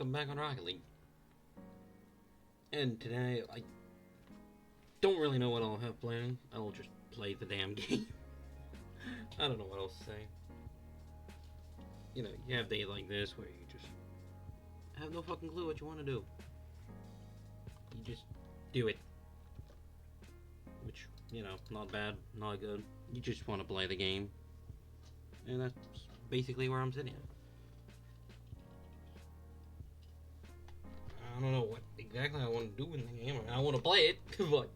welcome back on Rocket League. And today, I don't really know what I'll have planned. I'll just play the damn game. I don't know what else to say. You know, you have days like this where you just have no fucking clue what you want to do. You just do it. Which, you know, not bad, not good. You just want to play the game. And that's basically where I'm sitting at. I don't know what exactly I want to do in the game. I want to play it, but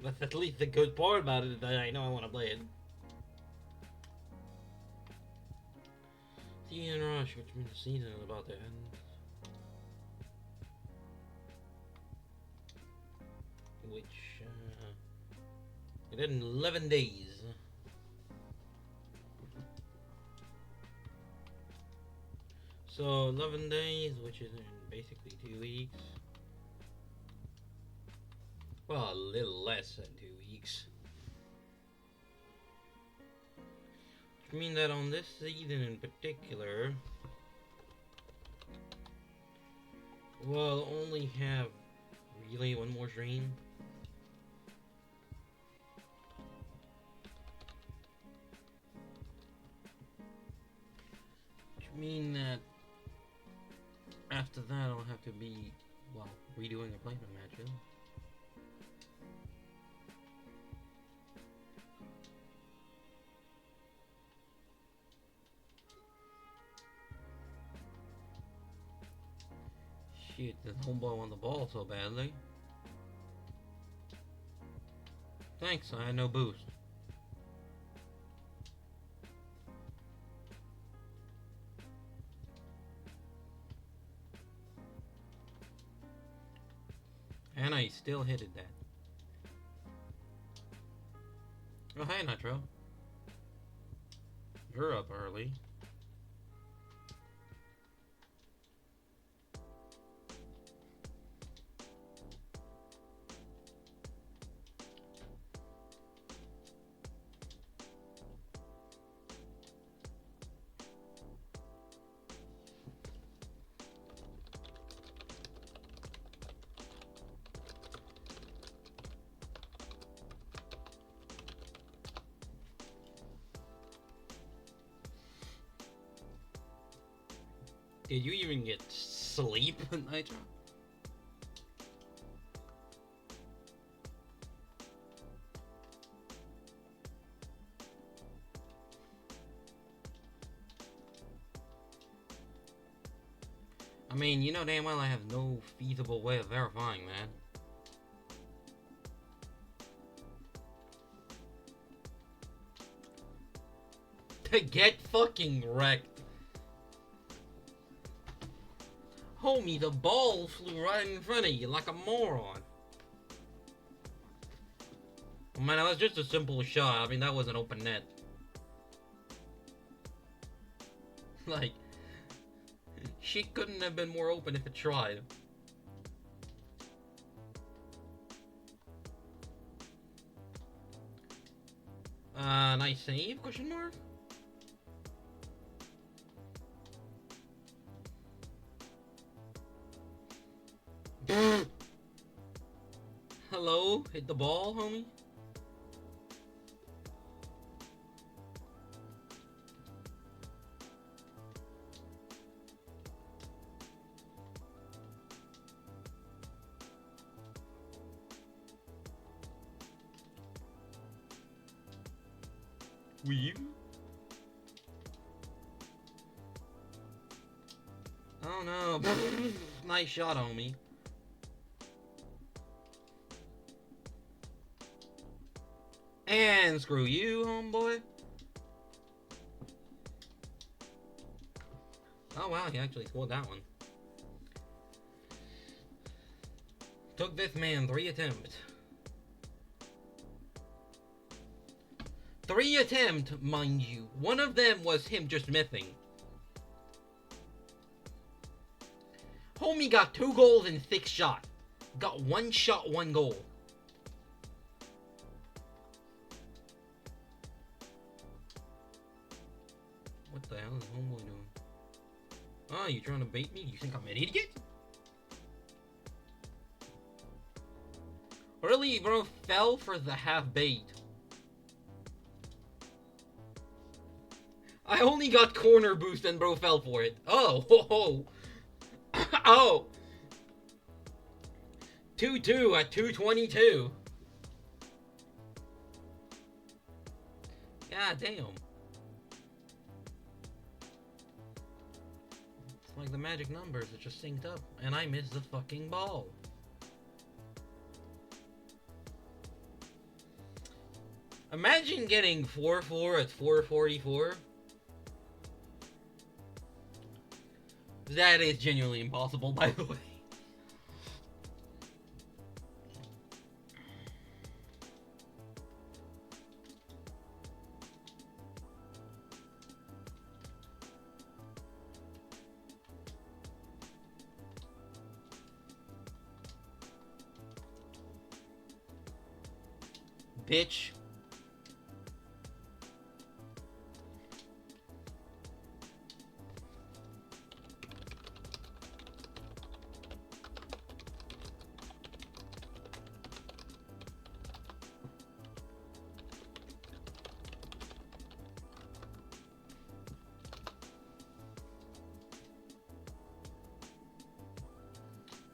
that's at least the good part about it, that I know I want to play it. Season rush, which means the season is about to end. Which, it ended in 11 days. So 11 days, which is in basically 2 weeks. Well, a little less than 2 weeks. Which means that on this season in particular, we'll only have really one more stream. Which means that after that, I'll have to be, well, redoing a placement match. Shit, the homeboy won the ball so badly. Thanks, I had no boost. And I still hit that. Oh, hey, Nitro. You're up early. Did you even get sleep, Nitro? I mean, you know damn well I have no feasible way of verifying that. To get fucking wrecked. Homie, the ball flew right in front of you like a moron. I mean, that was just a simple shot. I mean, that was an open net. Like, shit couldn't have been more open if it tried. Nice save, question mark? Hello? Hit the ball, homie? Weave? Oh no. Nice shot, homie. And screw you, homeboy. Oh wow, he actually scored that one. Took this man 3 attempts. 3 attempts, mind you. One of them was him just missing. Homie got 2 goals in 6 shots. Got 1 shot, 1 goal. What the hell is homeboy doing? Oh, you trying to bait me? You think I'm an idiot? Really, bro, fell for the half bait. I only got corner boost and bro fell for it. Oh, ho, ho. Oh. 2-2 at 222. God damn. It's like the magic numbers, it just synced up. And I missed the fucking ball. Imagine getting 4-4 at 444. That is genuinely impossible, by the way. Bitch.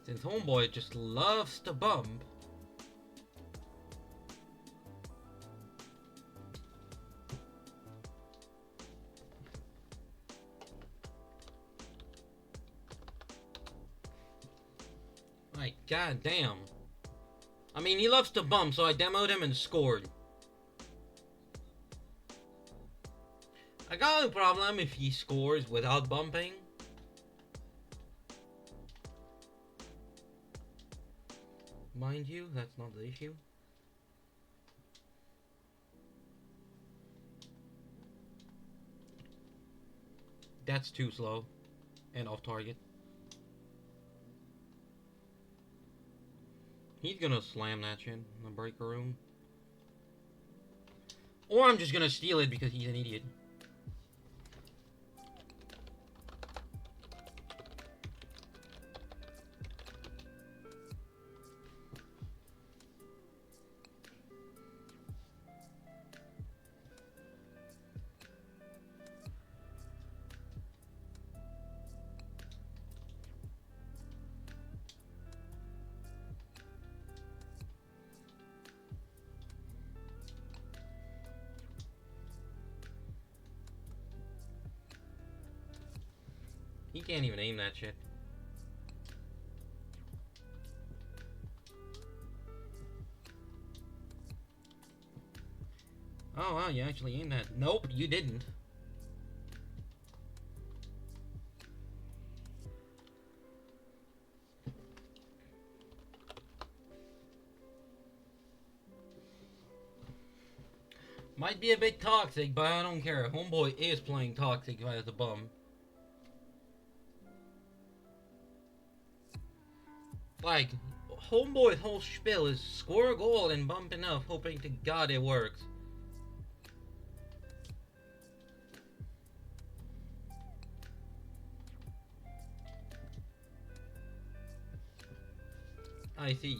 Since homeboy just loves to bump. Like, goddamn. I mean, he loves to bump, so I demoed him and scored. I got a problem if he scores without bumping. Mind you, that's not the issue. That's too slow. And off target. He's gonna slam that shit in the breaker room. Or I'm just gonna steal it because he's an idiot. He can't even aim that shit. Oh wow, you actually aimed that. Nope, you didn't. Might be a bit toxic, but I don't care. Homeboy is playing toxic as a bum. Like, homeboy's whole spiel is score a goal and bump enough, hoping to God it works. I see.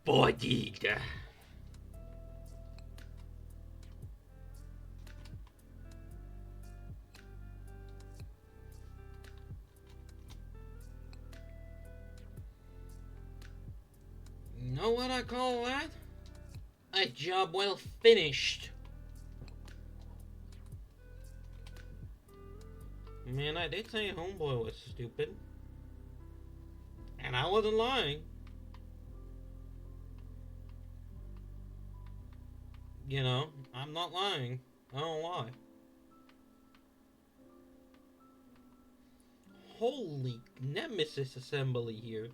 Bodied. You know what I call that? A job well finished. Man, I did say homeboy was stupid. And I wasn't lying. You know, I'm not lying. I don't lie. Holy Nemesis assembly here.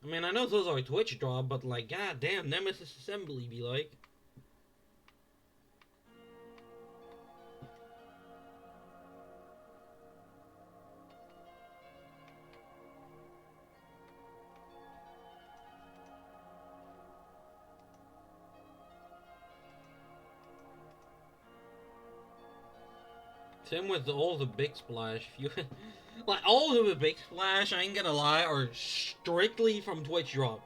I mean, I know those are Twitch draw, but like, goddamn, Nemesis assembly be like. Same with all the big splash. If you like all of the big splash, I ain't gonna lie, are strictly from Twitch drop.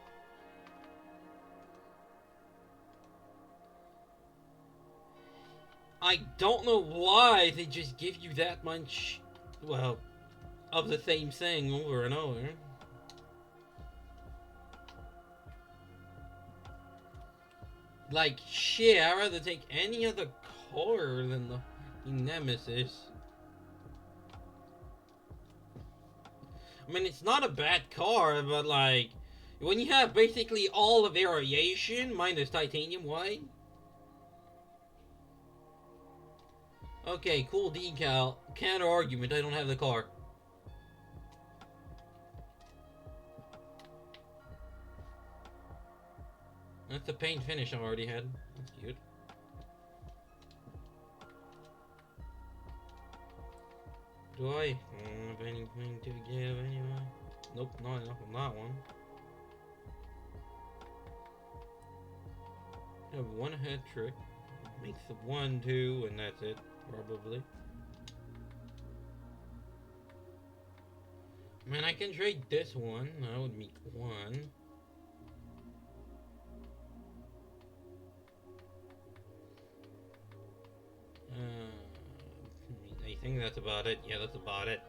I don't know why they just give you that much, well, of the same thing over and over. Like, shit, I'd rather take any other car than the Nemesis. I mean, it's not a bad car, but like, when you have basically all the variation minus titanium white. Okay, cool decal. Counter argument, I don't have the car. That's the paint finish I already had. That's cute. Do I have anything to give anyway? Nope, not enough on that one. I have one head trick. Makes the 1, 2, and that's it, probably. Man, I can trade this one. That would make 1. I think that's about it. Yeah, that's about it.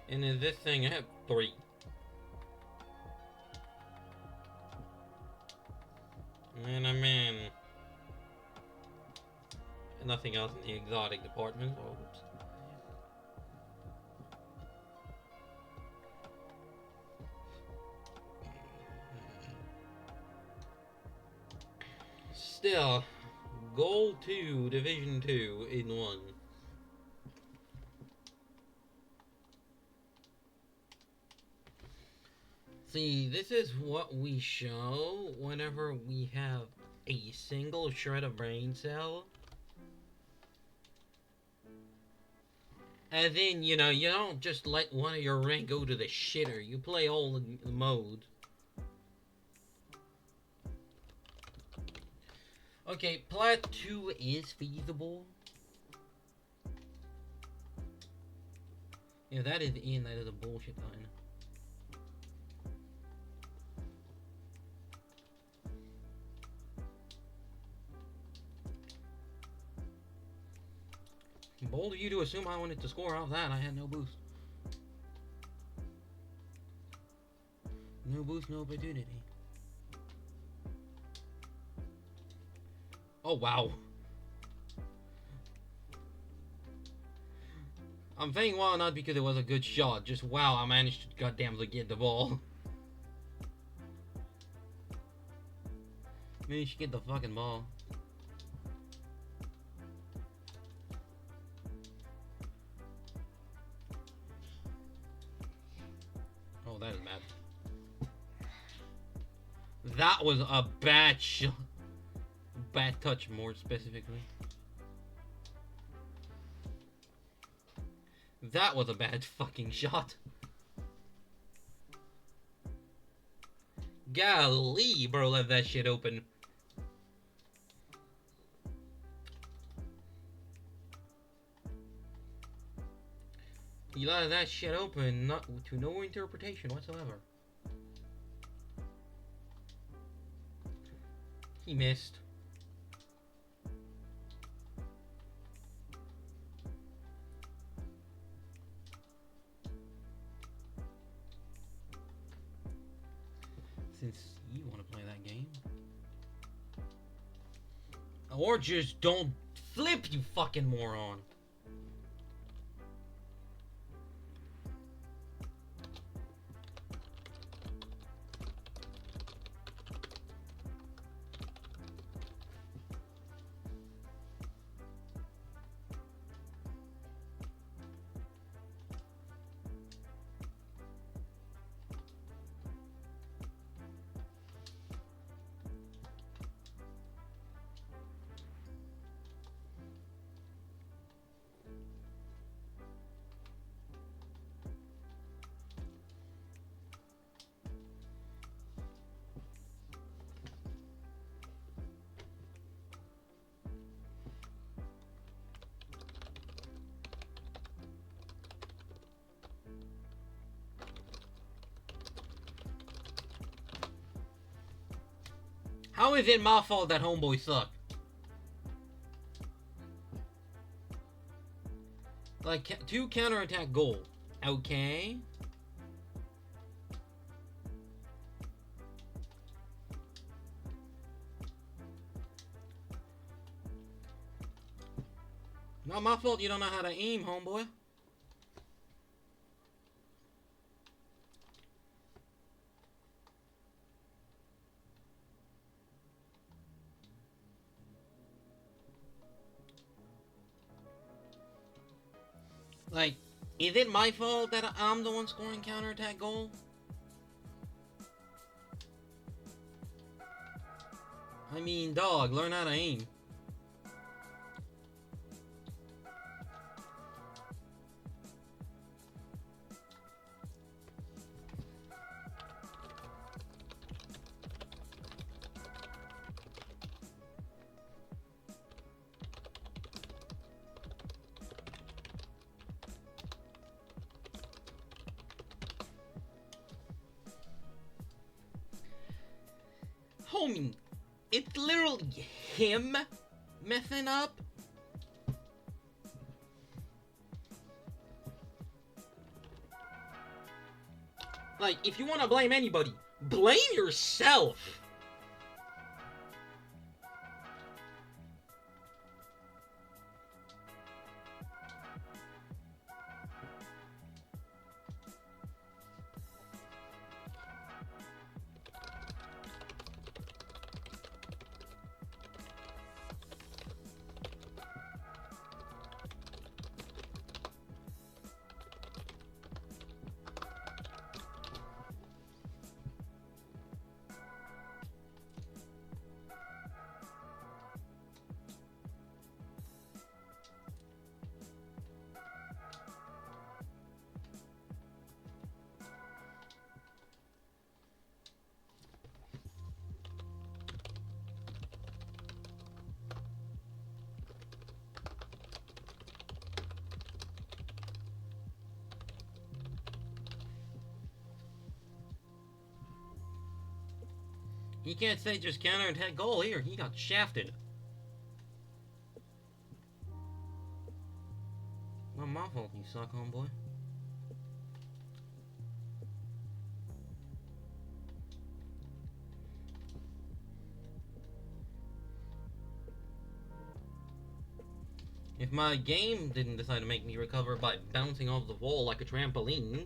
And in this thing, I have 3. And I mean, nothing else in the exotic department. Oh, oops. Still, Goal 2, Division 2 in 1. See, this is what we show whenever we have a single shred of brain cell. And then, you know, you don't just let one of your rank go to the shitter. You play all the modes. Okay, Plat 2 is feasible. Yeah, that is in. That is a bullshit line. Bold of you to assume I wanted to score off that. I had no boost. No boost, no opportunity. Oh, wow. I'm saying wow not because it was a good shot. Just wow, I managed to goddamn get the ball. Managed to get the fucking ball. Oh, that is bad. That was a bad shot. Bad touch, more specifically. That was a bad fucking shot. Golly, bro, left that shit open. He left that shit open, not to no interpretation whatsoever. He missed. Since you want to play that game. Or just don't flip, you fucking moron. How is it my fault that homeboy sucked? Like, 2 counterattack goal. Okay. Not my fault you don't know how to aim, homeboy. Like, is it my fault that I'm the one scoring counterattack goal? I mean, dog, learn how to aim. Homie, it's literally him messing up. Like, if you want to blame anybody, blame yourself. He can't say just counterattack goal here. He got shafted. Not my fault you suck, homeboy. If my game didn't decide to make me recover by bouncing off the wall like a trampoline,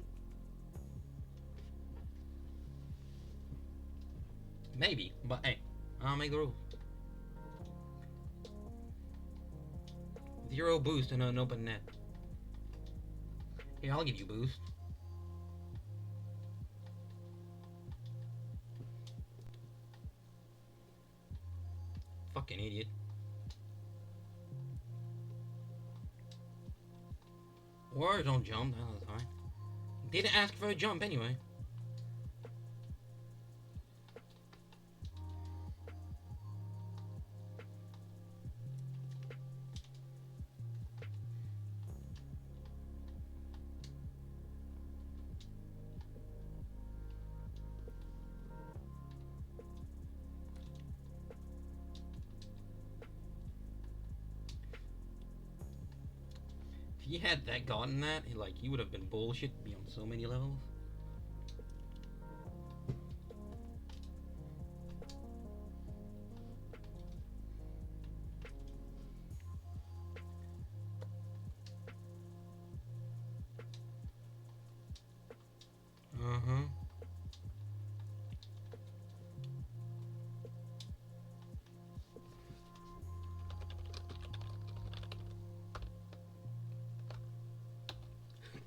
maybe, but hey, I'll make the rules. 0 boost and an open net. Here, I'll give you boost. Fucking idiot. Or don't jump, that's fine. Didn't ask for a jump anyway. If he had gotten that, he would have been bullshit beyond so many levels.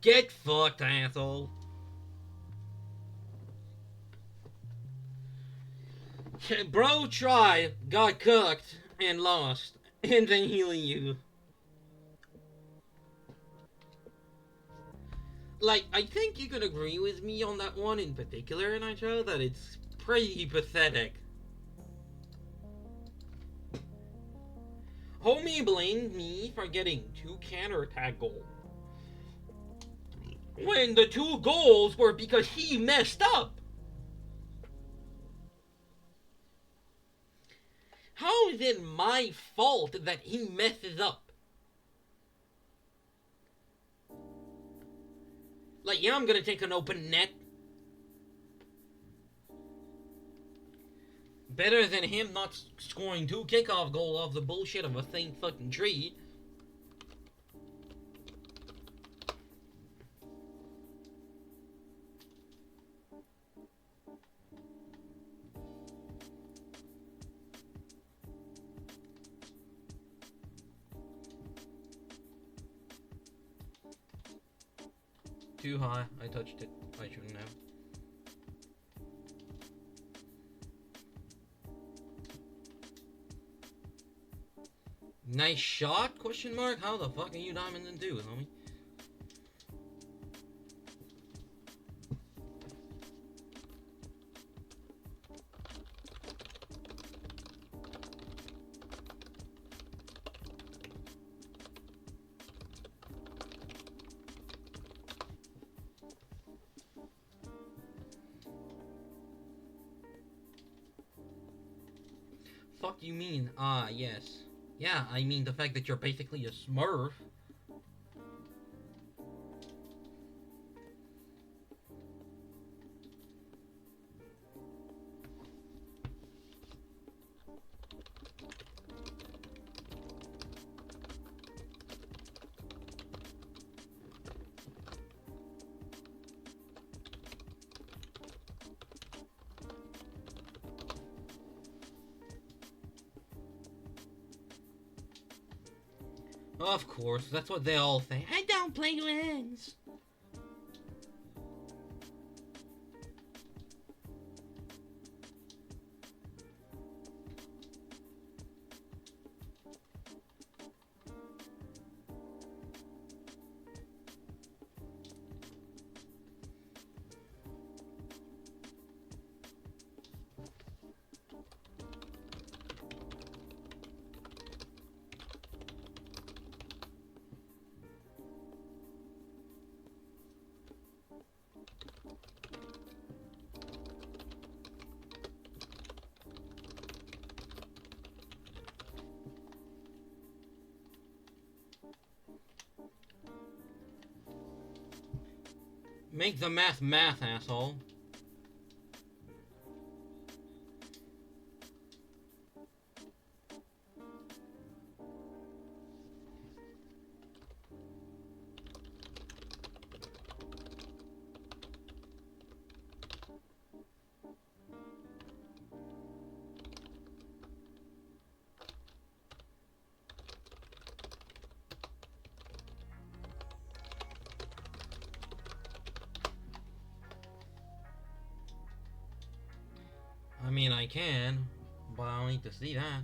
Get fucked, asshole. Bro tried, got cooked, and lost. And then healing you. Like, I think you could agree with me on that one in particular, Nitro, that it's pretty pathetic. Homie blamed me for getting 2 counterattack goals. When the 2 goals were because he messed up. even my fault that he messes up. Like, yeah, I'm gonna take an open net. Better than him not scoring 2 kickoff goals off the bullshit of a thing fucking tree. Too high. I touched it. I shouldn't have. Nice shot? Question mark? How the fuck are you diamond in 2, homie? Fuck you mean? Ah, yes. Yeah, I mean the fact that you're basically a smurf. Of course, that's what they all say. I don't play wins. Make the math, asshole. I mean, I can, but I don't need to see that.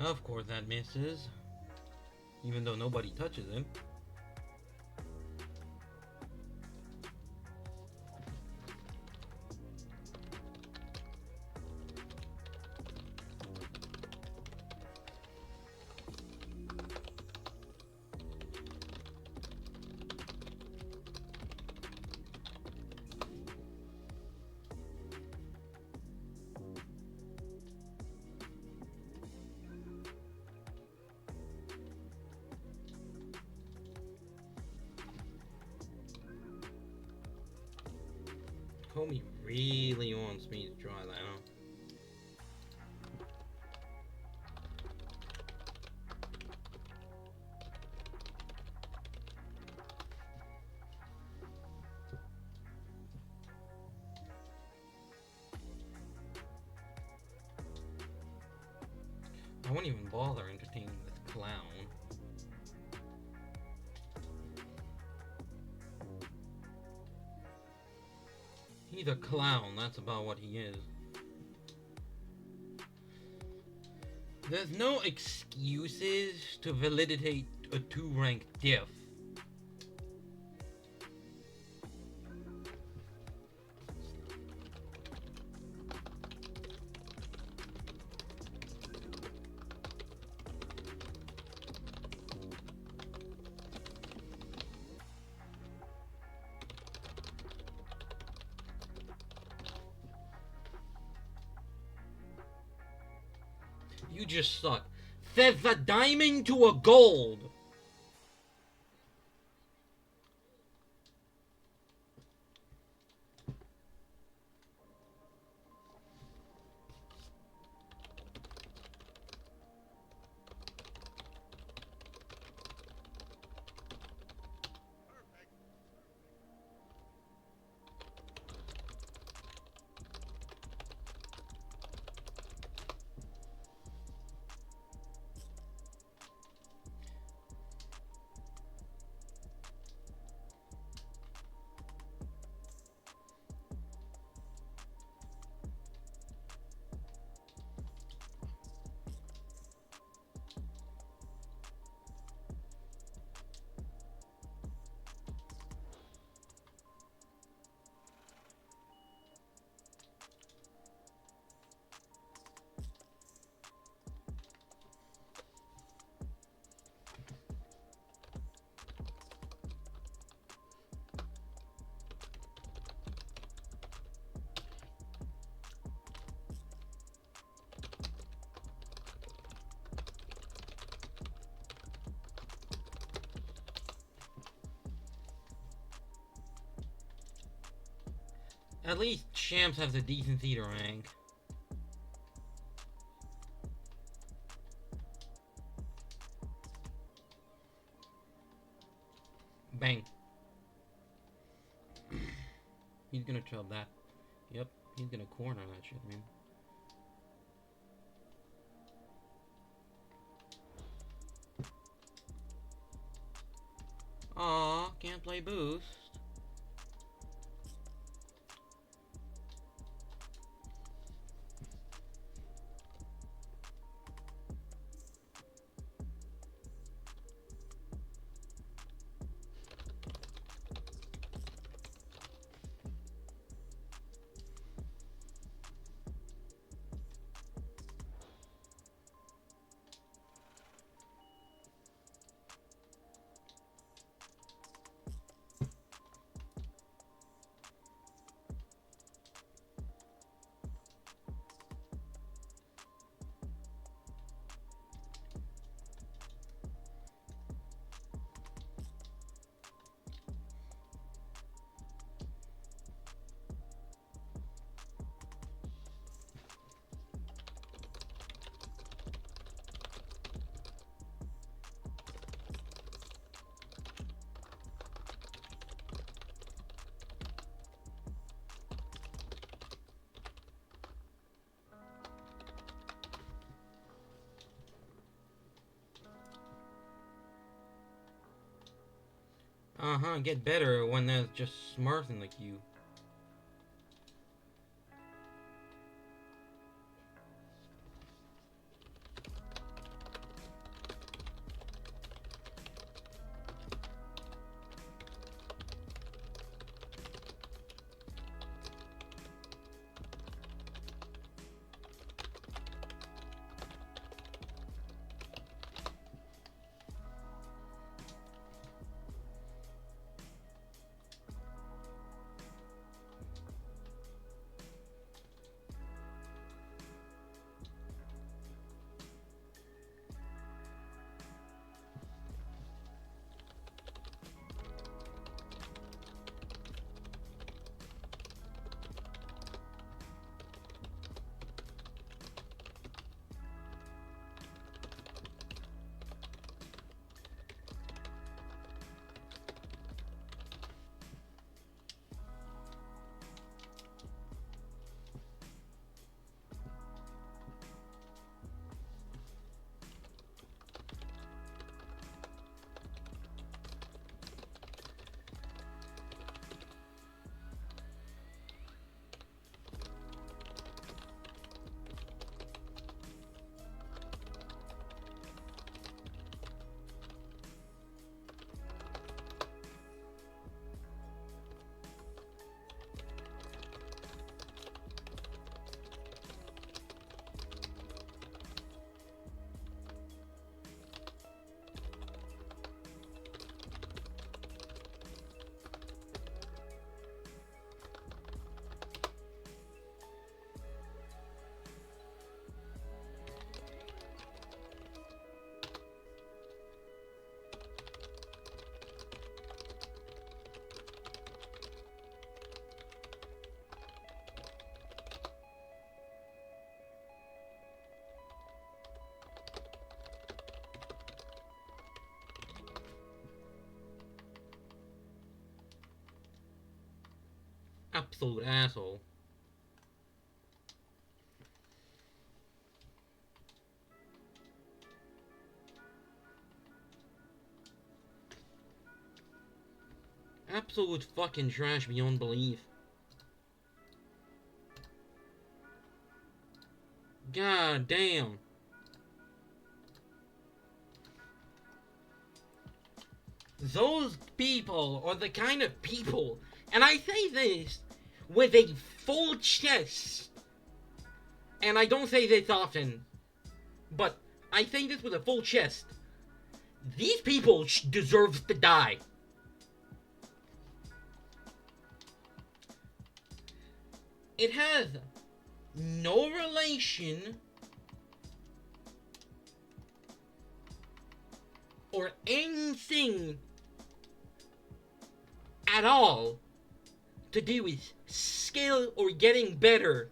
Of course that misses. Even though nobody touches him. Comey really wants me to try that out. I won't even bother entertaining this clown. He's a clown, that's about what he is. There's no excuses to validate a 2-rank diff. You just suck. There's a diamond to a gold. At least Champs has a decency to rank. Bang. He's gonna chub that. Yep, he's gonna corner that shit, man. Aw, can't play boost. Get better when there's just smurfs in the queue. absolute asshole. Absolute fucking trash beyond belief. God damn. Those people are the kind of people, and I say this with a full chest, and I don't say this often, but I say this with a full chest. These people deserve to die. It has no relation or anything at all to do with skill or getting better.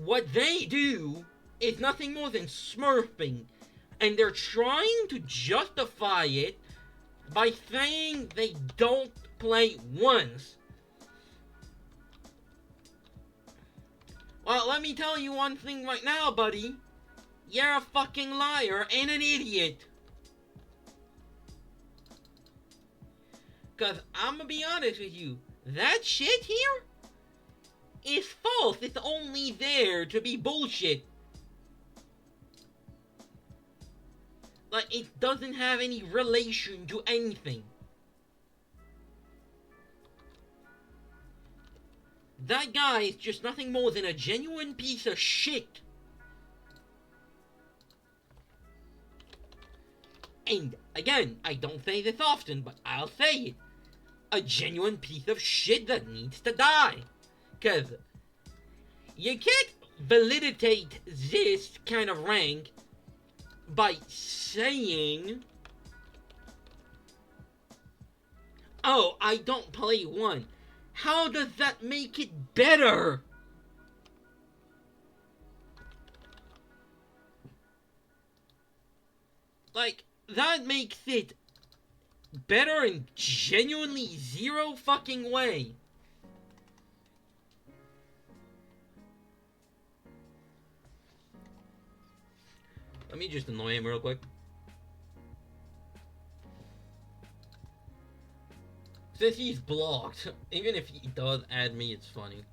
What they do is nothing more than smurfing, and they're trying to justify it by saying they don't play once. Well, let me tell you one thing right now, buddy. You're a fucking liar and an idiot. Cause I'm gonna be honest with you, that shit here is false. It's only there to be bullshit. Like, it doesn't have any relation to anything. That guy is just nothing more than a genuine piece of shit. And, again, I don't say this often, but I'll say it. A genuine piece of shit that needs to die. Cause you can't validate this kind of rank by saying, oh, I don't play one. How does that make it better? Like, that makes it better in genuinely zero fucking way. Let me just annoy him real quick. Since he's blocked, even if he does add me, it's funny.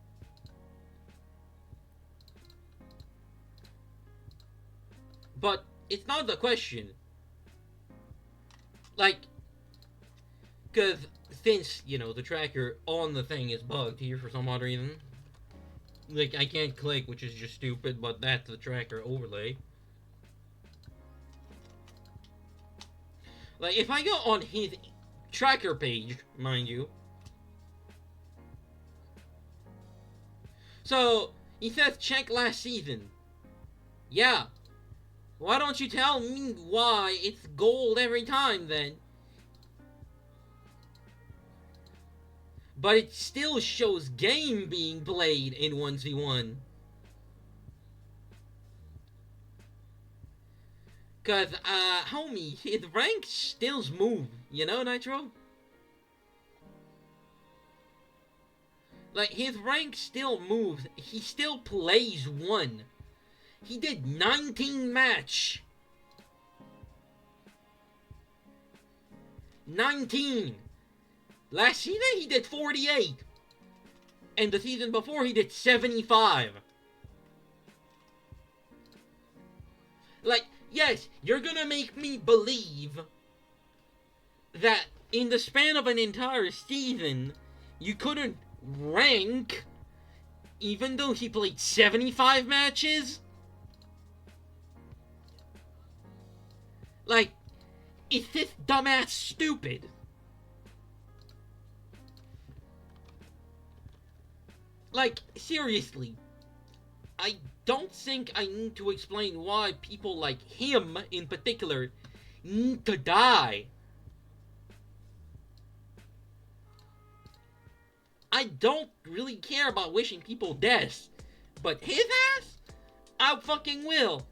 But it's not the question. Like, because since, you know, the tracker on the thing is bugged here for some odd reason. Like, I can't click, which is just stupid, but that's the tracker overlay. Like, if I go on his tracker page, mind you. So, he says check last season. Yeah. Why don't you tell me why it's gold every time then? But it still shows game being played in 1v1. Cause, homie, his rank still moves, you know, Nitro? Like, his rank still moves. He still plays one. He did 19 match. 19. Last season, he did 48. And the season before, he did 75. Like, yes, you're gonna make me believe that in the span of an entire season, you couldn't rank even though he played 75 matches? Like, is this dumbass stupid? Like, seriously, I don't think I need to explain why people like him, in particular, need to die. I don't really care about wishing people death, but his ass, I fucking will.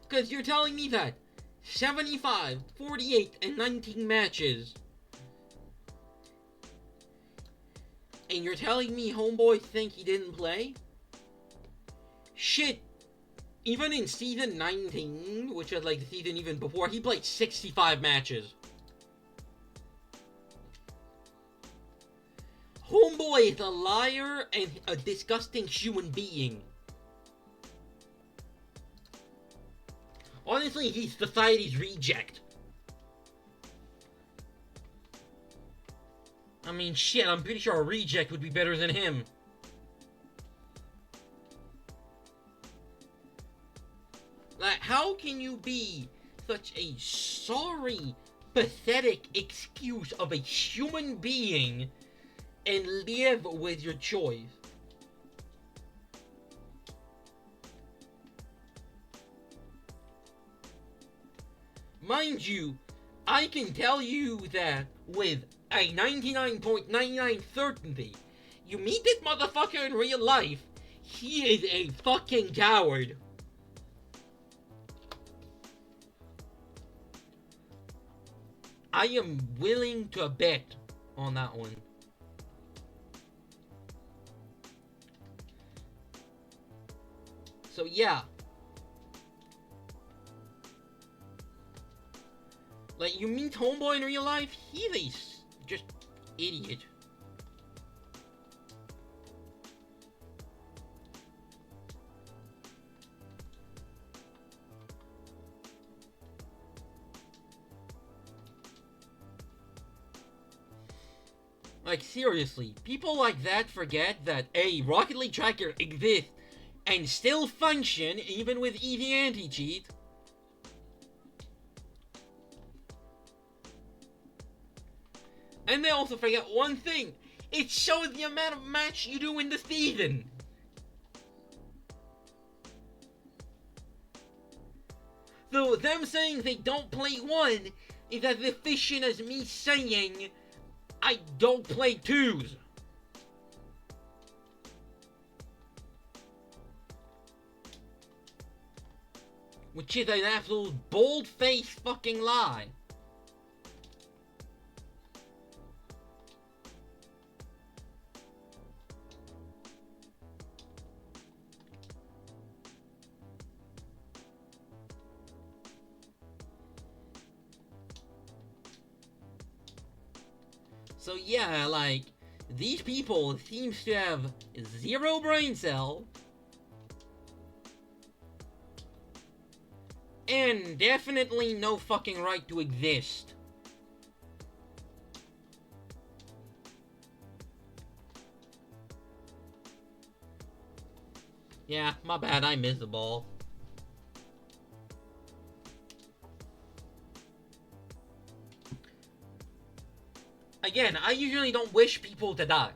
Because you're telling me that 75, 48, and 19 matches. And you're telling me homeboys think he didn't play? Shit. Even in season 19, which was like the season even before, he played 65 matches. Homeboy is a liar and a disgusting human being. Honestly, he's society's reject. I mean, shit, I'm pretty sure a reject would be better than him. Like, how can you be such a sorry, pathetic excuse of a human being and live with your choice? Mind you, I can tell you that with a 99.99 certainty, you meet this motherfucker in real life, he is a fucking coward. I am willing to bet on that one. So yeah. Like, you meet homeboy in real life, he's a just idiot. Like, seriously, people like that forget that a Rocket League tracker exists and still function even with easy anti-cheat. And they also forget one thing. It shows the amount of match you do in the season. So them saying they don't play one is as efficient as me saying I don't play twos. Which is an absolute bold-faced fucking lie. So yeah, like, these people seems to have zero brain cell and definitely no fucking right to exist. Yeah, my bad, I missed the ball. Again, I usually don't wish people to die.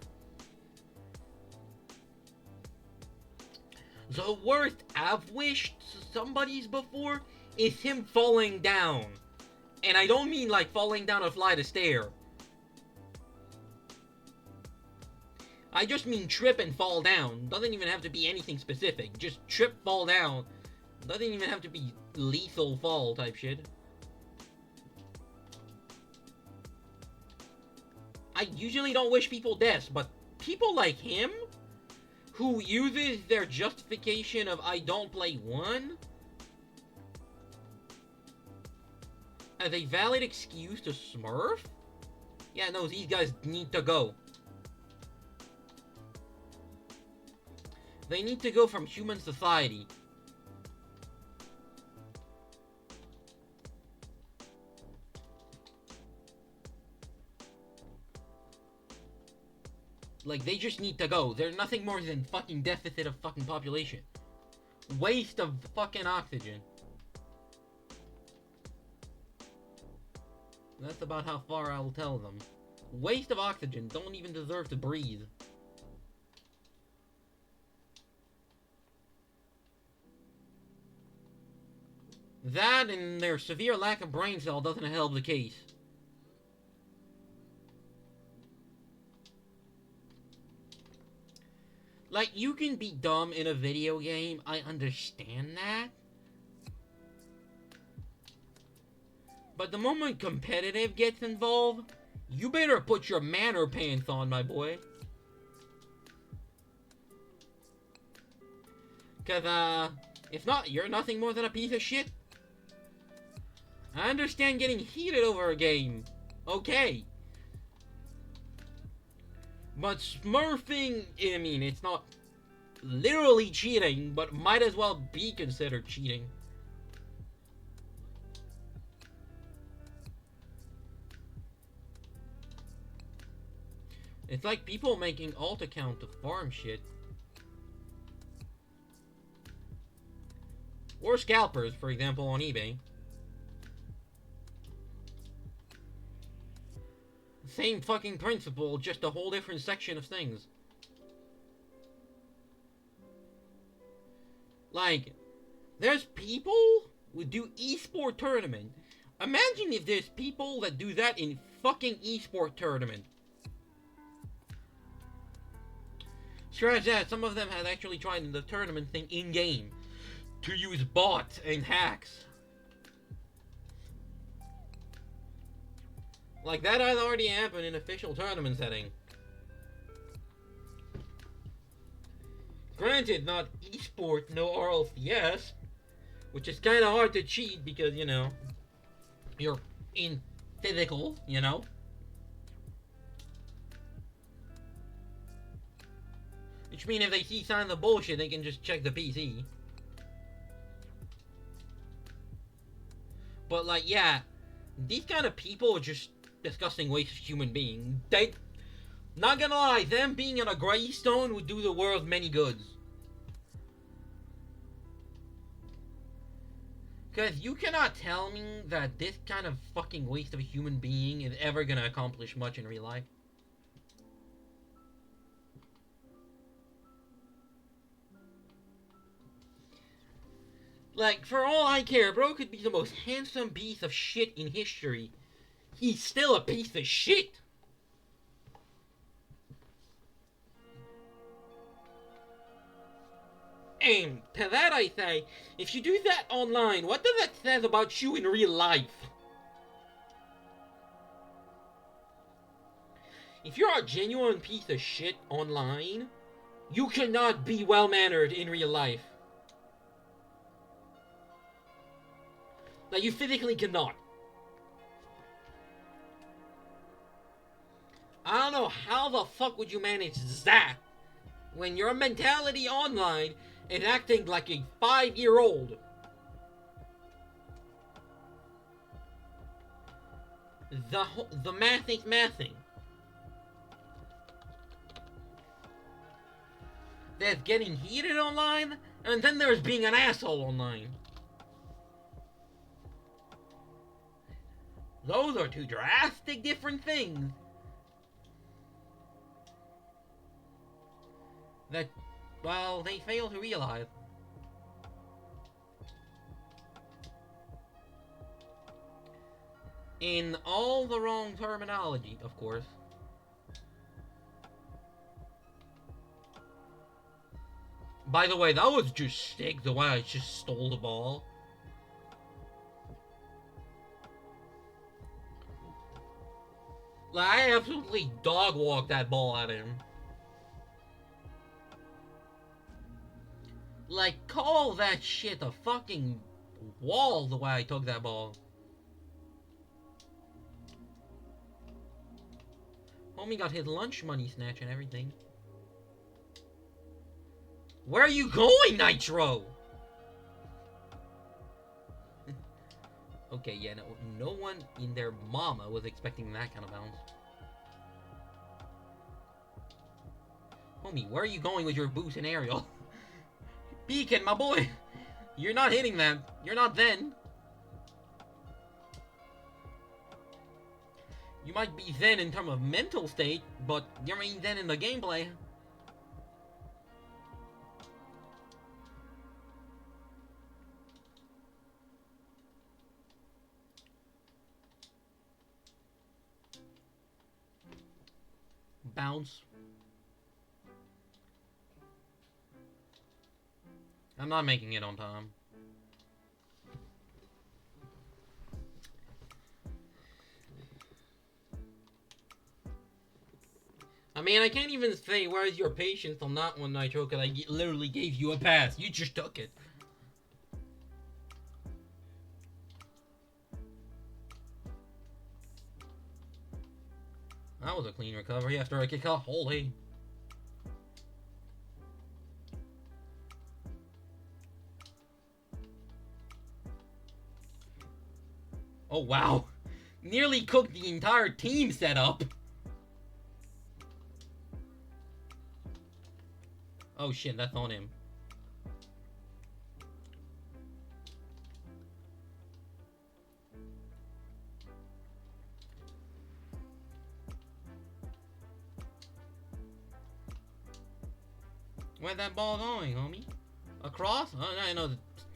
The worst I've wished somebody's before is him falling down. And I don't mean like falling down a flight of stairs. I just mean trip and fall down. Doesn't even have to be anything specific. Just trip, fall down. Doesn't even have to be lethal fall type shit. I usually don't wish people deaths, but people like him, who uses their justification of I don't play one as a valid excuse to smurf? Yeah, no, these guys need to go. They need to go from human society. Like, they just need to go. They're nothing more than fucking deficit of fucking population. Waste of fucking oxygen. That's about how far I'll tell them. Waste of oxygen. Don't even deserve to breathe. That and their severe lack of brain cell doesn't help the case. Like, you can be dumb in a video game, I understand that. But the moment competitive gets involved, you better put your manner pants on, my boy. Cause, if not, you're nothing more than a piece of shit. I understand getting heated over a game. Okay. But smurfing, I mean, it's not literally cheating, but might as well be considered cheating. It's like people making alt account to farm shit. Or scalpers, for example, on eBay. Same fucking principle, just a whole different section of things. Like, there's people who do esport tournament. Imagine if there's people that do that in fucking esport tournament. Scratch that, some of them had actually tried the tournament thing in-game to use bots and hacks. Like, that has already happened in official tournament setting. Granted, not esport, no RLCS, which is kind of hard to cheat because, you know, you're in physical, you know? Which means if they see signs of bullshit, they can just check the PC. But, like, yeah, these kind of people are just disgusting waste of human being. They, not gonna lie, them being in a gravestone would do the world many goods. Because you cannot tell me that this kind of fucking waste of a human being is ever gonna accomplish much in real life. Like, for all I care, bro could be the most handsome piece of shit in history. He's still a piece of shit. And to that I say, if you do that online, what does that say about you in real life? If you're a genuine piece of shit online, you cannot be well-mannered in real life. Like, you physically cannot. I don't know how the fuck would you manage that when your mentality online is acting like a 5-year-old. The math ain't mathing. There's getting heated online, and then there's being an asshole online. Those are two drastic different things. That, well, they fail to realize. In all the wrong terminology, of course. By the way, that was just sick, the way I just stole the ball. Like, I absolutely dog-walked that ball at him. Like, call that shit a fucking wall the way I took that ball. Homie got his lunch money snatched and everything. Where are you going, Nitro? Okay, yeah, no one in their mama was expecting that kind of bounce. Homie, where are you going with your boost and aerial? Beacon, my boy! You're not hitting that. You're not then. You might be zen in terms of mental state, but you're ain't zen in the gameplay. Bounce. I'm not making it on time. man, I can't even say where's your patience on that one, Nitro, because I literally gave you a pass. You just took it. That was a clean recovery after a kickoff. Holy. Oh, wow. Nearly cooked the entire team setup. Oh, shit, that's on him. Where's that ball going, homie? Across? Oh, I know.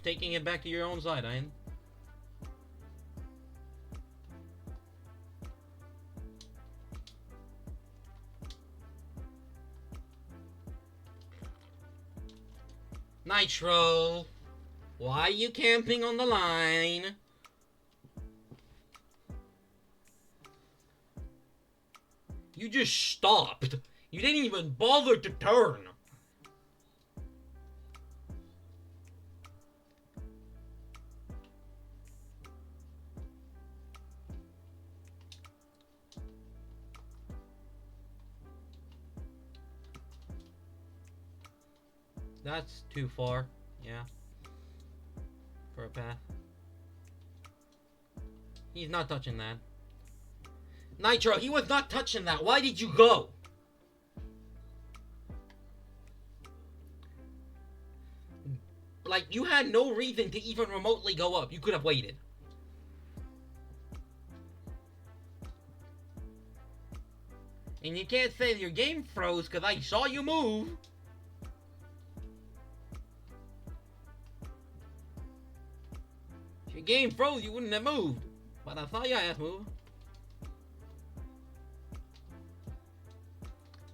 Taking it back to your own side, Ian. Nitro! Why are you camping on the line? You just stopped. You didn't even bother to turn. That's too far. Yeah. For a path. He's not touching that. Nitro, he was not touching that. Why did you go? Like, you had no reason to even remotely go up. You could have waited. And you can't say your game froze because I saw you move. If your game froze, you wouldn't have moved. But I saw your ass move.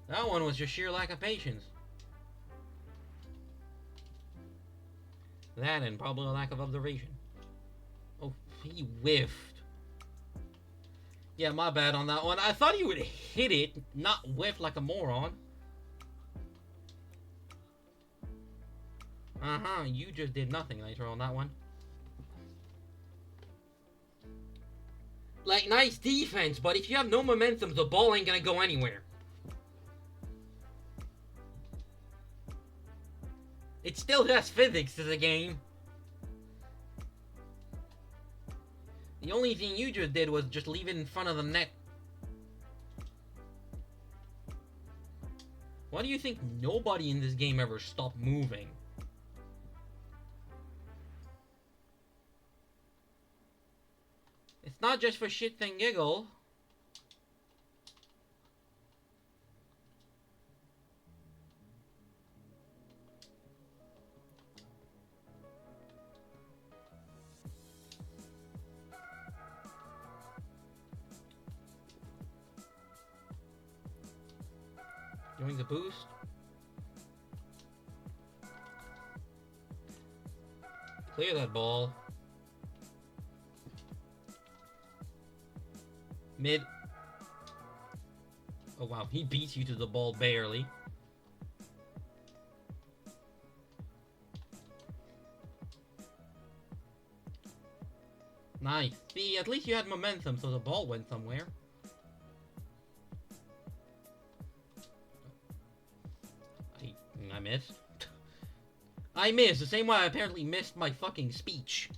That one was just sheer lack of patience. That and probably a lack of observation. Oh, he whiffed. Yeah, my bad on that one. I thought he would hit it, not whiff like a moron. Uh-huh, you just did nothing, Nitro, on that one. Like, nice defense, but if you have no momentum, the ball ain't gonna go anywhere. It still has physics to the game. The only thing you just did was just leave it in front of the net. Why do you think nobody in this game ever stopped moving? It's not just for shits and giggle. Doing the boost. Clear that ball. Mid. Oh wow, he beats you to the ball barely. Nice. See, at least you had momentum, so the ball went somewhere. I missed. I missed, the same way I apparently missed my fucking speech.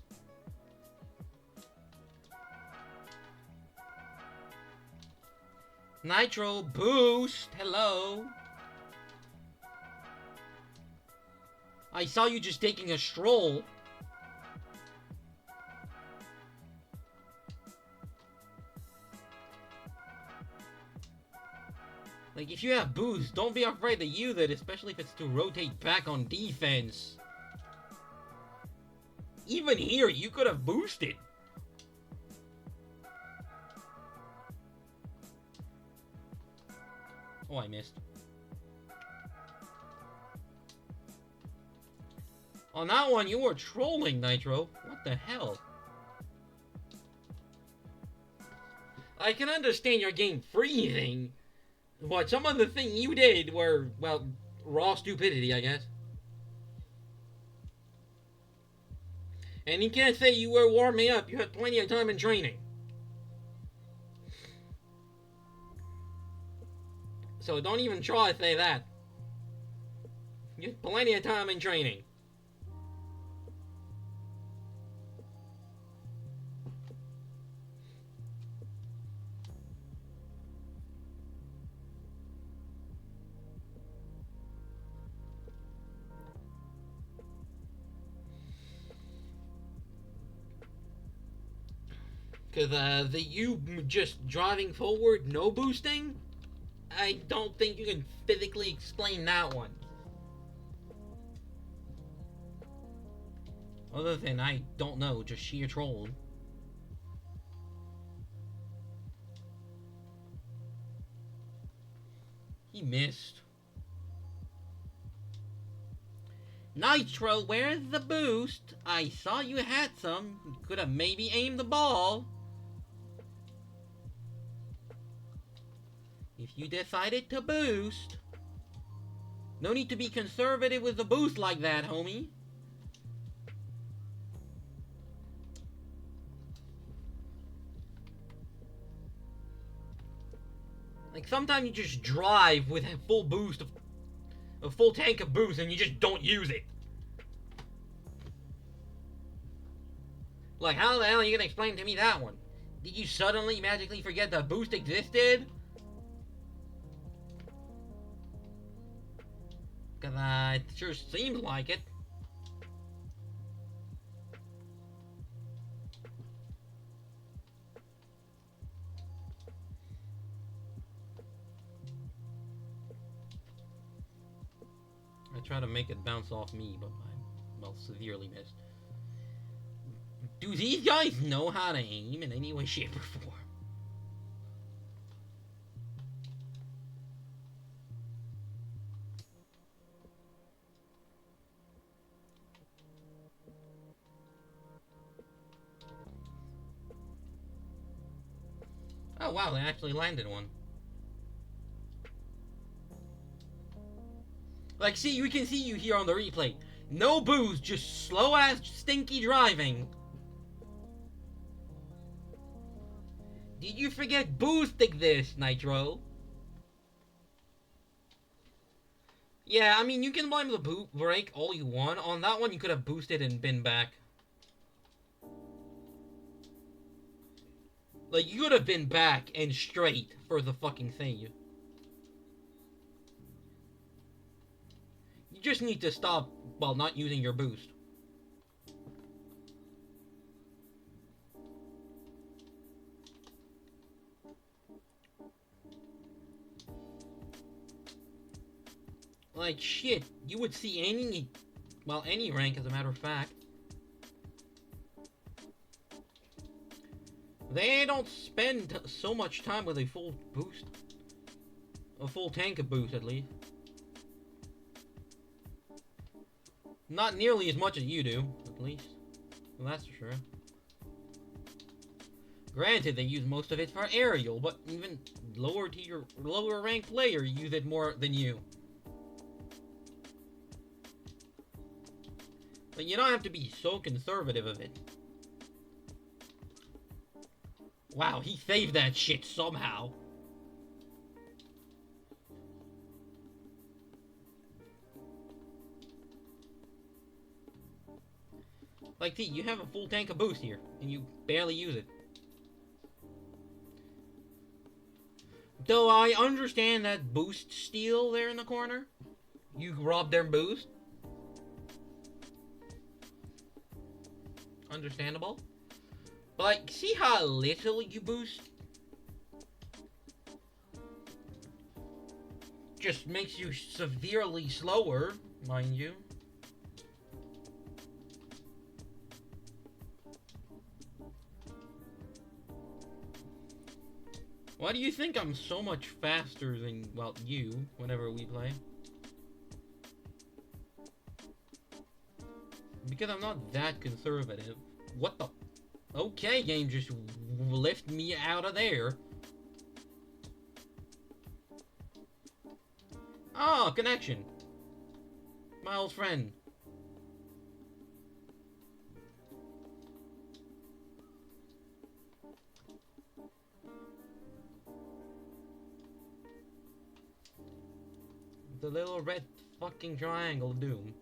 Nitro boost, hello. I saw you just taking a stroll. Like, if you have boost, don't be afraid to use it, especially if it's to rotate back on defense. Even here, you could have boosted. Oh, I missed. On that one, you were trolling, Nitro. What the hell? I can understand your game freezing, What, some of the things you did were, well, raw stupidity, I guess. And you can't say you were warming up. You had plenty of time in training. So don't even try to say that. You had plenty of time in training. Because you just driving forward, no boosting, I don't think you can physically explain that one. Other than, I don't know, just sheer trolling. He missed. Nitro, where's the boost? I saw you had some. You could have maybe aimed the ball. If you decided to boost. No need to be conservative with the boost like that, homie. Like, sometimes you just drive with a full boost, a full tank of boost, and you just don't use it. Like, how the hell are you gonna explain to me that one? Did you suddenly magically forget that boost existed? Because, it sure seems like it. I try to make it bounce off me, but I, well, severely missed. Do these guys know how to aim in any way, shape, or form? Oh wow, they actually landed one. Like, see, we can see you here on the replay. No boost, just slow-ass, stinky driving. Did you forget boosting this, Nitro? Yeah, I mean, you can blame the boot brake all you want. On that one, you could have boosted and been back. Like, you could have been back and straight for the fucking thing. You just need to stop while not using your boost. Like, shit, you would see any, well, any rank as a matter of fact. They don't spend so much time with a full boost. A full tank of boost, at least. Not nearly as much as you do, at least. Well, that's for sure. Granted, they use most of it for aerial, but even lower tier, lower ranked player use it more than you. But you don't have to be so conservative of it. Wow, he saved that shit somehow. Like, T, you have a full tank of boost here, and you barely use it. Though I understand that boost steal there in the corner. You robbed their boost. Understandable. But, like, see how little you boost? Just makes you severely slower, mind you. Why do you think I'm so much faster than, well, you, whenever we play? Because I'm not that conservative. What the? Okay, game, just lift me out of there. Oh, connection. My old friend. The little red fucking triangle of doom.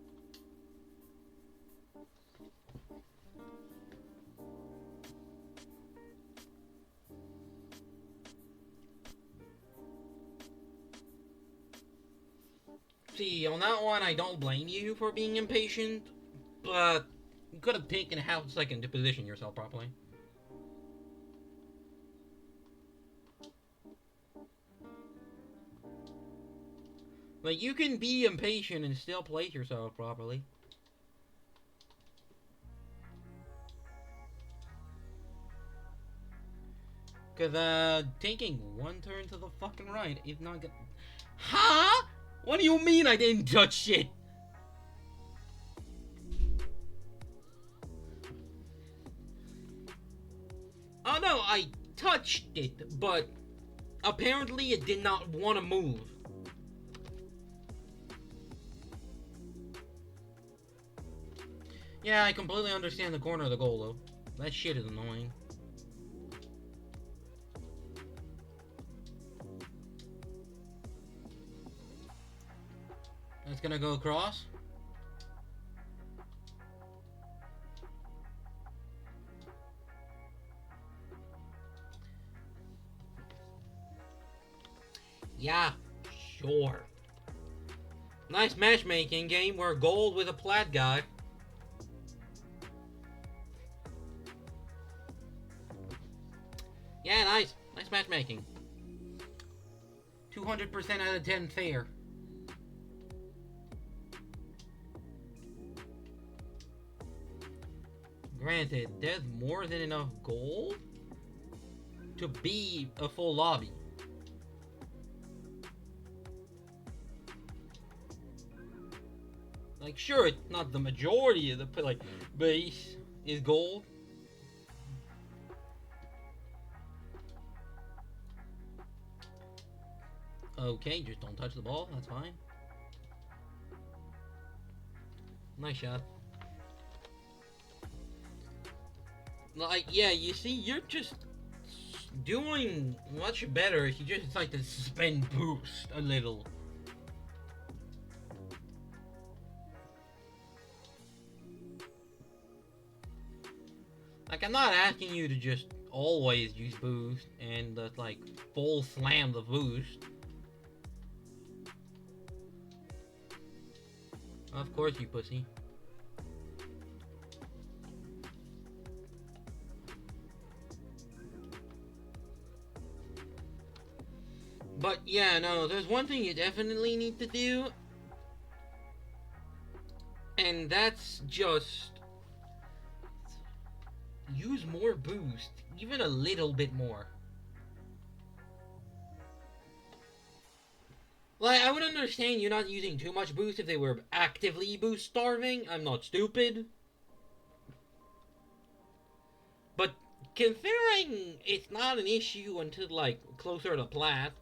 See, on that one, I don't blame you for being impatient, but you could have taken a half second to position yourself properly. Like, you can be impatient and still place yourself properly. Cause, taking one turn to the fucking right is not gonna... Huh? What do you mean I didn't touch shit? Oh no, I touched it, but apparently it did not want to move. Yeah, I completely understand the corner of the goal, though. That shit is annoying. That's gonna go across. Yeah, sure. Nice matchmaking game where gold with a plat guy. Yeah, nice. Nice matchmaking. 200% out of 10 fair. Granted, there's more than enough gold to be a full lobby. Like, sure, it's not the majority of the base is gold. Okay, just don't touch the ball. That's fine. Nice shot. Like, yeah, you see, you're just doing much better if you just like to suspend boost a little. Like, I'm not asking you to just always use boost and like full slam the boost. Of course, you pussy. But yeah, no, there's one thing you definitely need to do, and that's just use more boost, even a little bit more. Like, I would understand you not using too much boost if they were actively boost starving. I'm not stupid. But considering it's not an issue until, like, closer to plat.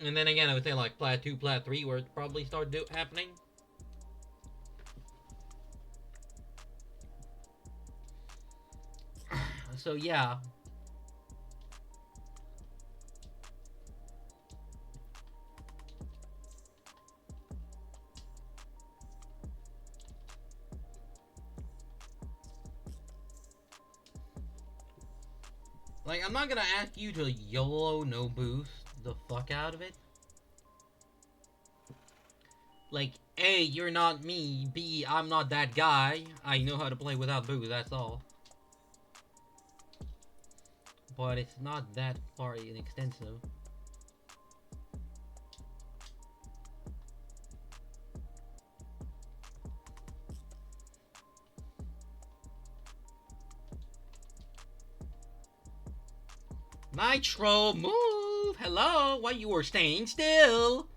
And then again, I would say, like, plat 2, plat 3, where it probably started happening. So, yeah. Like, I'm not gonna ask you to YOLO no boost the fuck out of it. Like, A, you're not me. B, I'm not that guy. I know how to play without boost, that's all. But it's not that far extensive. Nitro, move! Hello, why you were staying still?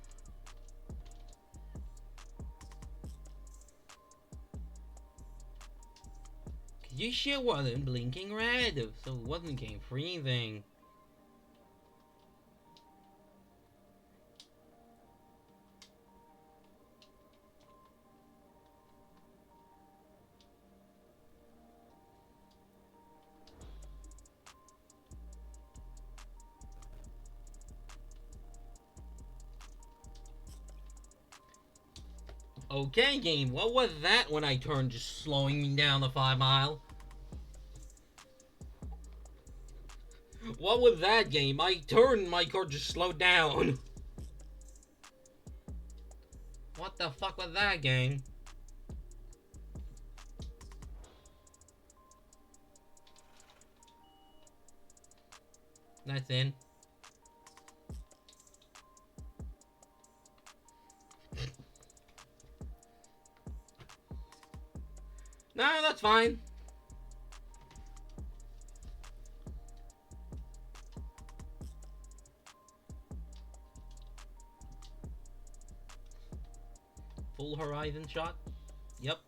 Your shit wasn't blinking red, so it wasn't game freezing. Okay, game, what was that when I turned, just slowing me down the 5 mile? What was that, game? I turned, my car just slowed down. What the fuck was that, gang? That's in. No, that's fine. Full horizon shot? Yep.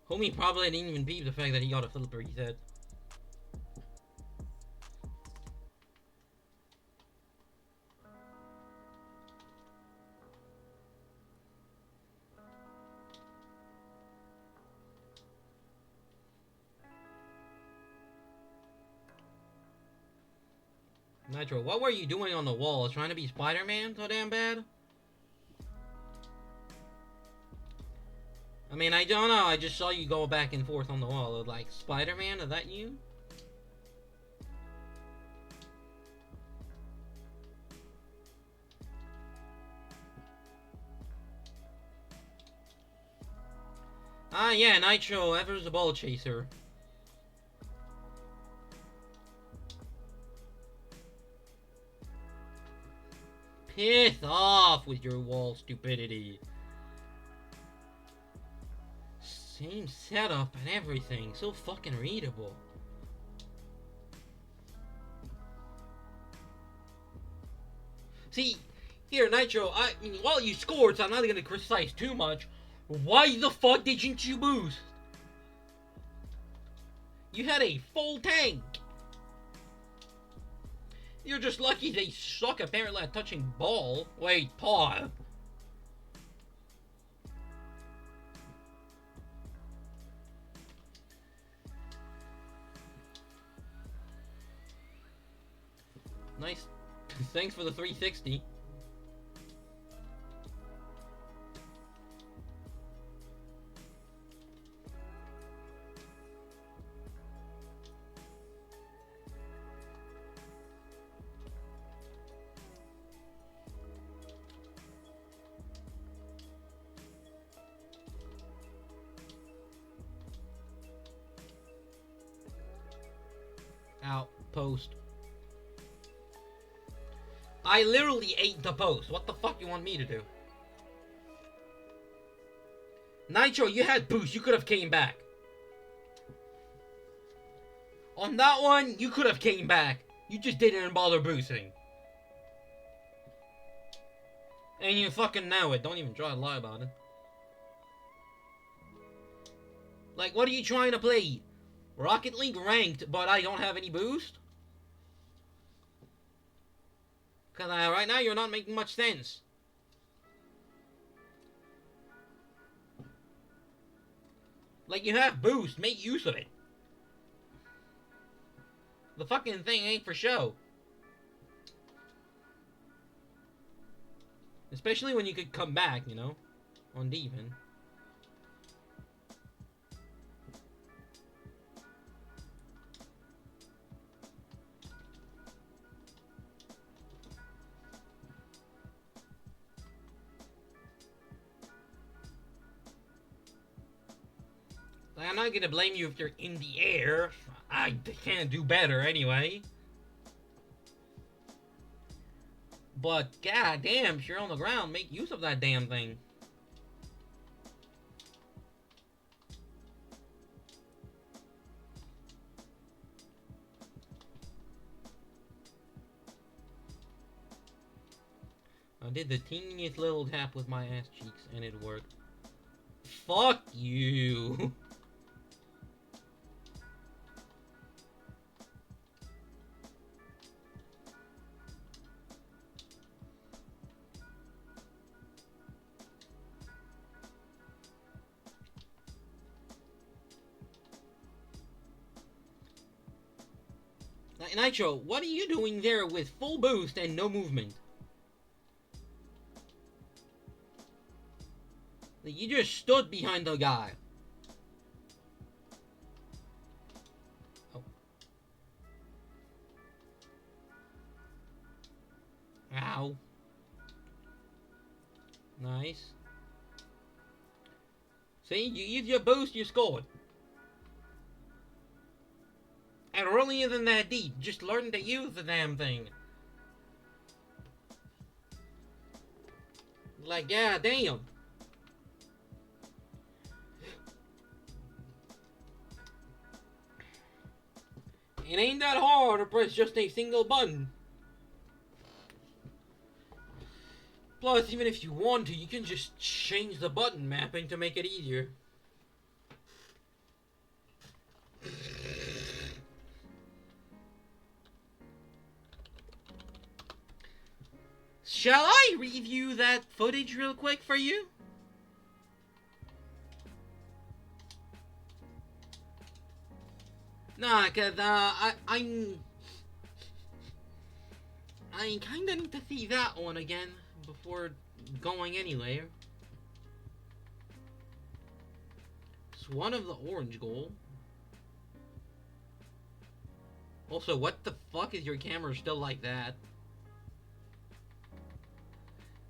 Homie probably didn't even peep the fact that he got a flipper, he said. Nitro, what were you doing on the wall? Trying to be Spider-Man so damn bad? I mean, I don't know. I just saw you go back and forth on the wall. Like, Spider-Man? Is that you? Ah, yeah, Nitro, Ever's a ball chaser. Piss off with your wall stupidity. Same setup and everything. So fucking readable. See, here, Nitro, while you scored, so I'm not gonna criticize too much. Why the fuck didn't you boost? You had a full tank. You're just lucky they suck apparently at touching ball. Wait, pause. Nice. Thanks for the 360. Out. Post. I literally ate the post. What the fuck you want me to do? Nitro, you had boost. You could have came back. On that one, you could have came back. You just didn't bother boosting. And you fucking know it. Don't even try to lie about it. Like, what are you trying to play? Rocket League ranked, but I don't have any boost? Because right now you're not making much sense. Like, you have boost. Make use of it. The fucking thing ain't for show. Especially when you could come back, you know, on Demon. Like, I'm not gonna blame you if you're in the air. I can't do better anyway. But goddamn, if you're on the ground, make use of that damn thing. I did the teeniest little tap with my ass cheeks and it worked. Fuck you. Nitro, what are you doing there with full boost and no movement? You just stood behind the guy. Oh. Ow. Nice. See, you used your boost, you scored. And earlier than that deep, just learn to use the damn thing. Like, yeah, damn. It ain't that hard to press just a single button. Plus, even if you want to, you can just change the button mapping to make it easier. Shall I review that footage real quick for you? Nah, cause I kinda need to see that one again before going anywhere. It's one of the orange goal. Also, what the fuck is your camera still like that?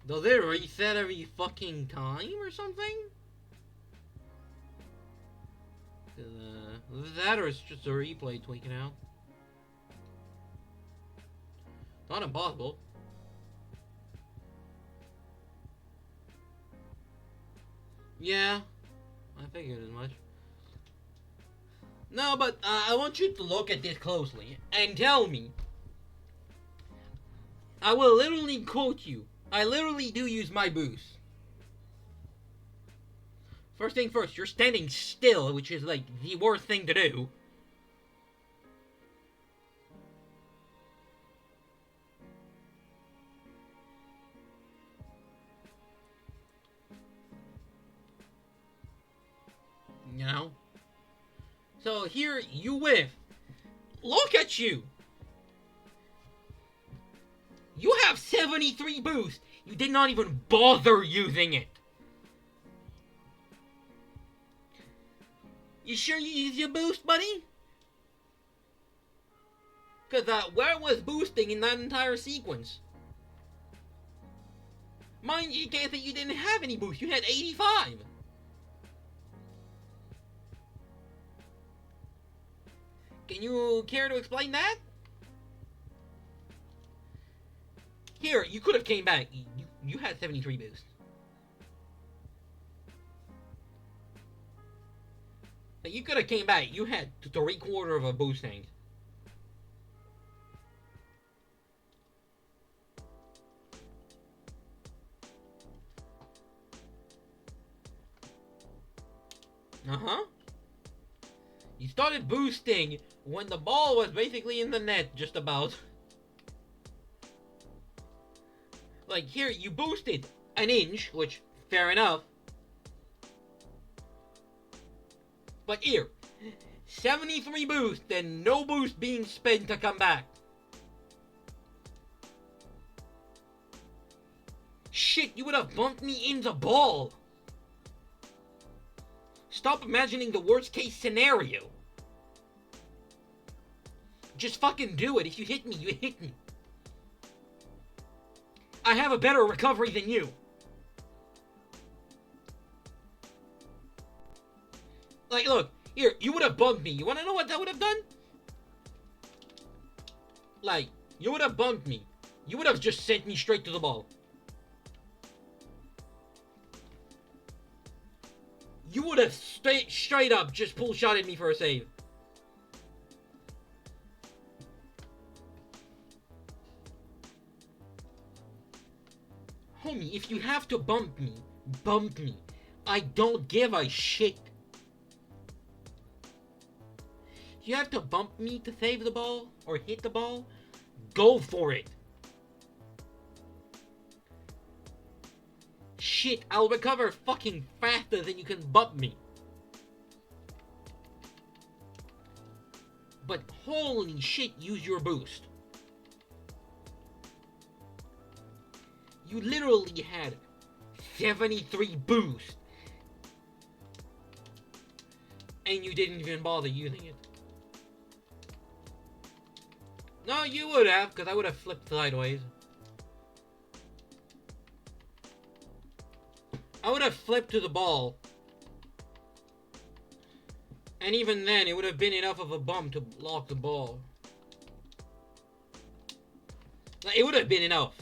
Does it reset every fucking time or something? That or it's just a replay tweaking out. Not impossible. Yeah, I figured as much. No, but I want you to look at this closely and tell me. I will literally quote you. I literally do use my boost. First thing first, you're standing still, which is like the worst thing to do. You know? So here, you whiff. Look at you! You have 73 boost! You did not even bother using it! You sure you use your boost, buddy? Cause where was boosting in that entire sequence? Mind you, can't say you didn't have any boost. You had 85. Can you care to explain that? Here, you could have came back. You had 73 boost. But you could have came back. You had 3/4 of a boost tank. Uh-huh. You started boosting when the ball was basically in the net, just about. Like, here, you boosted an inch, which, fair enough. But here, 73 boost, and no boost being spent to come back. Shit, you would have bumped me in the ball. Stop imagining the worst case scenario. Just fucking do it. If you hit me, you hit me. I have a better recovery than you. Like, look, here, you would have bumped me. You want to know what that would have done? Like, you would have bumped me. You would have just sent me straight to the ball. You would have straight up just pull shotted me for a save. Homie, if you have to bump me, bump me. I don't give a shit. If you have to bump me to save the ball or hit the ball, go for it. Shit, I'll recover fucking faster than you can bump me. But Holy shit, use your boost. You literally had 73 boost. And you didn't even bother using it. No, you would have, because I would have flipped sideways. I would have flipped to the ball. And even then, it would have been enough of a bump to block the ball. Like, it would have been enough.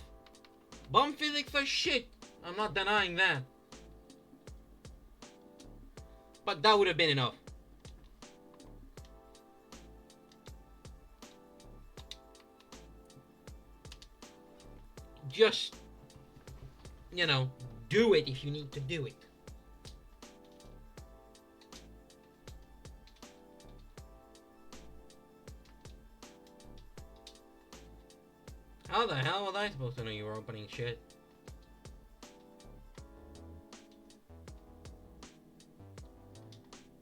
Bump physics are shit. I'm not denying that. But that would have been enough. Just, you know, do it if you need to do it. How the hell was I supposed to know you were opening shit?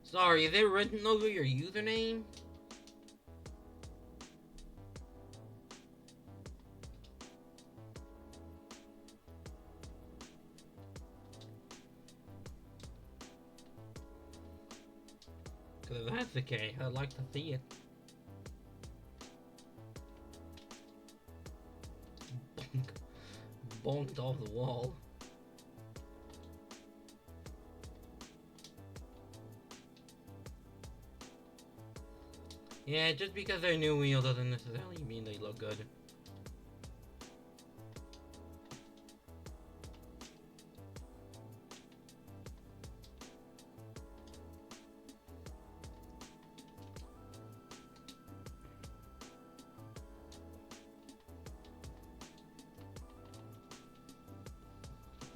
Sorry, is it written over your username? Because if that's the case, I'd like to see it. Bonked off the wall. Yeah, just because they're new wheel doesn't necessarily mean they look good.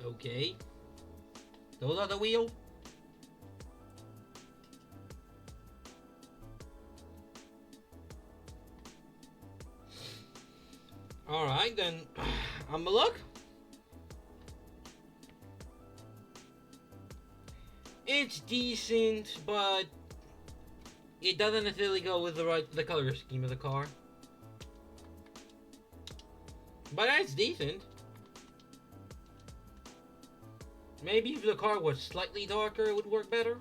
Okay. Those are the wheel? Alright then, I'm a look. It's decent, but it doesn't necessarily go with the color scheme of the car. But it's decent. Maybe if the car was slightly darker, it would work better.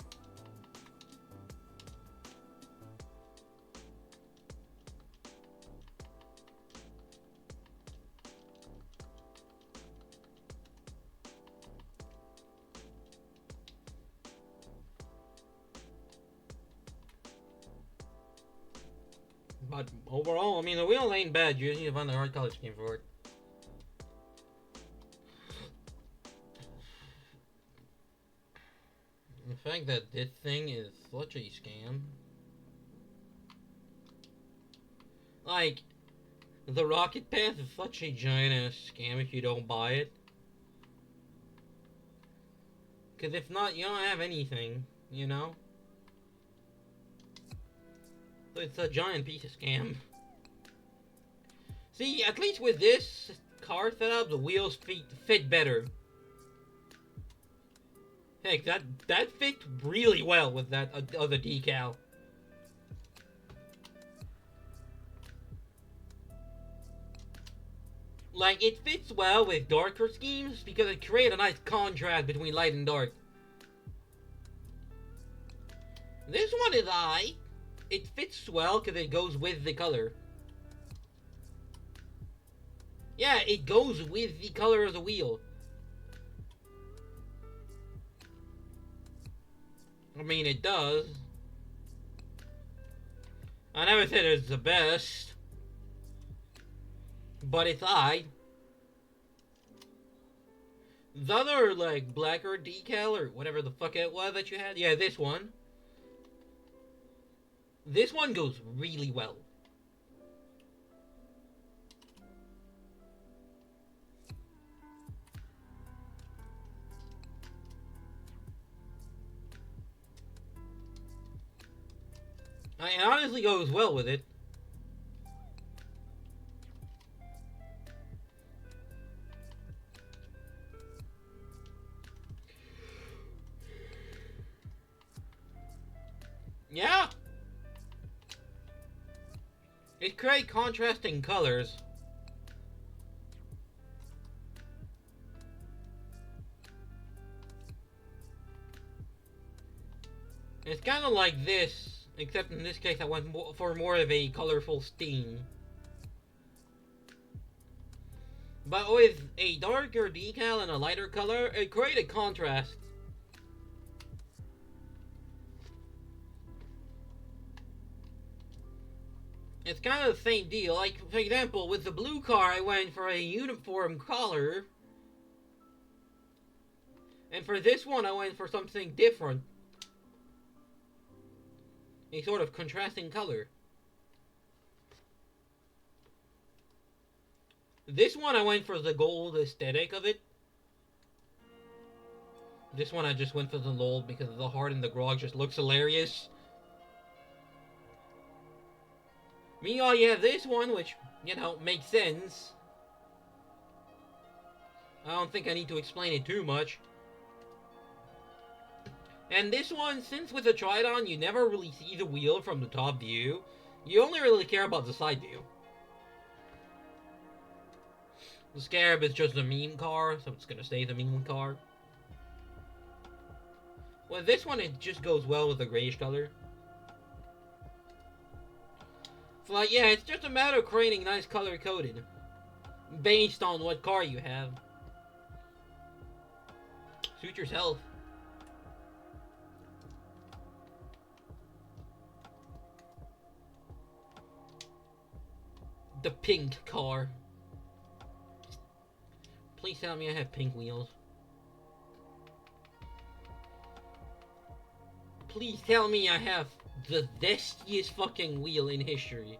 But overall, I mean, the wheel ain't bad. You just need to find the right color scheme for it. The fact that this thing is such a scam. Like, the rocket path is such a giant ass scam if you don't buy it. Because if not, you don't have anything, you know? So it's a giant piece of scam. See, at least with this car setup, the wheels fit better. Heck, that fit really well with that other decal. Like, it fits well with darker schemes because it creates a nice contrast between light and dark. This one is aight. It fits well because it goes with the color. Yeah, it goes with the color of the wheel. I mean, it does. I never said it's the best. But it's aight. The other, like, blacker decal or whatever the fuck it was that you had. Yeah, this one. This one goes really well. It honestly goes well with it. Yeah. It creates contrasting colors. It's kind of like this, except in this case I went for more of a colorful steam. But with a darker decal and a lighter color, it created contrast. It's kind of the same deal. Like, for example, with the blue car, I went for a uniform color. And for this one, I went for something different. A sort of contrasting color. This one, I went for the gold aesthetic of it. This one, I just went for the gold because the heart and the grog just looks hilarious. Meanwhile, you have this one, which, you know, makes sense. I don't think I need to explain it too much. And this one, since with the Tridon, you never really see the wheel from the top view, you only really care about the side view. The Scarab is just a meme car, so it's gonna stay the meme car. Well, this one, it just goes well with the grayish color. So, like, yeah, it's just a matter of creating nice color coded. Based on what car you have. Suit yourself. The pink car. Please tell me I have pink wheels. Please tell me I have the zestiest fucking wheel in history.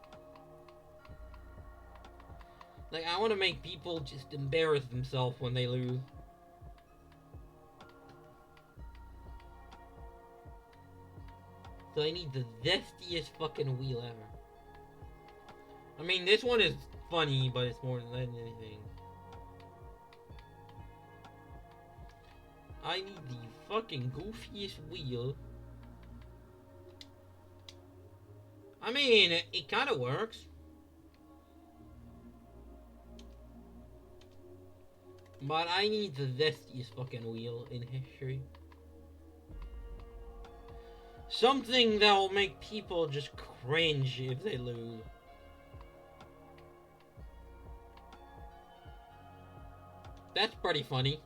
Like, I want to make people just embarrass themselves when they lose. So I need the zestiest fucking wheel ever. I mean, this one is funny, but it's more than anything. I need the fucking goofiest wheel. I mean, it kind of works. But I need the zestiest fucking wheel in history. Something that will make people just cringe if they lose. That's pretty funny.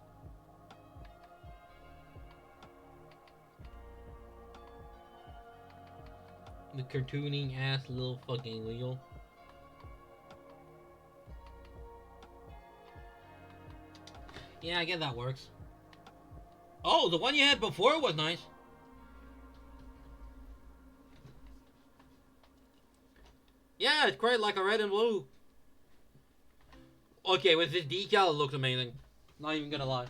The cartooning ass little fucking wheel. Yeah, I guess that works. Oh, the one you had before was nice. Yeah, it's quite like a red and blue. Okay, with this decal, it looks amazing. Not even gonna lie.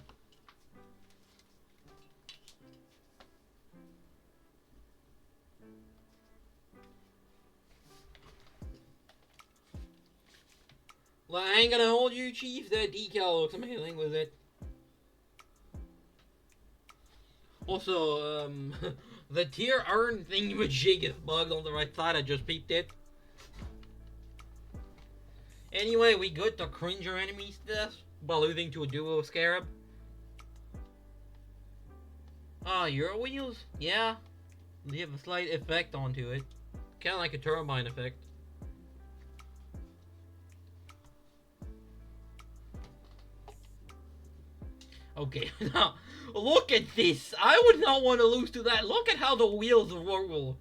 Well, I ain't gonna hold you, Chief. That decal looks amazing with it. Also, the tier urn thingamajig is bugged on the right side. I just peeped it. Anyway, we good to cringe our enemies to death by losing to a duo of Scarab. Euro wheels? Yeah. They have a slight effect onto it. Kinda like a turbine effect. Okay, now, look at this. I would not want to lose to that. Look at how the wheels roll.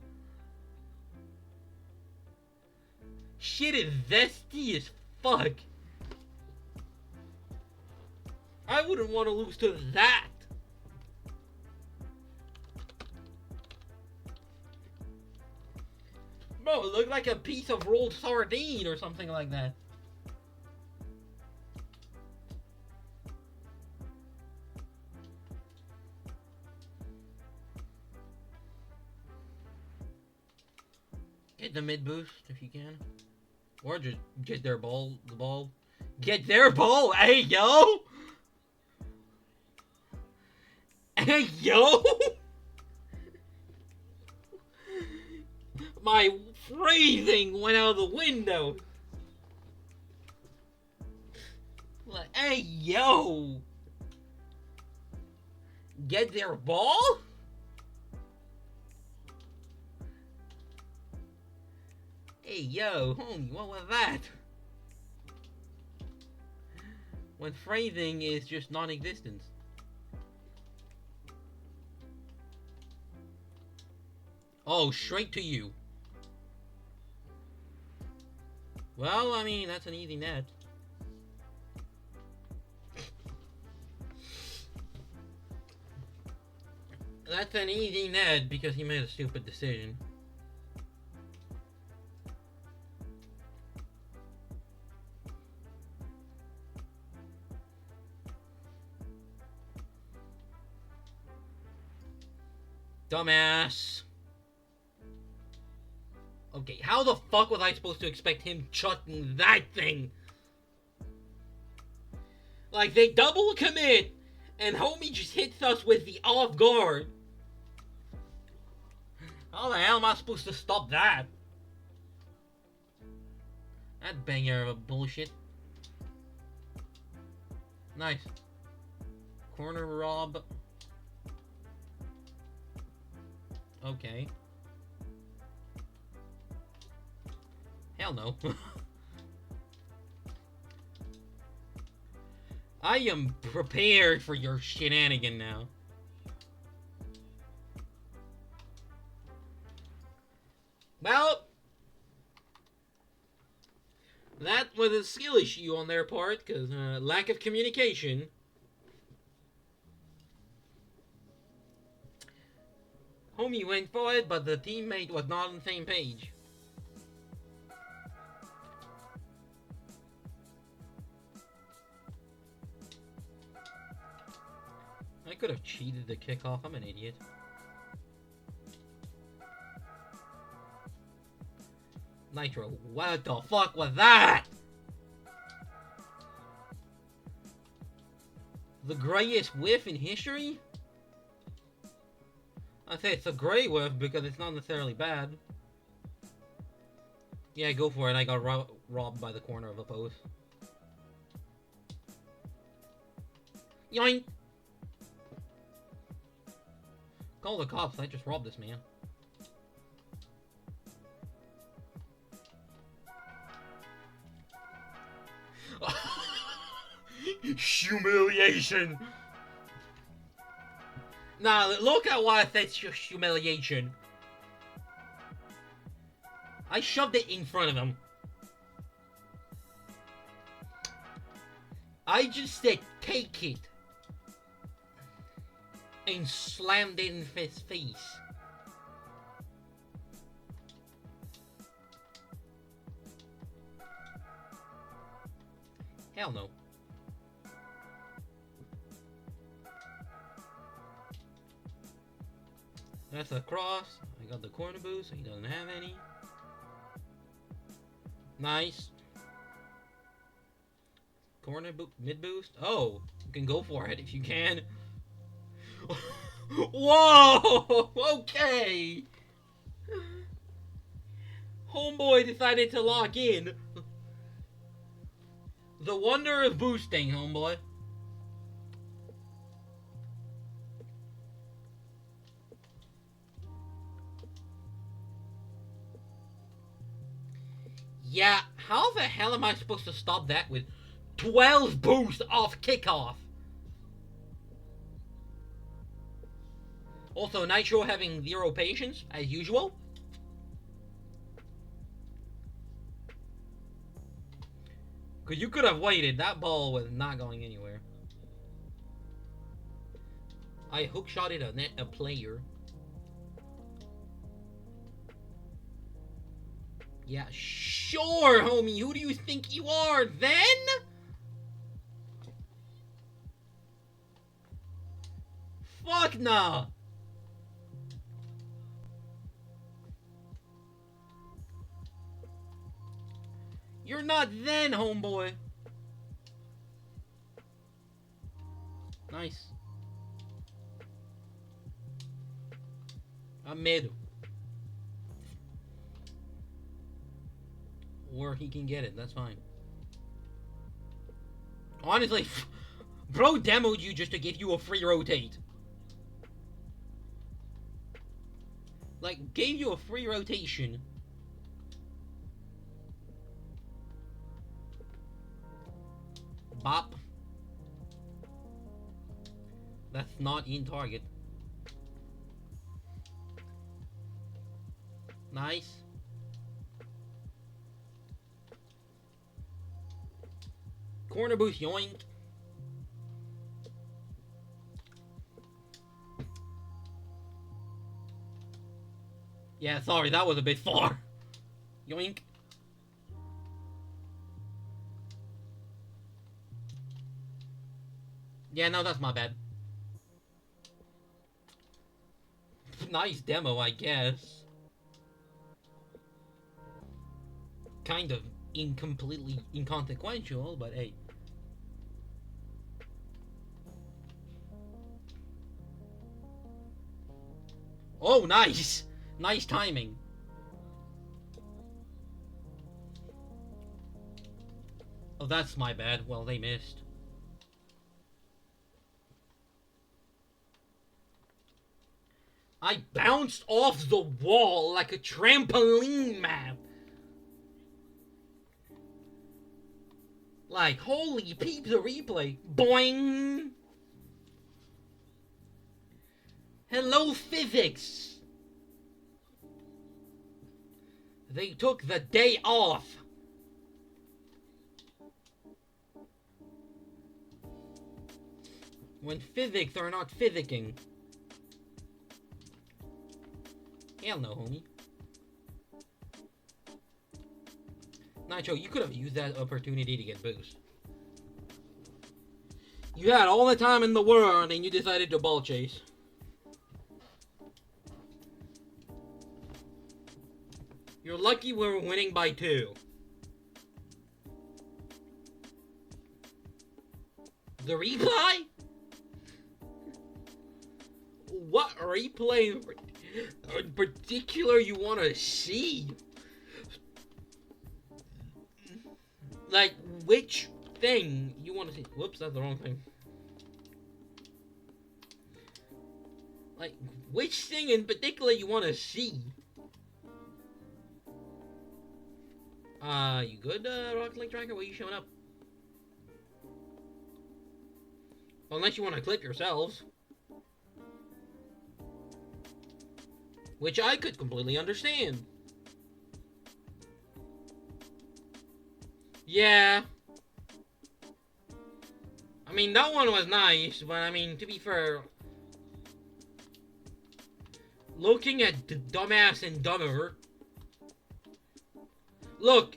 Shit is zesty as fuck. I wouldn't want to lose to that. Bro, it looked like a piece of rolled sardine or something like that. Get the mid boost if you can. Or just get their ball, the ball. Get their ball! Hey, yo! Hey, yo! My phrasing went out the window. Like, hey, yo. Get their ball? Hey, yo, homie, what was that? When phrasing is just non-existent. Oh, straight to you. Well, I mean, that's an easy net. That's an easy net because he made a stupid decision. Dumbass. Okay, how the fuck was I supposed to expect him chucking that thing? Like, they double commit, and homie just hits us with the off guard. How the hell am I supposed to stop that? That banger of a bullshit. Nice. Corner rob. Okay. Hell no. I am prepared for your shenanigan now. Well, that was a skill issue on their part, because lack of communication. Homie went for it, but the teammate was not on the same page. I could have cheated the kickoff. I'm an idiot. Nitro, what the fuck was that? The grayest whiff in history? I say it's a gray whiff because it's not necessarily bad. Yeah, go for it. I got robbed by the corner of a post. Yoink! Call the cops. I just robbed this man. Humiliation! Nah, look at why that's just humiliation. I shoved it in front of him. I just said, take it. And slammed it in his face. Hell no. That's a cross. I got the corner boost, so he doesn't have any. Nice. Corner mid boost. Oh, you can go for it if you can. Whoa! Okay! Homeboy decided to lock in. The wonder of boosting, homeboy. Yeah, how the hell am I supposed to stop that with 12 boost off kickoff? Also, Nitro having 0 patience, as usual. Because you could have waited. That ball was not going anywhere. I hookshotted a player. Yeah, sure, homie. Who do you think you are, then? Fuck nah. You're not then, homeboy. Nice. I'm mid. Or he can get it, that's fine. Honestly, bro demoed you just to give you a free rotate. Like, gave you a free rotation. Bop. That's not in target. Nice. Corner boost, yoink. Yeah, sorry, that was a bit far. Yoink. Yeah, no, that's my bad. Nice demo, I guess. Kind of incompletely inconsequential, but hey. Oh, nice! Nice timing. Oh, that's my bad. Well, they missed. I bounced off the wall like a trampoline map. Like, holy peeps, a replay. Boing! Hello, physics! They took the day off. When physics are not physicking. Hell no, homie. Nitro, you could have used that opportunity to get boost. You had all the time in the world and you decided to ball chase. You're lucky we're winning by 2. The replay? What replay in particular you want to see? Like, which thing you want to see? Whoops, that's the wrong thing. Like, which thing in particular you want to see? You good, Rocket Link Tracker? Why are you showing up? Unless you want to clip yourselves. Which I could completely understand. Yeah. I mean, that one was nice, but I mean, to be fair, looking at Dumbass and Dumber, look,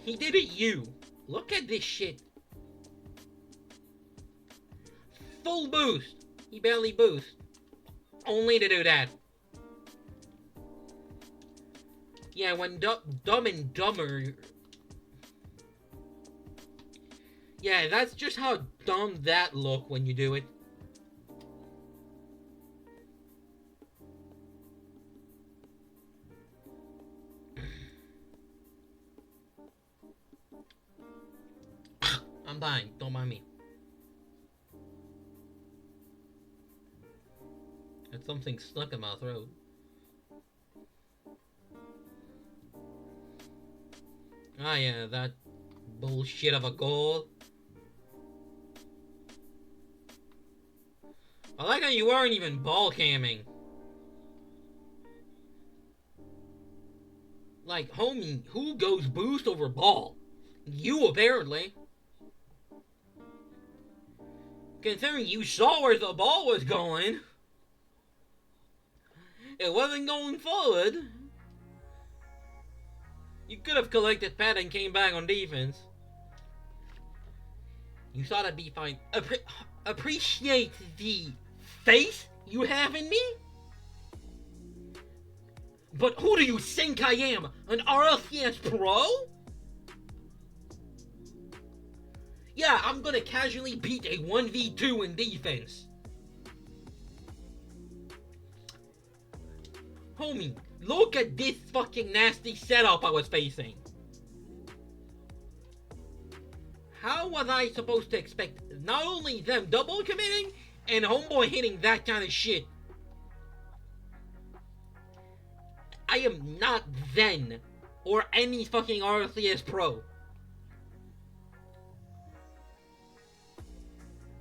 he did it you. Look at this shit. Full boost. He barely boost. Only to do that. Yeah, when Dumb and Dumber... Yeah, that's just how dumb that look when you do it. I'm dying, don't mind me. Had something stuck in my throat. Ah yeah, that bullshit of a goal. I like how you weren't even ball camming. Like, homie, who goes boost over ball? You, apparently. Considering you saw where the ball was going. It wasn't going forward. You could have collected pad and came back on defense. You thought I'd be fine. Appreciate the faith you have in me? But who do you think I am? An RLCS pro? Yeah, I'm gonna casually beat a 1v2 in defense. Homie, look at this fucking nasty setup I was facing. how was I supposed to expect not only them double committing and homeboy hitting that kind of shit? I am not Zen or any fucking RCS pro.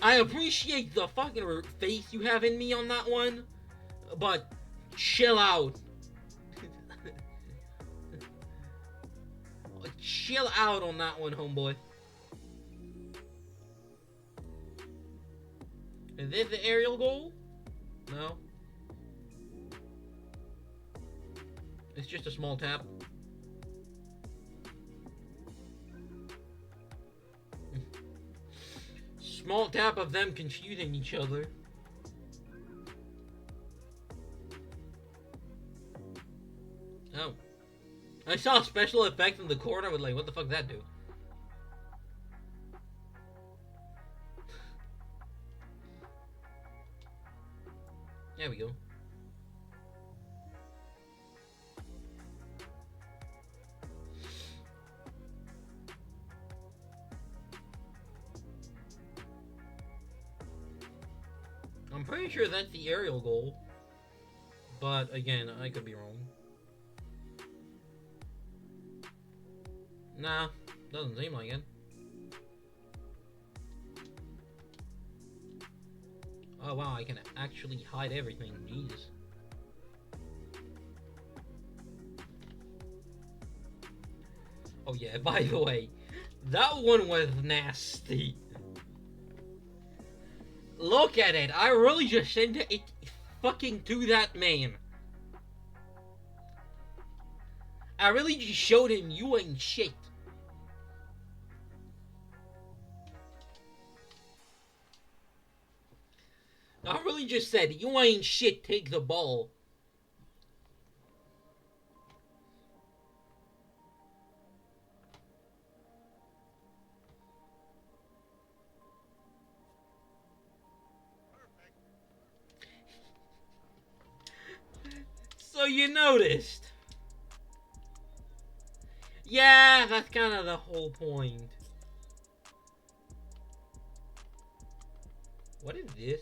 I appreciate the fucking faith you have in me on that one, but chill out. Chill out on that one, homeboy. Is this the aerial goal? No. It's just a small tap. Small tap of them confusing each other. Oh. I saw a special effect in the corner. I was like, what the fuck did that do? There we go. I'm pretty sure that's the aerial goal. But again, I could be wrong. Nah, doesn't seem like it. Oh wow, I can actually hide everything. Jesus. Oh yeah, by the way, that one was nasty. Look at it. I really just sent it fucking to that man. I really just showed him you ain't shit. I really just said, you ain't shit, take the ball. So you noticed. Yeah, that's kind of the whole point. What is this?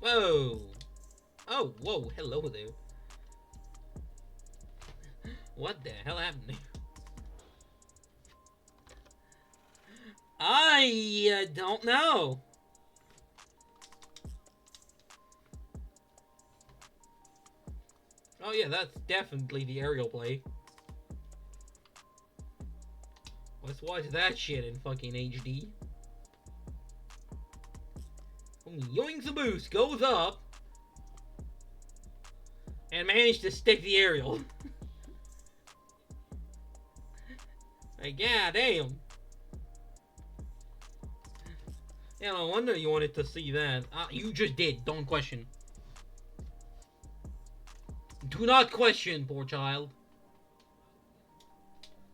Whoa. Oh, whoa, hello there. What the hell happened there? I don't know. Oh yeah, that's definitely the aerial play. Let's watch that shit in fucking HD. Yoinks a boost, goes up, and managed to stick the aerial. Like, yeah, damn. Yeah, no wonder you wanted to see that. You just did, don't question. Do not question, poor child.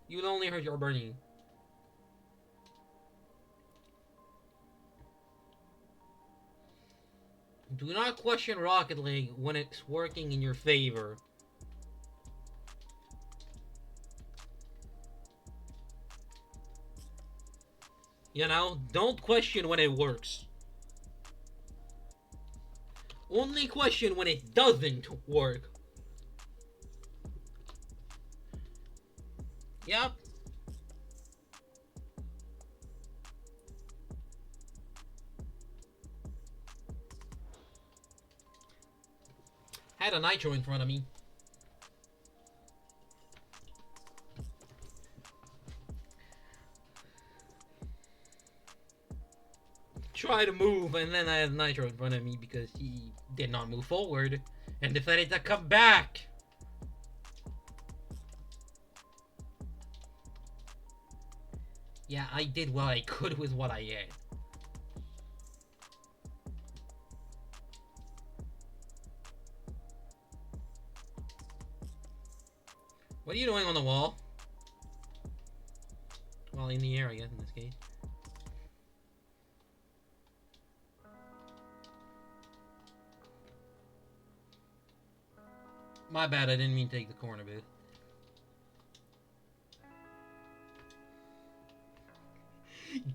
You'll only hurt your brain. Do not question Rocket League when it's working in your favor. You know, don't question when it works. Only question when it doesn't work. Yep. Had a nitro in front of me. Try to move, and then I had nitro in front of me because he did not move forward and decided to come back. Yeah, I did what I could with what I had. What are you doing on the wall? Well, in the air, I guess, in this case. My bad, I didn't mean to take the corner booth.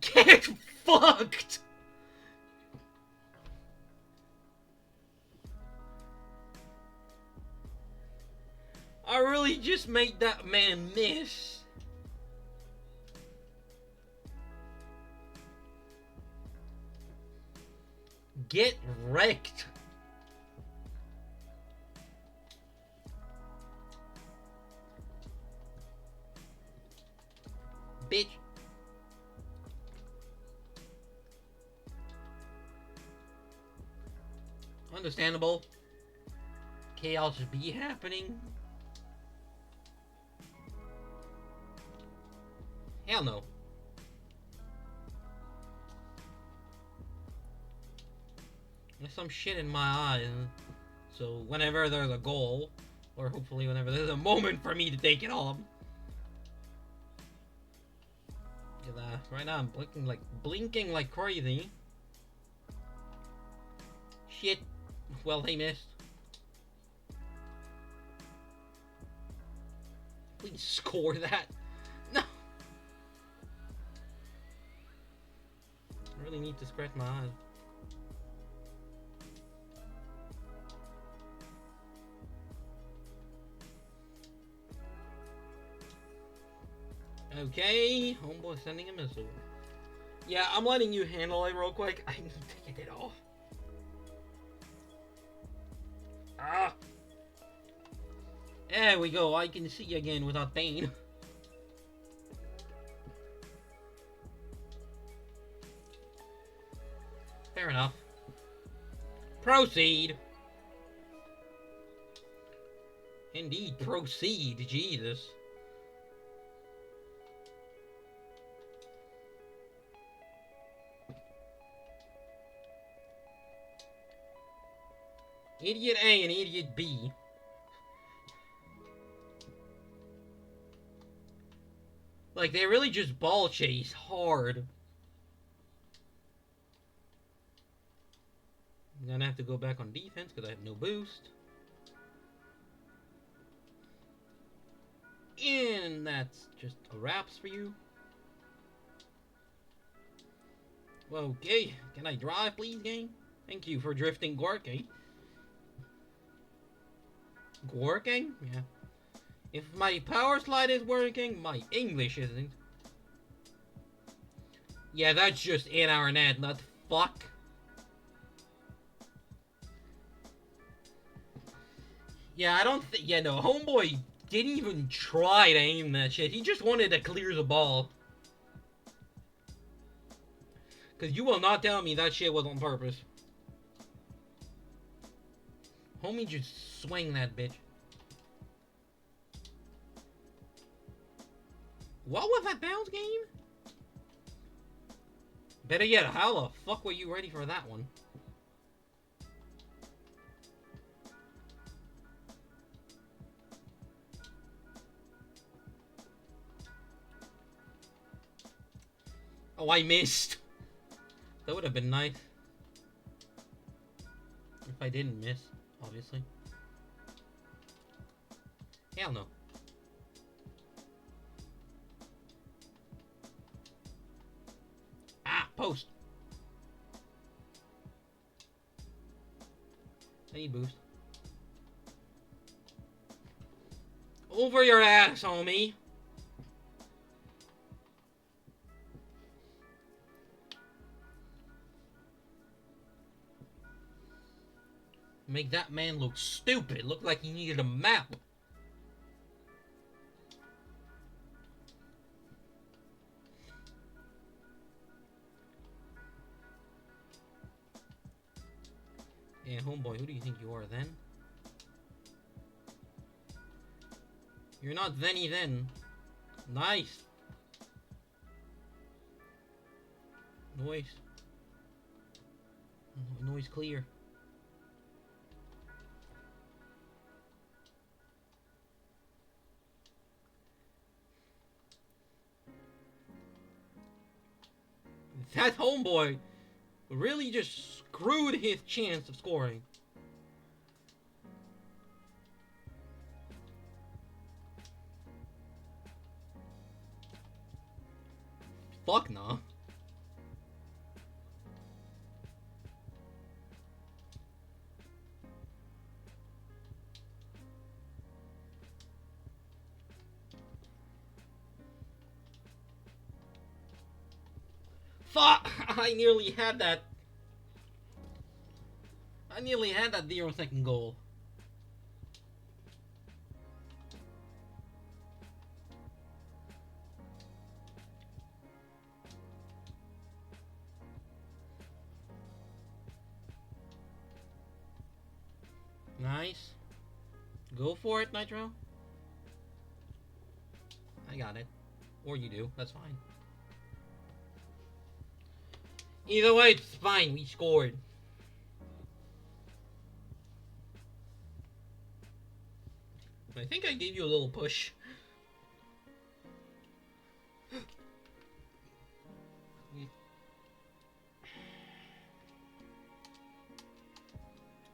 Get fucked! I really just made that man miss. Get wrecked. Bitch. Understandable. Chaos be happening. Hell no. There's some shit in my eyes. So whenever there's a goal, or hopefully whenever there's a moment for me to take it off. Right now I'm blinking like crazy. Shit. Well, they missed. Please score that. No. I really need to scratch my eyes. Okay, homeboy sending a missile. Yeah, I'm letting you handle it real quick. I need to get it off. Ah! There we go, I can see again without pain. Fair enough. Proceed! Indeed, proceed, Jesus. Idiot A and Idiot B. Like, they really just ball chase hard. I'm gonna have to go back on defense because I have no boost. And that's just a wraps for you. Okay, can I drive, please, game? Thank you for drifting, Gorky. Working? Yeah. If my power slide is working, my English isn't. Yeah, that's just in our net, not fuck. Yeah, I don't think. Yeah, no, homeboy didn't even try to aim that shit. He just wanted to clear the ball. Because you will not tell me that shit was on purpose. Homie just swing that bitch. What was that bounce game? Better yet, how the fuck were you ready for that one? Oh, I missed. That would have been nice. If I didn't miss, obviously. Hell no. Ah, post. I need boost. Over your ass, homie. Make that man look stupid. Look like he needed a map. Yeah, homeboy, who do you think you are then? You're not Zenny then. Nice. Noise. Noise clear. That homeboy really just screwed his chance of scoring. fuck nah. Fuck! I nearly had that. I nearly had that 0-second goal. Nice. Go for it, Nitro. I got it. Or you do. That's fine. Either way, it's fine. We scored. I think I gave you a little push.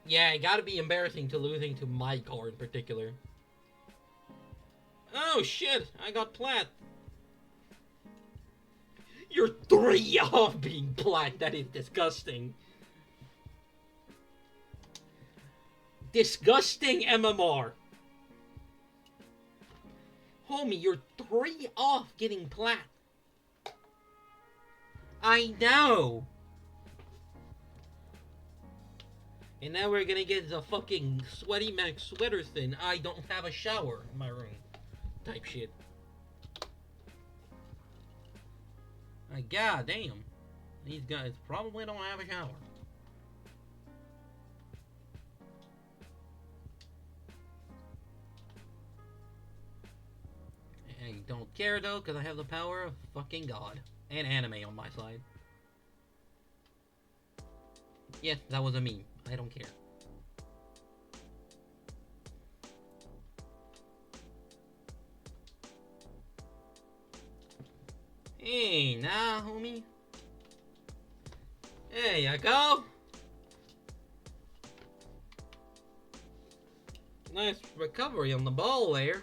Yeah, it gotta be embarrassing to losing to my car in particular. Oh shit, I got plat. You're 3 off being plat. That is disgusting. Disgusting MMR. Homie, you're 3 off getting plat. I know. And now we're gonna get the fucking Sweaty Mac sweater thing. I don't have a shower in my room. Type shit. Like, god damn. These guys probably don't have a shower. I don't care though, because I have the power of fucking God. And anime on my side. Yeah, that was a meme. I don't care. Hey, nah, homie. There you go. Nice recovery on the ball there.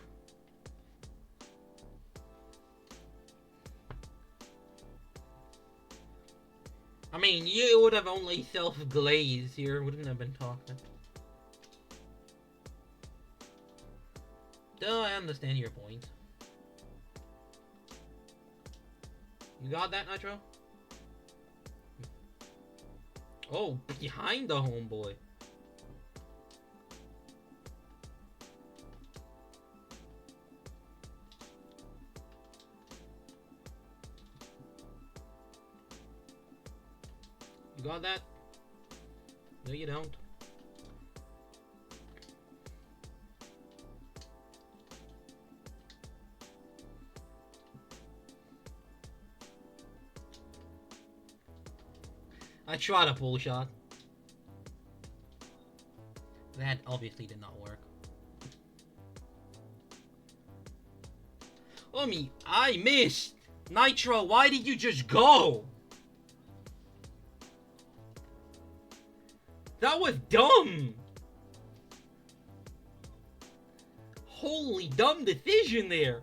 I mean, you would have only self-glazed here. Wouldn't have been talking. Duh, I understand your point. You got that, Nitro? Oh, behind the homeboy. You got that? No, you don't. I tried a pull shot. That obviously did not work. Homie, I missed! Nitro, why did you just go? That was dumb! Holy dumb decision there!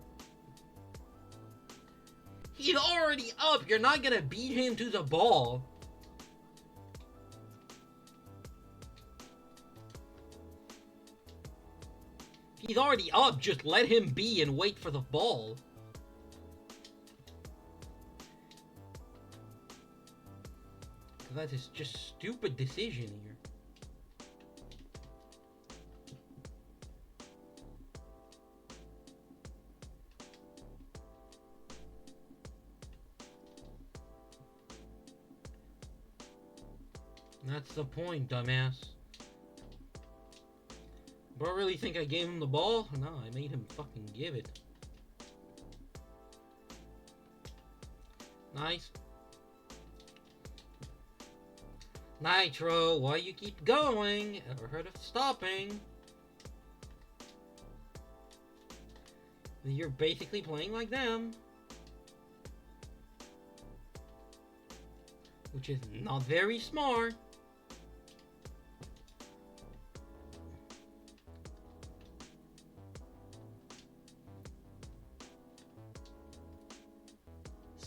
He's already up, you're not gonna beat him to the ball. He's already up, just let him be and wait for the ball. That is just stupid decision here. That's the point, dumbass. Bro, really think I gave him the ball? No, I made him fucking give it. Nice. Nitro, why you keep going? Ever heard of stopping? You're basically playing like them. Which is not very smart.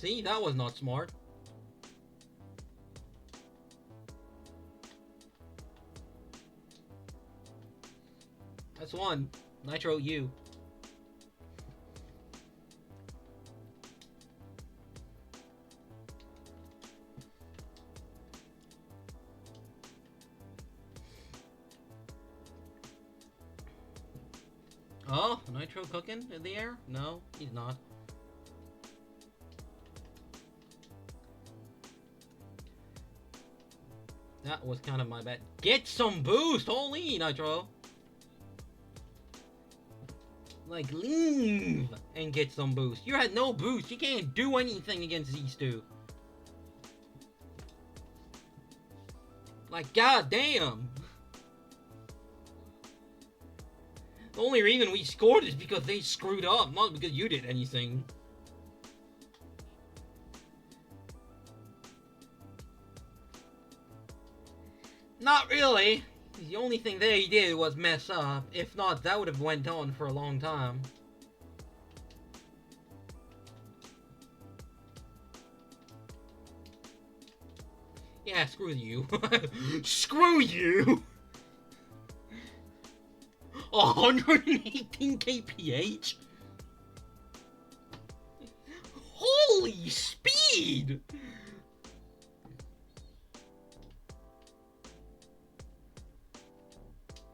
See, that was not smart. That's one. Nitro, you. Oh, Nitro cooking in the air? No, he's not. That was kind of my bad. Get some boost! Holy, Nitro! Like, leave and get some boost. You had no boost. You can't do anything against these two. Like, goddamn. The only reason we scored is because they screwed up, not because you did anything. Not really. The only thing they did was mess up. If not, that would have went on for a long time. Yeah, screw you. Screw you! 118 kph? Holy speed!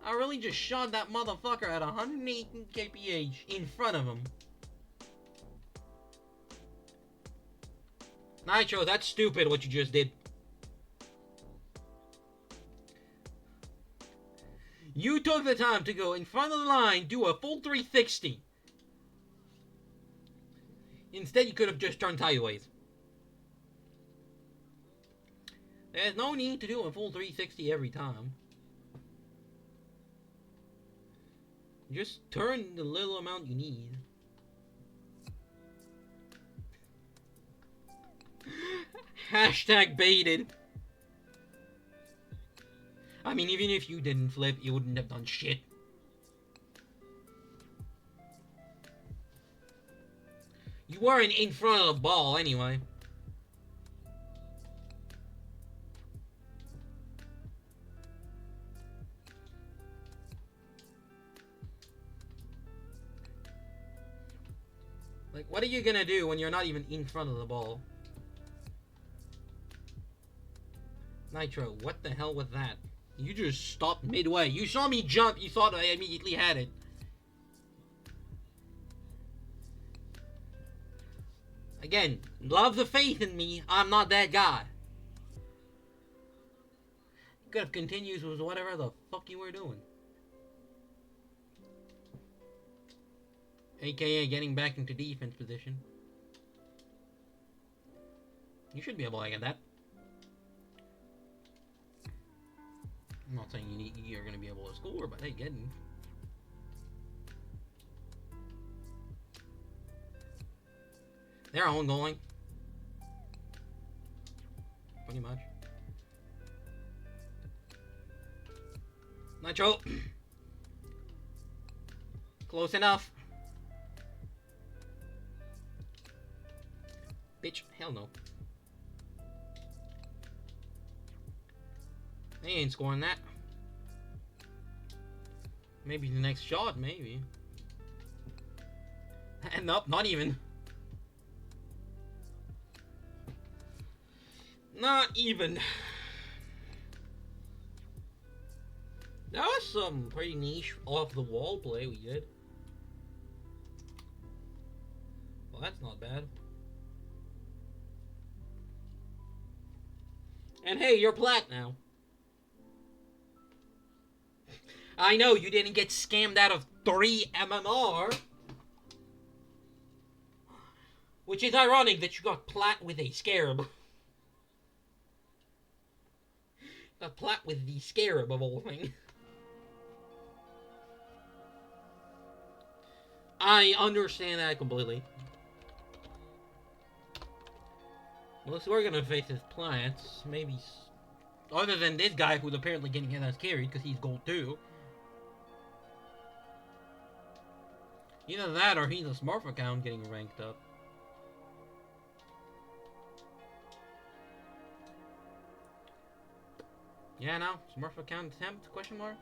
I really just shot that motherfucker at 118 kph in front of him. Nitro, that's stupid what you just did. You took the time to go in front of the line, do a full 360. Instead, you could have just turned sideways. There's no need to do a full 360 every time. Just turn the little amount you need. Hashtag baited. I mean, even if you didn't flip, you wouldn't have done shit. You weren't in front of the ball anyway. Like, what are you gonna do when you're not even in front of the ball? Nitro, what the hell was that? You just stopped midway. You saw me jump, you thought I immediately had it. Again, love the faith in me, I'm not that guy. You could have continued with whatever the fuck you were doing. AKA getting back into defense position. You should be able to get that. I'm not saying you're going to be able to score, but hey, getting. They're ongoing. Pretty much. Nitro. Close enough. Bitch, hell no. They ain't scoring that. Maybe the next shot, maybe. And nope, not even. Not even. That was some pretty niche off-the-wall play we did. Well, that's not bad. And hey, you're plat now. I know, you didn't get scammed out of 3 MMR. Which is ironic that you got plat with a scarab. Got plat with the scarab of all things. I understand that completely. Unless we're gonna face his plants, maybe. Other than this guy who's apparently getting hit as carried because he's gold too. Either that or he's a Smurf account getting ranked up. Yeah, now Smurf account attempt? Question mark.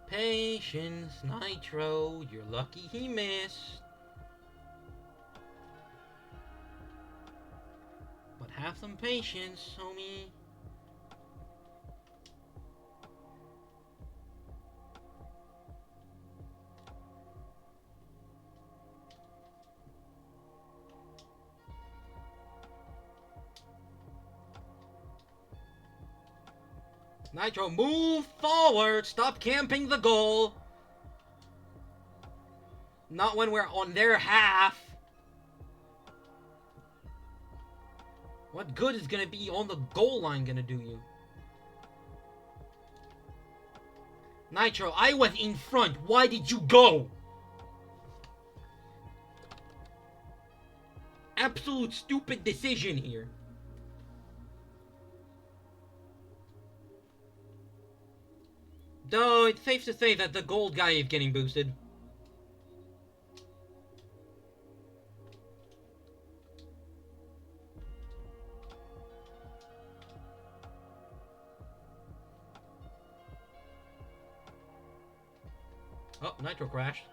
Patience, Nitro. You're lucky he missed. But have some patience, homie. Nitro, move forward! Stop camping the goal! Not when we're on their half! What good is gonna be on the goal line gonna do you? Nitro, I was in front. Why did you go? Absolute stupid decision here. Though it's safe to say that the gold guy is getting boosted. Oh, Nitro crashed.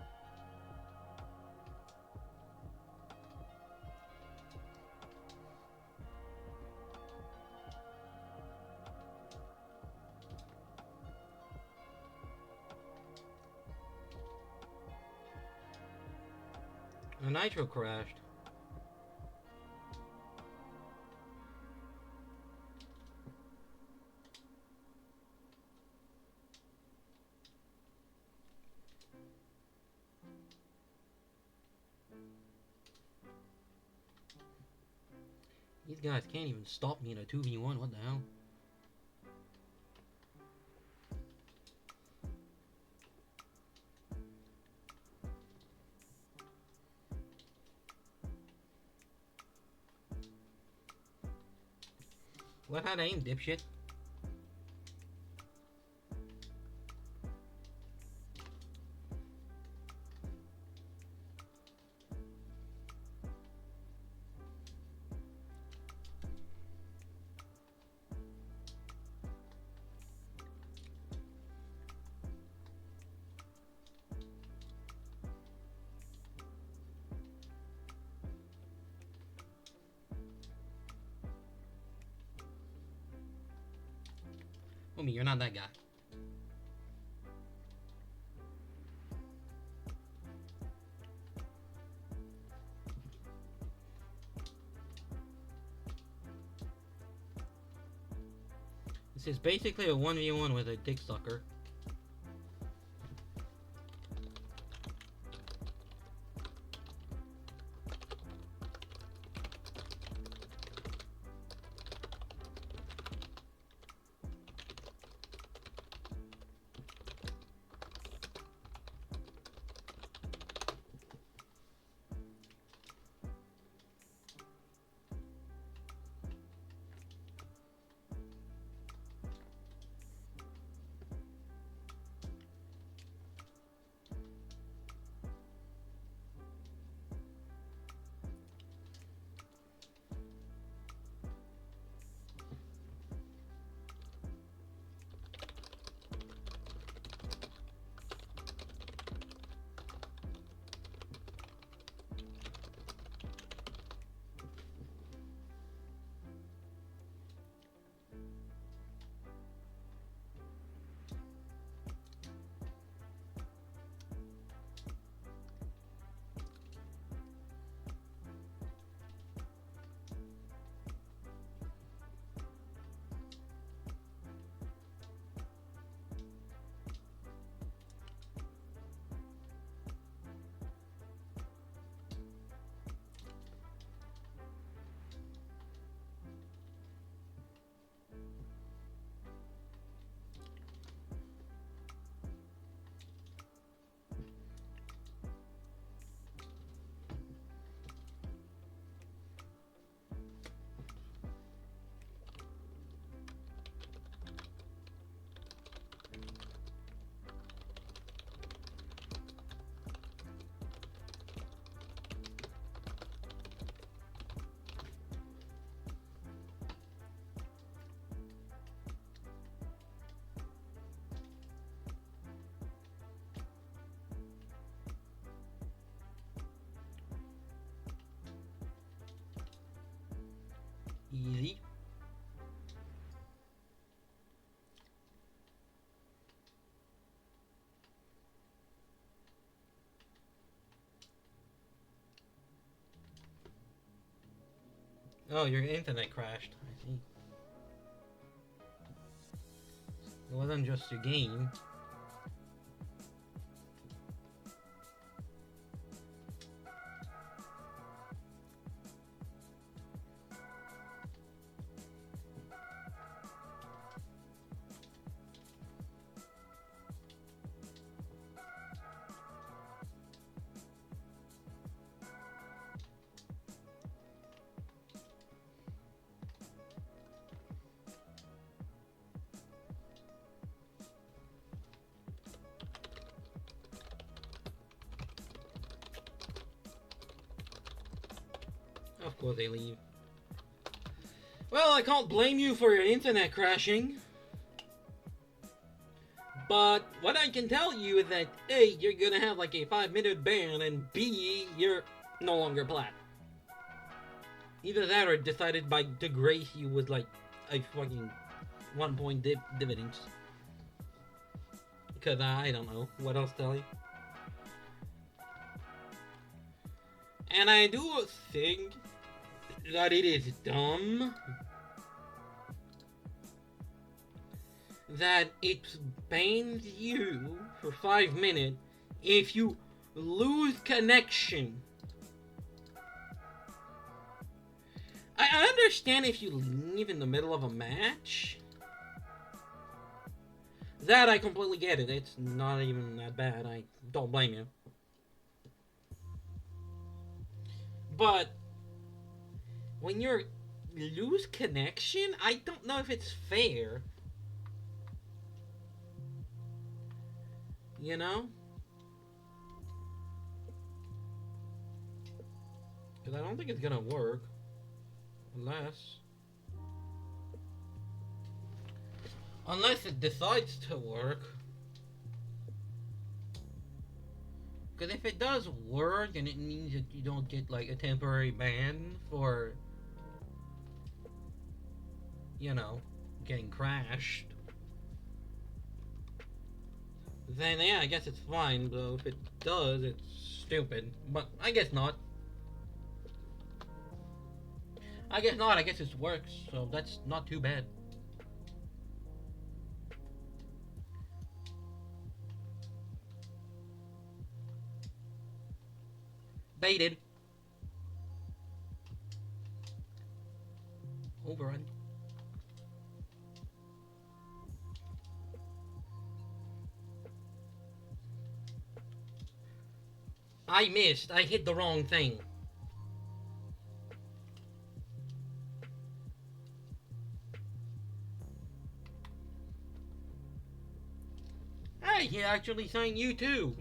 Nitro crashed. These guys can't even stop me in a 2v1. What the hell? What had aim, dipshit? Homie, you're not that guy. This is basically a 1v1 with a dick sucker. Easy. Oh, your internet crashed. I see. It wasn't just your game. Of course they leave. Well, I can't blame you for your internet crashing. But what I can tell you is that A, you're gonna have like a 5-minute ban, and B, you're no longer plat. Either that or decided by to grace you with like a fucking 1 point dividends. Because I don't know what else to tell you. And I do think that it is dumb that it bans you for 5 minutes if you lose connection. I understand if you leave in the middle of a match. That I completely get it. It's not even that bad. I don't blame you. But when you lose connection, I don't know if it's fair. You know? Because I don't think it's gonna work. Unless it decides to work. Because if it does work, and it means that you don't get like a temporary ban for, you know, getting crashed, then yeah, I guess it's fine. But if it does, it's stupid. But I guess not. I guess not. I guess it works, so that's not too bad. Baited. Overrun. I missed. I hit the wrong thing. Hey, he actually saying you too.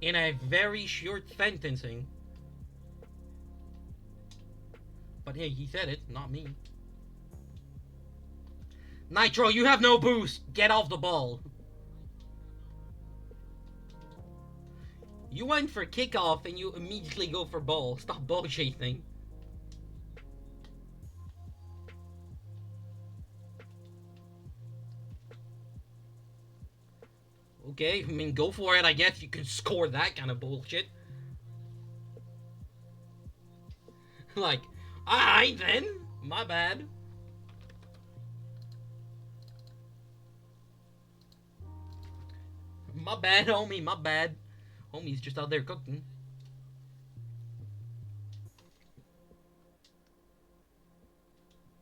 In a very short sentencing. But hey, he said it, not me. Nitro, you have no boost. Get off the ball. You went for kickoff and you immediately go for ball. Stop ball chasing. Okay, I mean, go for it, I guess. You can score that kind of bullshit. Like, alright then. My bad. My bad, homie. My bad. Homie's just out there cooking.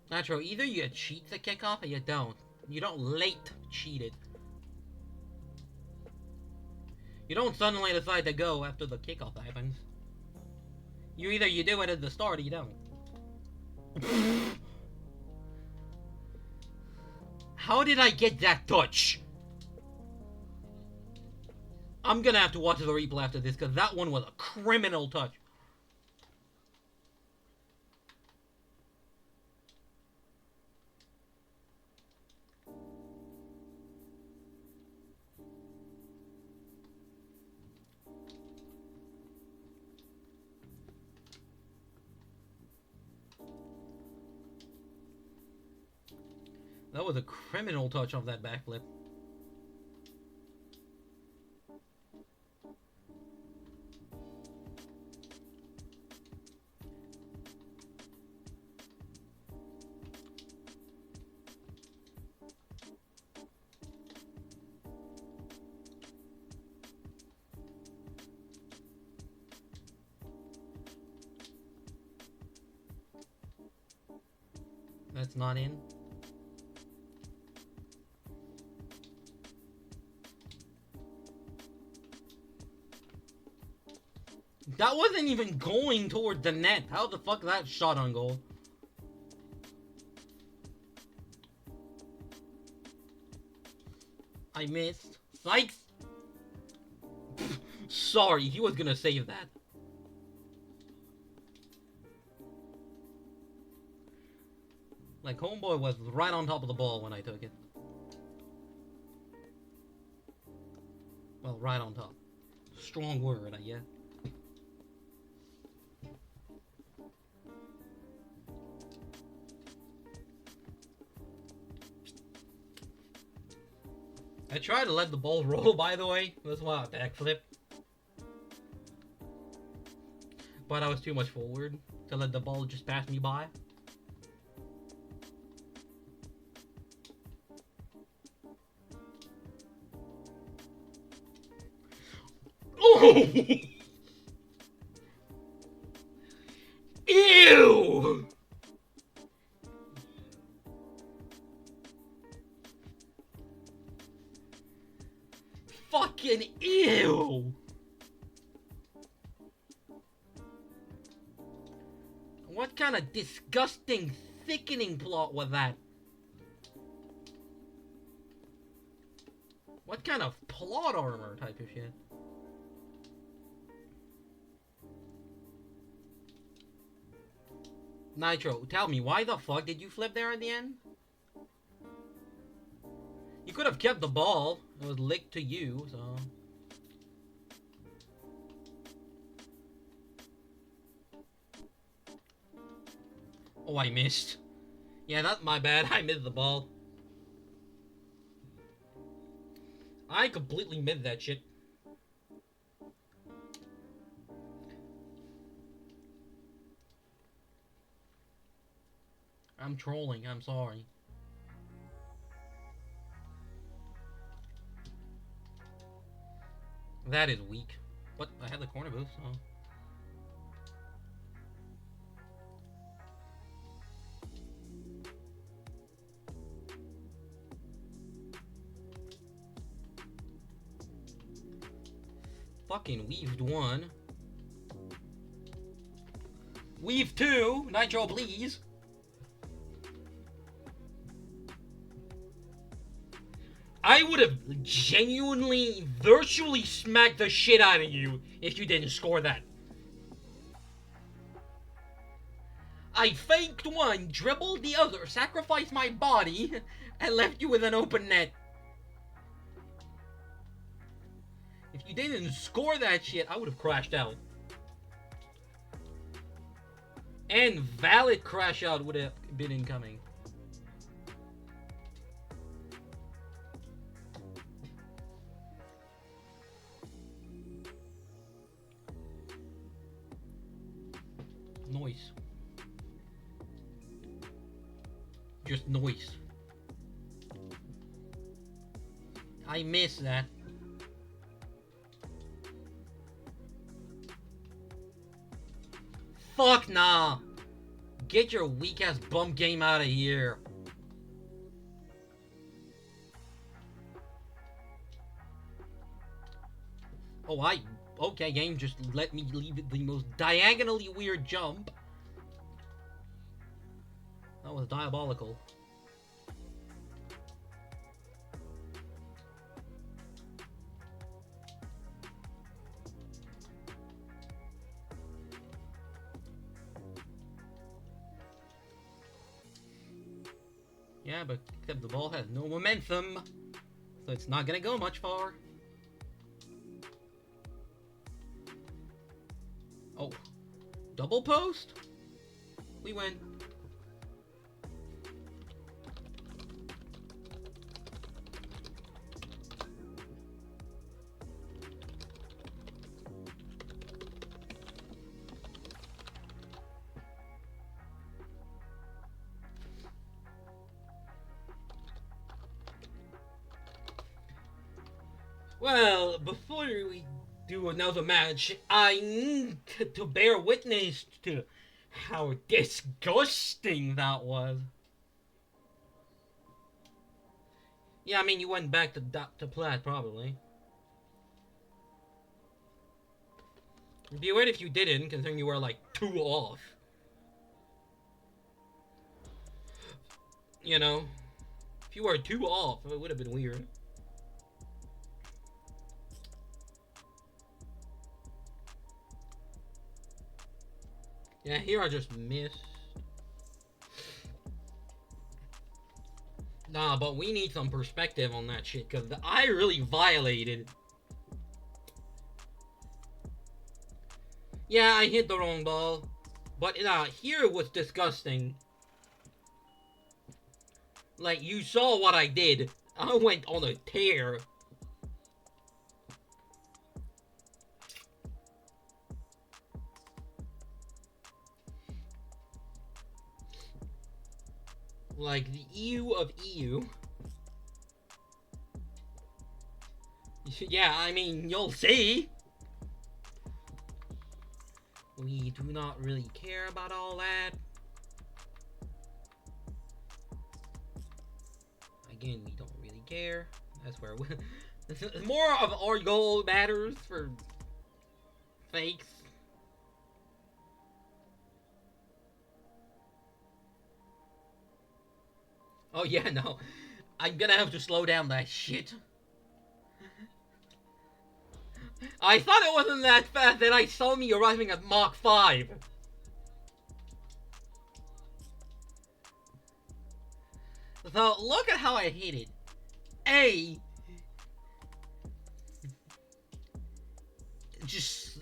Nitro, either you cheat the kickoff or you don't. You don't late cheat it. You don't suddenly decide to go after the kickoff happens. You either you do it at the start or you don't. How did I get that touch? I'm gonna have to watch the replay after this because that one was a criminal touch. That was a criminal touch of that backflip. That's not in. That wasn't even going toward the net. How the fuck that shot on goal? I missed. Sykes! Sorry, he was gonna save that. Like, homeboy was right on top of the ball when I took it. Well, right on top. Strong word, I guess. I tried to let the ball roll, by the way. That's why I backflip. But I was too much forward to let the ball just pass me by. Oh! Ew! Fucking ew! What kind of disgusting, thickening plot was that? What kind of plot armor type of shit? Nitro, tell me, why the fuck did you flip there at the end? You could have kept the ball. It was licked to you, so... Oh, I missed. Yeah, that's my bad. I missed the ball. I completely missed that shit. I'm trolling. I'm sorry. That is weak. But I had the corner boost, so... Fucking weaved one. Weave two! Nitro, please! I would have genuinely, virtually smacked the shit out of you if you didn't score that. I faked one, dribbled the other, sacrificed my body, and left you with an open net. If you didn't score that shit, I would have crashed out. And valid crash out would have been incoming. Noise. Just noise. I missed that. Fuck nah. Get your weak ass bump game out of here. Oh, okay, game, just let me leave the most diagonally weird jump. That was diabolical. Yeah, but except the ball has no momentum, so it's not gonna go much far. Oh, double post? We win. Well, before we do another match, I need to bear witness to how disgusting that was. Yeah, I mean, you went back to Platt, probably. It'd be weird if you didn't, considering you were, like, 2 off. You know? If you were 2 off, it would have been weird. Yeah, here I just missed. Nah, but we need some perspective on that shit, because I really violated. Yeah, I hit the wrong ball. But, here it was disgusting. Like, you saw what I did. I went on a tear. Like, the EU of EU. Yeah, I mean, you'll see. We do not really care about all that. Again, we don't really care. That's where more of our goal matters for fakes. Oh yeah, no. I'm gonna have to slow down that shit. I thought it wasn't that fast, then I saw me arriving at Mach 5. So, look at how I hit it. Just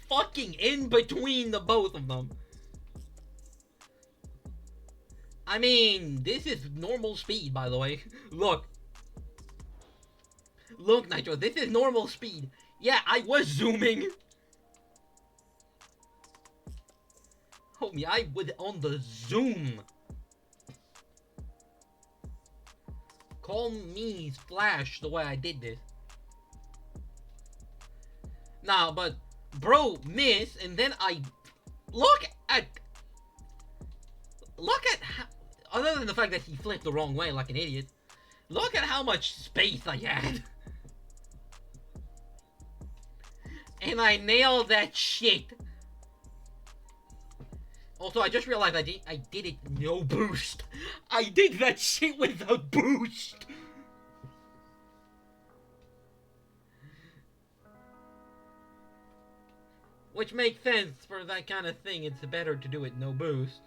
fucking in between the both of them. I mean, this is normal speed, by the way. Look. Look, Nitro, this is normal speed. Yeah, I was zooming. Homie, I was on the zoom. Call me Flash the way I did this. Nah, but bro, miss, and then I look at how, other than the fact that he flipped the wrong way like an idiot, look at how much space I had. And I nailed that shit. Also, I just realized I did it no boost. I did that shit without boost. Which makes sense for that kind of thing. It's better to do it no boost.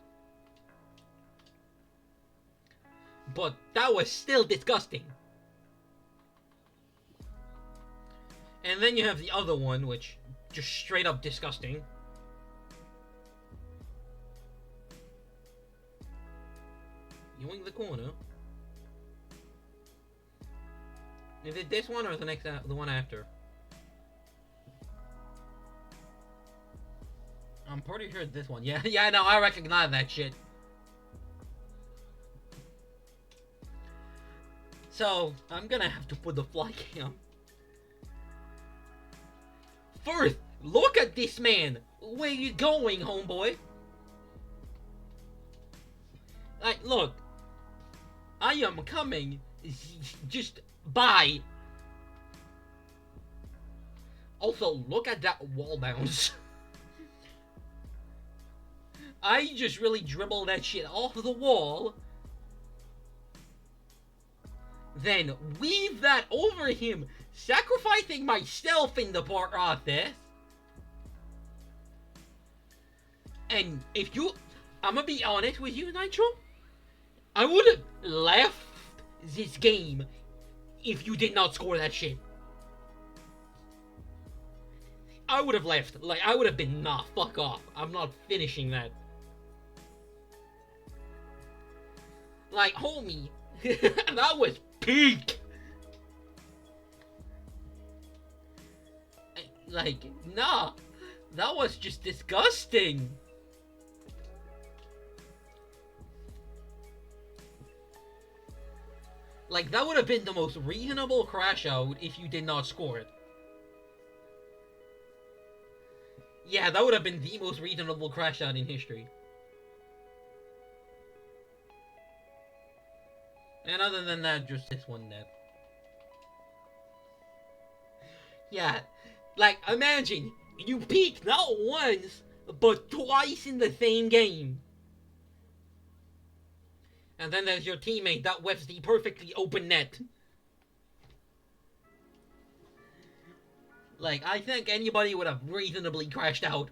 But that was still disgusting. And then you have the other one, which just straight up disgusting. Yoink the corner. Is it this one or the next, the one after? I'm pretty sure it's this one. Yeah, yeah, no, I recognize that shit. So, I'm gonna have to put the fly cam. First, look at this man. Where you going, homeboy? Like, look. I am coming. Just bye. Also, look at that wall bounce. I just really dribbled that shit off the wall. Then weave that over him, sacrificing myself in the process. And if you... I'm gonna be honest with you, Nitro. I would have left this game if you did not score that shit. I would have left. Like, I would have been, nah, fuck off. I'm not finishing that. Like, homie, that was peak. Like, nah, that was just disgusting. Like, that would have been the most reasonable crash out if you did not score it. Yeah, that would have been the most reasonable crash out in history. And other than that, just this one net. Yeah, like, imagine, you peak not once, but twice in the same game. And then there's your teammate that whiffs the perfectly open net. Like, I think anybody would have reasonably crashed out.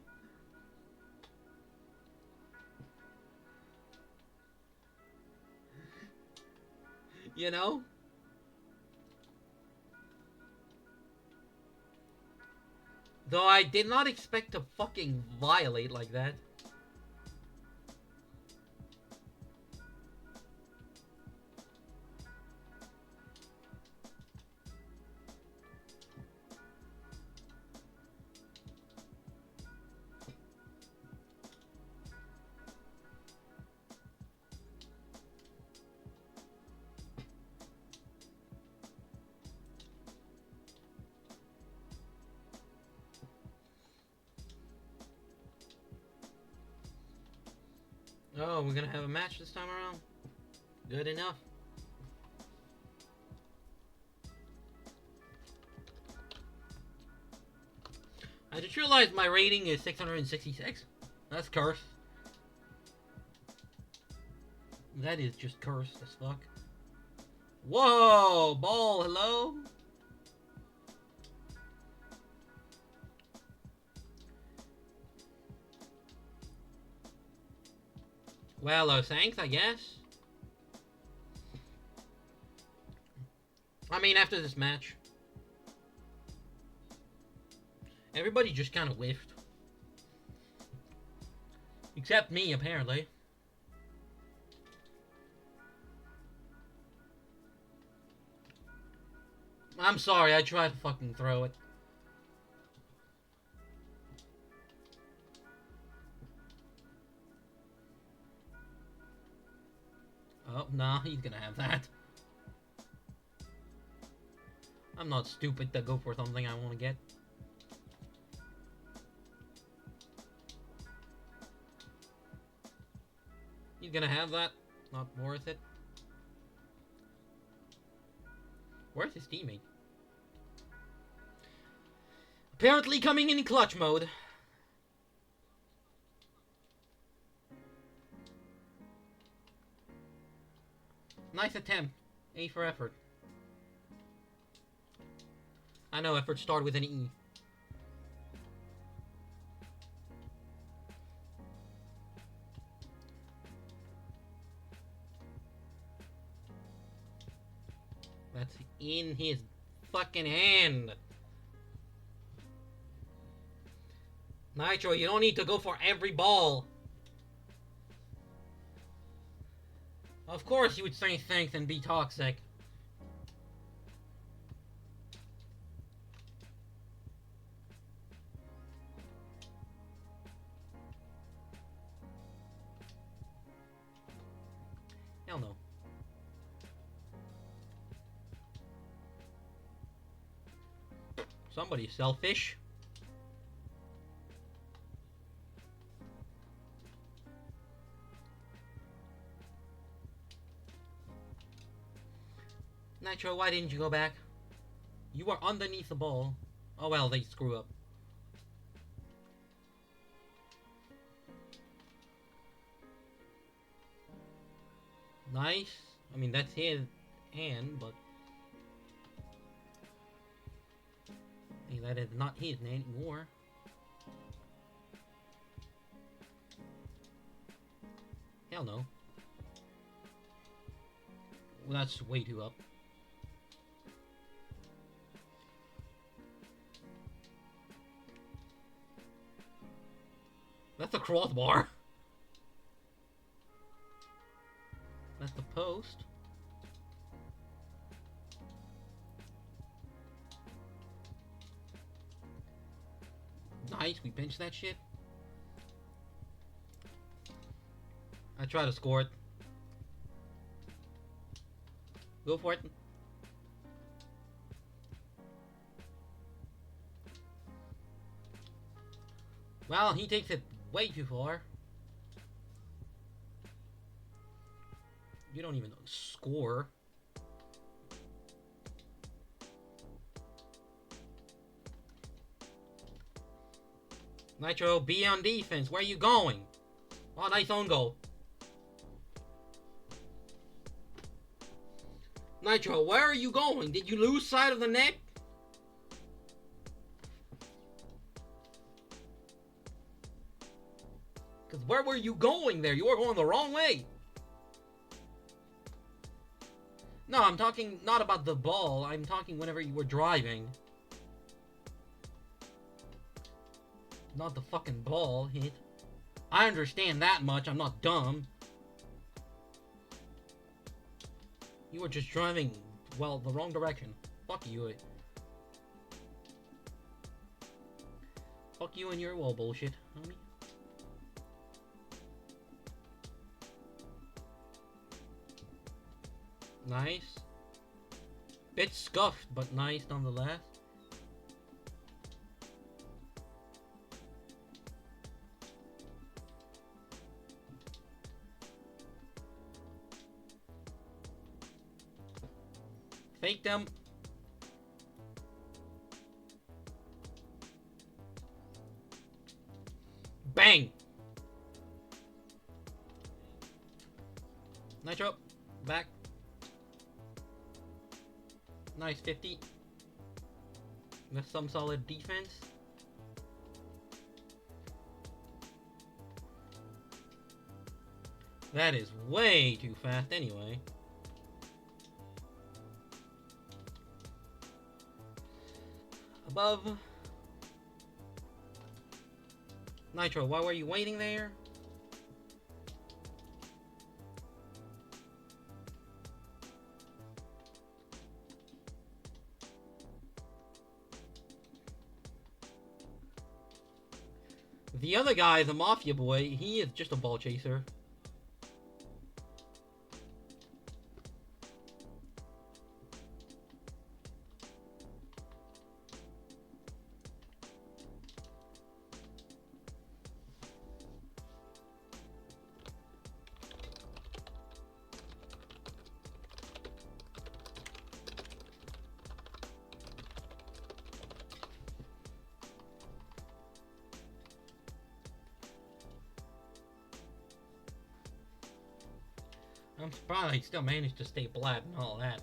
You know? Though I did not expect to fucking violate like that. Oh, we're gonna have a match this time around? Good enough. I just realized my rating is 666. That's cursed. That is just cursed as fuck. Whoa! Ball, hello? Well, thanks, I guess. I mean, after this match, everybody just kind of whiffed. Except me, apparently. I'm sorry, I tried to fucking throw it. Oh, nah, he's gonna have that. I'm not stupid to go for something I want to get. He's gonna have that. Not worth it. Where's his teammate? Apparently coming in clutch mode. Nice attempt. A for effort. I know effort start with an E. That's in his fucking hand. Nitro, you don't need to go for every ball. Of course you would say thanks and be toxic. Hell no. Somebody's selfish. Nitro, why didn't you go back? You were underneath the ball. Oh well, they screw up. Nice. I mean, that's his hand, but... Hey, that is not his anymore. Hell no. Well, that's way too up. That's a crossbar. That's the post. Nice, we pinched that shit. I try to score it. Go for it. Well, he takes it way too far. You don't even score. Nitro, be on defense. Where are you going? Oh, nice own goal. Nitro, where are you going? Did you lose sight of the net? Because where were you going there? You were going the wrong way. No, I'm talking not about the ball. I'm talking whenever you were driving. Not the fucking ball hit. I understand that much. I'm not dumb. You were just driving, well, the wrong direction. Fuck you. Fuck you and your wall bullshit, homie. Nice. Bit scuffed, but nice nonetheless. Fake them. Bang! Nitro. Back. Nice 50. That's some solid defense. That is way too fast anyway. Above. Nitro, why were you waiting there? The other guy is a mafia boy. He is just a ball chaser. I'm surprised he still managed to stay black and all that.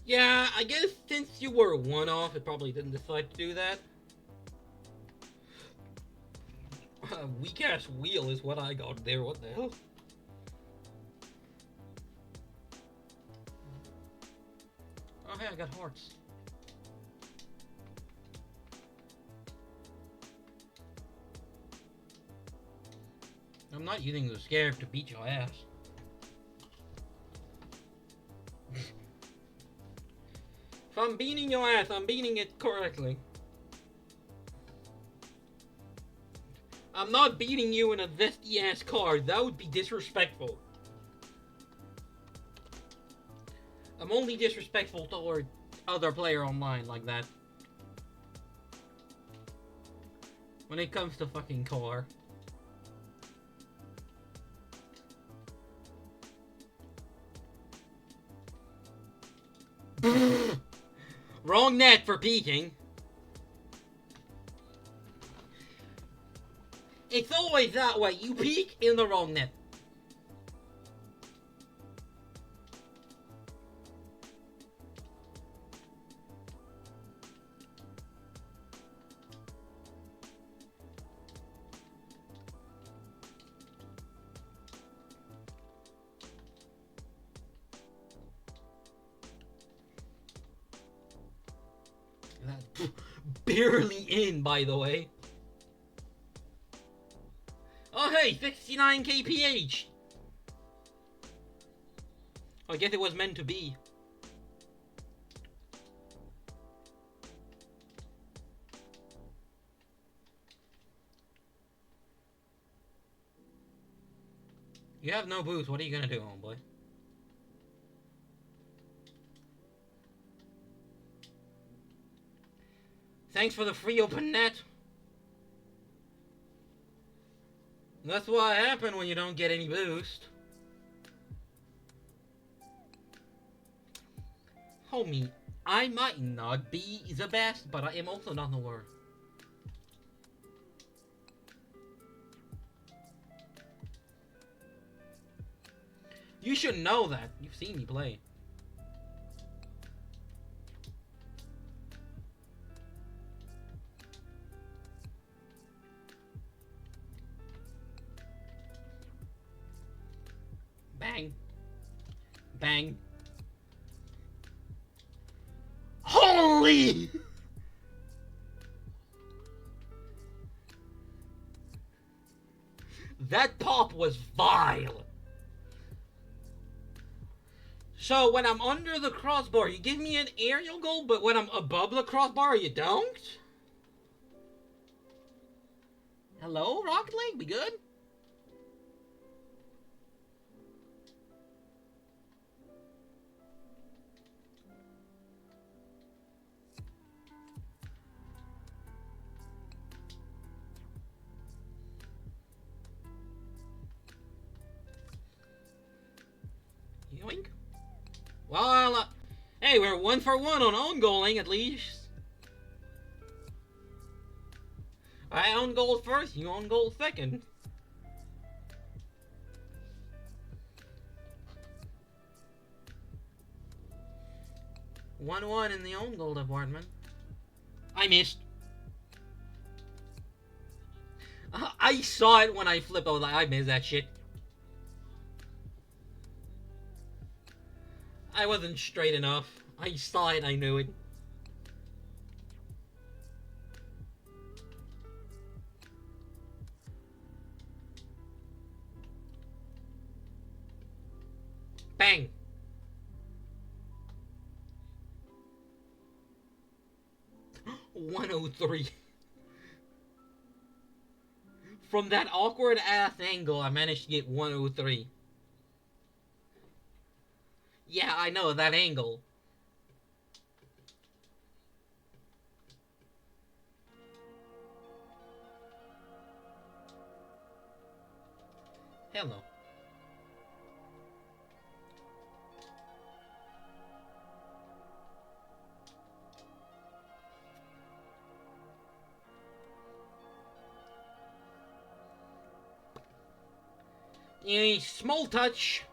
Yeah, I guess since you were one off, it probably didn't decide to do that. Weak ass wheel is what I got there. What the hell? Oh, hey, I got hearts. I'm not using the scarab to beat your ass. If I'm beating your ass, I'm beating it correctly. I'm not beating you in a zesty ass car. That would be disrespectful. I'm only disrespectful toward other player online like that. When it comes to fucking car. Wrong net for peeking. It's always that way. You peek in the wrong net. Barely in, by the way. Oh, hey, 69 kph. I guess it was meant to be. You have no boost. What are you gonna do, homeboy? Thanks for the free open net. That's what happens when you don't get any boost. Homie, I might not be the best, but I am also not the worst. You should know that. You've seen me play. Bang. Bang. Holy! That pop was vile. So when I'm under the crossbar, you give me an aerial goal, but when I'm above the crossbar, you don't? Hello, Rocket League? We good? Yoink. Well, hey, we're 1 for 1 on own goaling at least. I own goal first, you own goal second. One in the own goal department. I missed. I saw it when I flipped. I was like, I missed that shit. I wasn't straight enough. I saw it, I knew it. Bang! $103. From that awkward ass angle, I managed to get 103. Yeah, I know, that angle. Hell no. A small touch.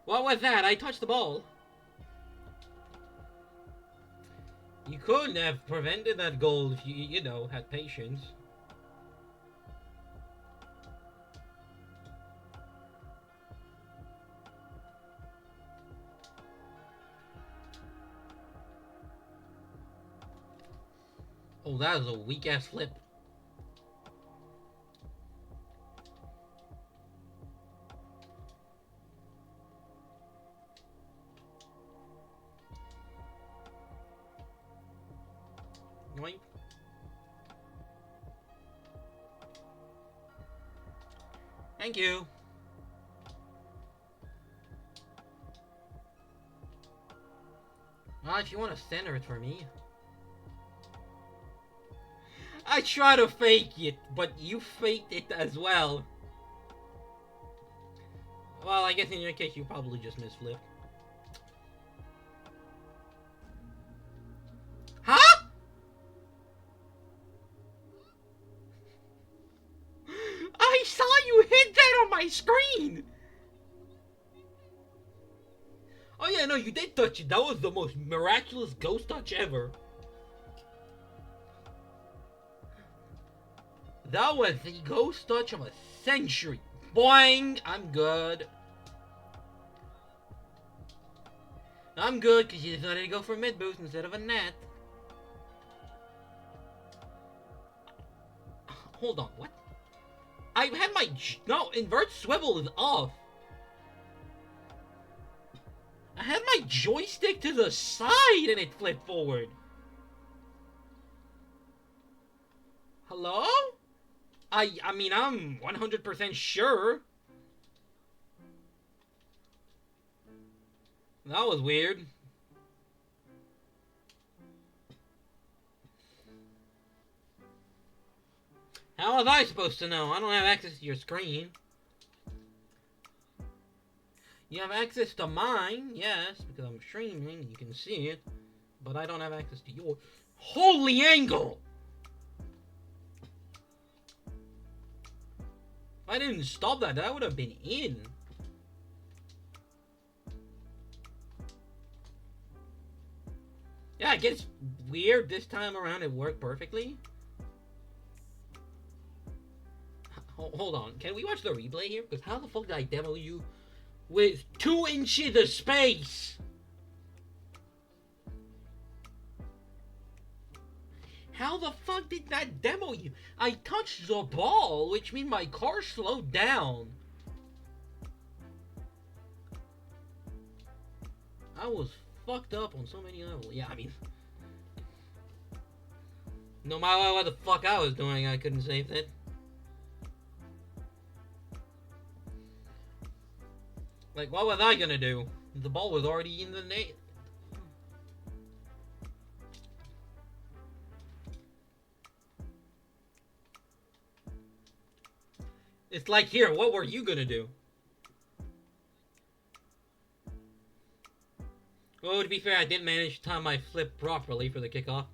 What was that? I touched the ball. You could have prevented that goal if you know, had patience. Oh, that was a weak-ass flip. Yoink. Thank you. Well, if you want to center it for me. I try to fake it, but you faked it as well. Well, I guess in your case, you probably just misflipped. Huh? I saw you hit that on my screen! Oh yeah, no, you did touch it. That was the most miraculous ghost touch ever. That was the ghost touch of a century. Boing! I'm good. I'm good because you decided to go for mid boost instead of a net. Hold on, what? I had my... No, invert swivel is off. I had my joystick to the side and it flipped forward. Hello? I mean, I'm 100% sure. That was weird. How was I supposed to know? I don't have access to your screen. You have access to mine, yes, because I'm streaming and you can see it. But I don't have access to your... Holy angle! If I didn't stop that, that would have been in. Yeah, it gets weird this time around. It worked perfectly. Hold on. Can we watch the replay here? Because how the fuck did I demo you with 2 inches of space? How the fuck did that demo you? I touched the ball, which means my car slowed down. I was fucked up on so many levels. Yeah, I mean... No matter what the fuck I was doing, I couldn't save it. Like, what was I gonna do? The ball was already in the net. It's like, here, what were you gonna do? Well, to be fair, I didn't manage to time my flip properly for the kickoff.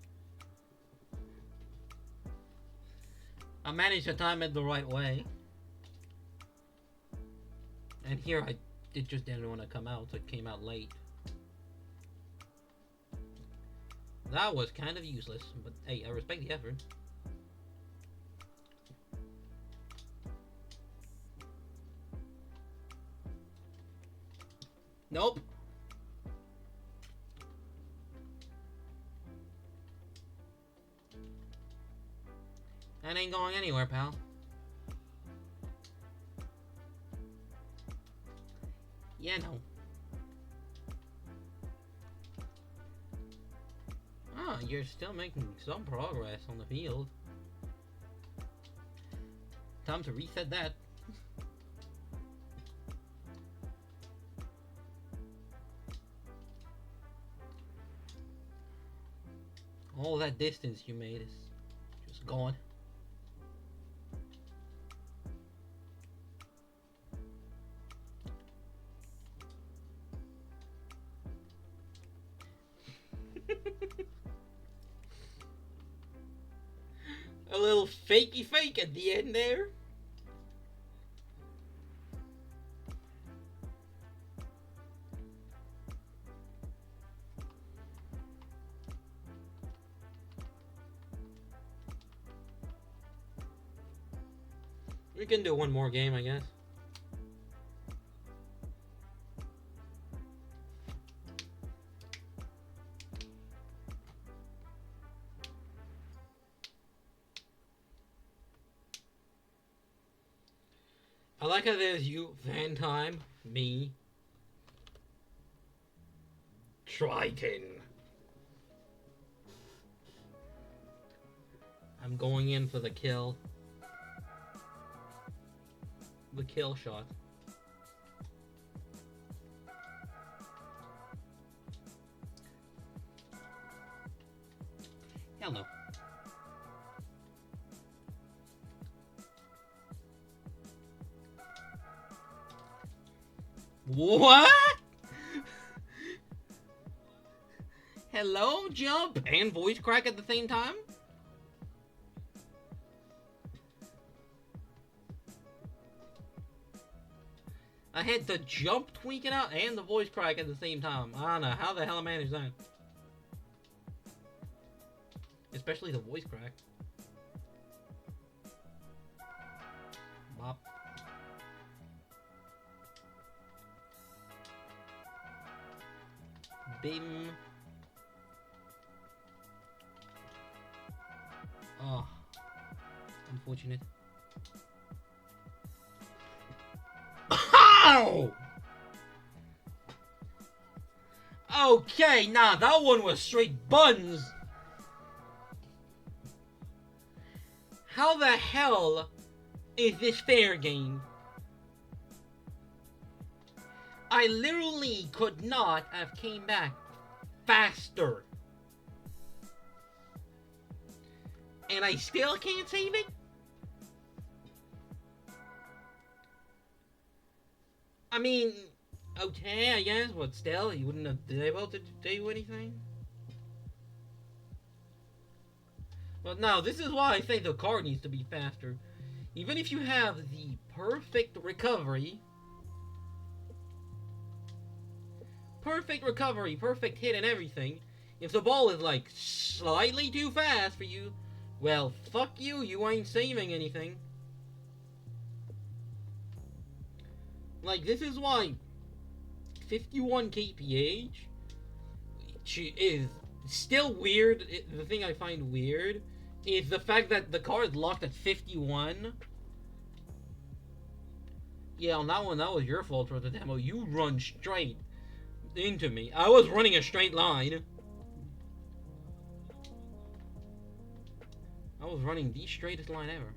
I managed to time it the right way. And here, it just didn't want to come out, so it came out late. That was kind of useless, but hey, I respect the effort. Nope. That ain't going anywhere, pal. Yeah, no. Ah, you're still making some progress on the field. Time to reset that. All that distance you made is just gone. A little fakey fake at the end there. We can do one more game, I guess. I like how there's you, Van Time, me, Triton. I'm going in for the kill. The kill shot. Hell no. What? Hello, jump and voice crack at the same time? I had the jump tweaking out and the voice crack at the same time. I don't know how the hell I managed that. Especially the voice crack. Bop. Bim. Oh. Unfortunate. Ow! Okay, nah, that one was straight buns. How the hell is this fair, game? I literally could not have came back faster. And I still can't save it? I mean, okay, I guess, but still, you wouldn't have been able to do anything? Well, no, this is why I say the car needs to be faster. Even if you have the perfect recovery, perfect hit and everything, if the ball is like slightly too fast for you, well, fuck you, you ain't saving anything. Like, this is why 51 kph is still weird. The thing I find weird is the fact that the car is locked at 51. Yeah, on that one, that was your fault for the demo. You run straight into me. I was running a straight line. I was running the straightest line ever.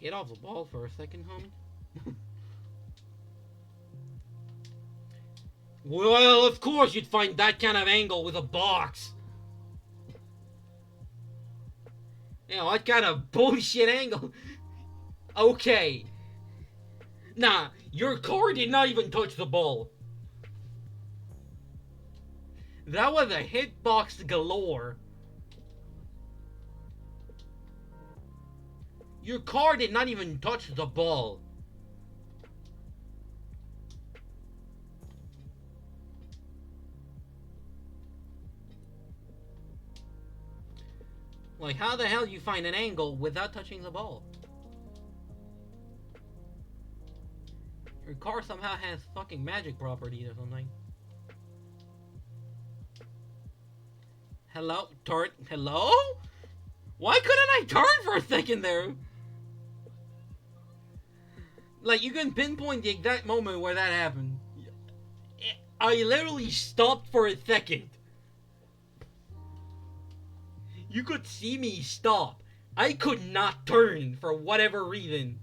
Get off the ball for a second, homie. Well, of course you'd find that kind of angle with a box. You know, what kind of bullshit angle? Okay. Nah, your car did not even touch the ball. That was a hitbox galore. Your car did not even touch the ball. Like, how the hell do you find an angle without touching the ball? Your car somehow has fucking magic properties or something. Hello? Turn? Hello? Why couldn't I turn for a second there? Like, you can pinpoint the exact moment where that happened. I literally stopped for a second. You could see me stop. I could not turn for whatever reason.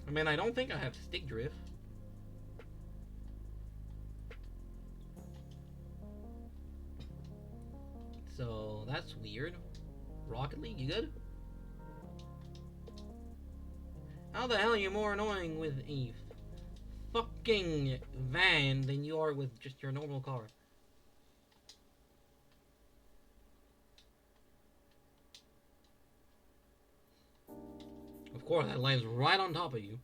I mean, I don't think I have stick drift. So, that's weird. Rocket League, you good? How the hell are you more annoying with a fucking van than you are with just your normal car? Of course, that lands right on top of you.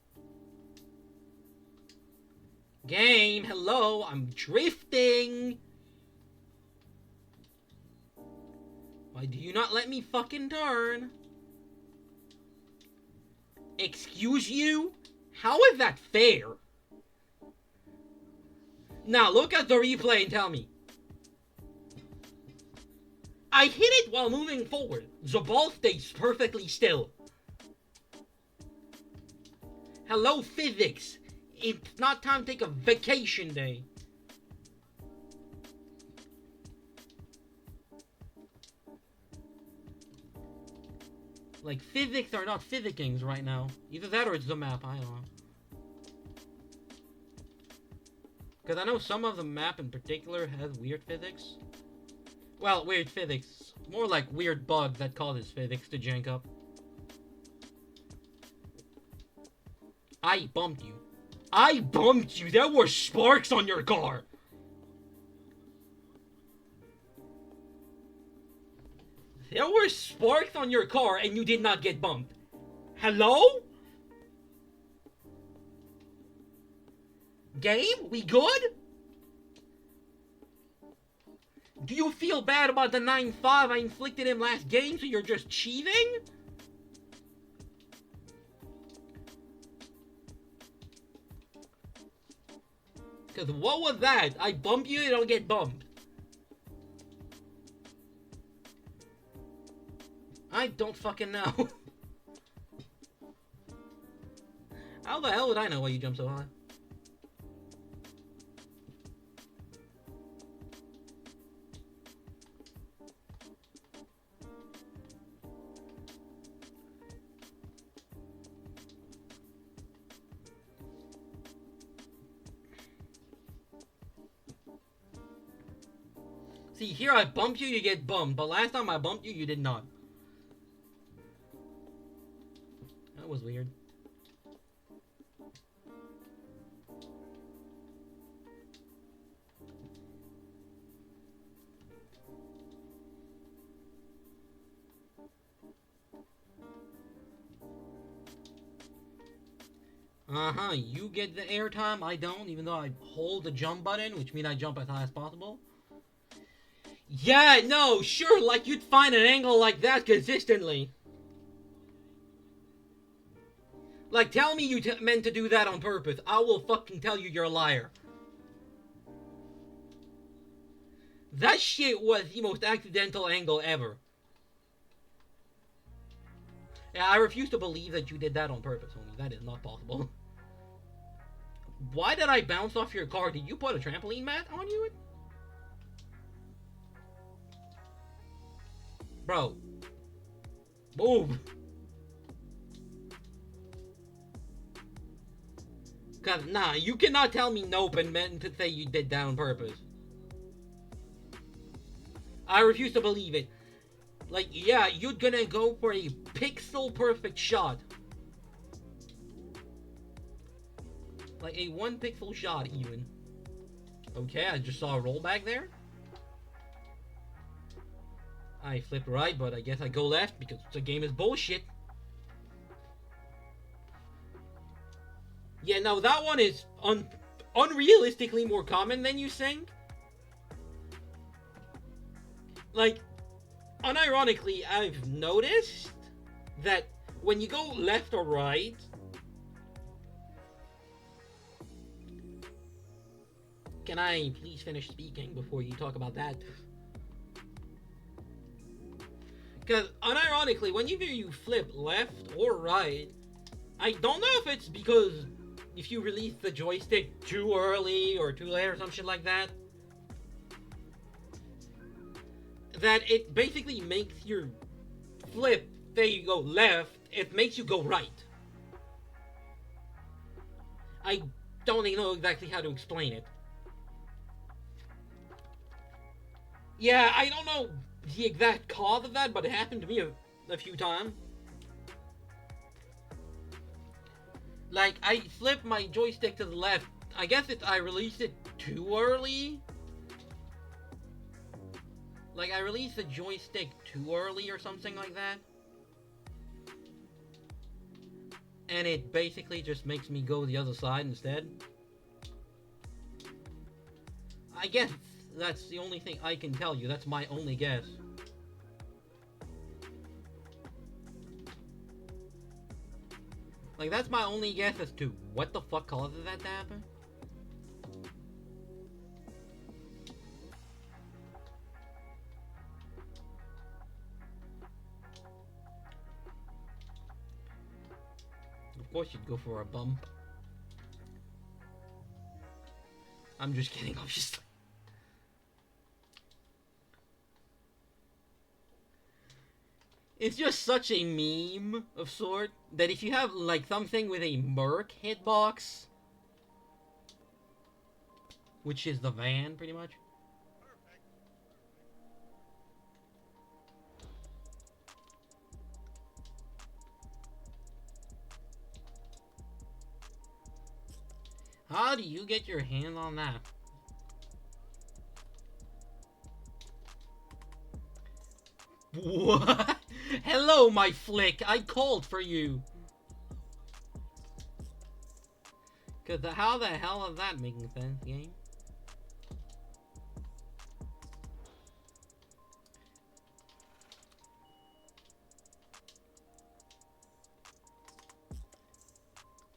Game, hello, I'm drifting! Why do you not let me fucking turn? Excuse you? How is that fair? Now look at the replay and tell me. I hit it while moving forward. The ball stays perfectly still. Hello, physics. It's not time to take a vacation day. Like, physics are not physickings right now. Either that or it's the map, I don't know. Because I know some of the map in particular has weird physics. Well, weird physics. More like weird bugs that causes physics to jank up. I bumped you. I bumped you! There were sparks on your car! There were sparks on your car and you did not get bumped. Hello? Game? We good? Do you feel bad about the 9-5 I inflicted him last game, so you're just cheating? Because what was that? I bump you, you don't get bumped. I don't fucking know. How the hell would I know why you jump so high? See, here I bump you, you get bumped. But last time I bumped you, you did not. That was weird. Uh-huh, you get the airtime, I don't, even though I hold the jump button, which means I jump as high as possible. Yeah, no, sure, like you'd find an angle like that consistently. Like, tell me you meant to do that on purpose. I will fucking tell you you're a liar. That shit was the most accidental angle ever. Yeah, I refuse to believe that you did that on purpose, homie. That is not possible. Why did I bounce off your car? Did you put a trampoline mat on you? Bro. Move. Cause, nah, you cannot tell me nope and meant to say you did that on purpose. I refuse to believe it. Like, yeah, you're gonna go for a pixel perfect shot. Like a 1 pixel shot, even. Okay, I just saw a rollback there. I flipped right, but I guess I go left because the game is bullshit. Yeah, no, that one is unrealistically more common than you think. Like, unironically, I've noticed that when you go left or right, can I please finish speaking before you talk about that? Because, unironically, whenever you flip left or right, I don't know if it's because if you release the joystick too early or too late or some shit like that, that it basically makes your flip, say you go left, it makes you go right. I don't even know exactly how to explain it. Yeah, I don't know the exact cause of that, but it happened to me a few times. Like, I flipped my joystick to the left. I guess I released it too early. Like, I released the joystick too early or something like that. And it basically just makes me go the other side instead. I guess that's the only thing I can tell you. That's my only guess. Like, that's my only guess as to what the fuck causes that to happen. Of course you'd go for a bump. I'm just kidding, obviously. It's just such a meme of sort that if you have like something with a Merc hitbox, which is the van pretty much. How do you get your hand on that? What? Hello, my flick. I called for you. Cause how the hell is that making sense, game?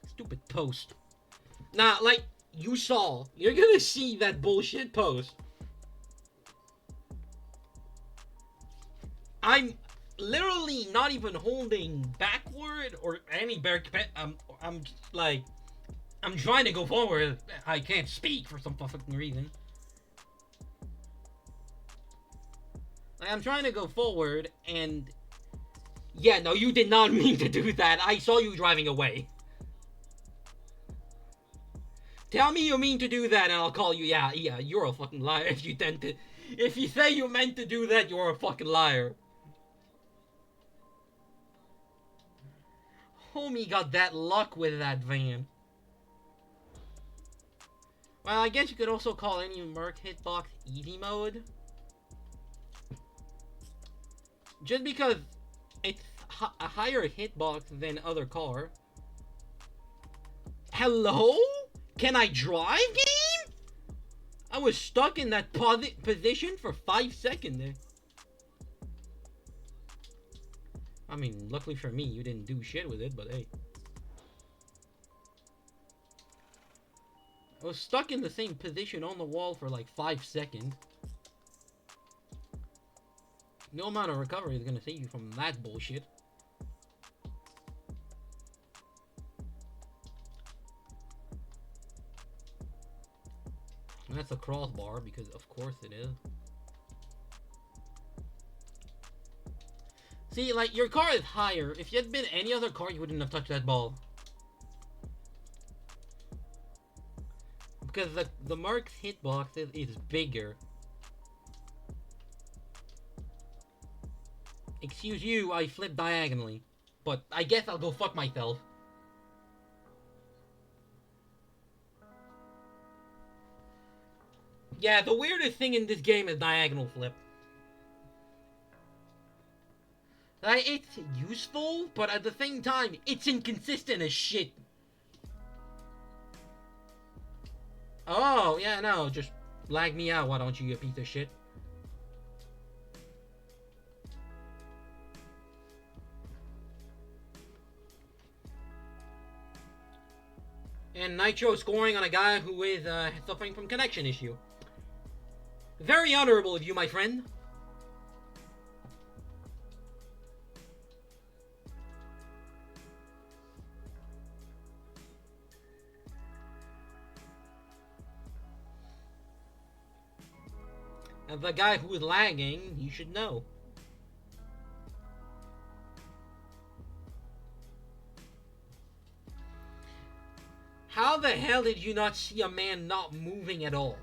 Stupid post. Nah, like you saw, you're gonna see that bullshit post. I'm literally not even holding backwards forward or any bear. I'm like, I'm trying to go forward. I can't speak for some fucking reason. Like, I'm trying to go forward, and yeah, no, you did not mean to do that. I saw you driving away. Tell me you mean to do that, and I'll call you. Yeah, you're a fucking liar if you tend to. If you say you meant to do that, you're a fucking liar. Homie got that luck with that van. Well, I guess you could also call any Merc hitbox easy mode. Just because it's a higher hitbox than other car. Hello? Can I drive, game? I was stuck in that position for 5 seconds there. I mean, luckily for me, you didn't do shit with it, but hey. I was stuck in the same position on the wall for like 5 seconds. No amount of recovery is gonna save you from that bullshit. And that's a crossbar, because of course it is. See, like, your car is higher. If you had been any other car, you wouldn't have touched that ball. Because the Merc's hitbox is bigger. Excuse you, I flipped diagonally. But I guess I'll go fuck myself. Yeah, the weirdest thing in this game is diagonal flip. Like, it's useful, but at the same time, it's inconsistent as shit. Oh, yeah, no, just lag me out, why don't you, you piece of shit? And Nitro scoring on a guy who is suffering from connection issue. Very honorable of you, my friend. And the guy who is lagging, you should know. How the hell did you not see a man not moving at all?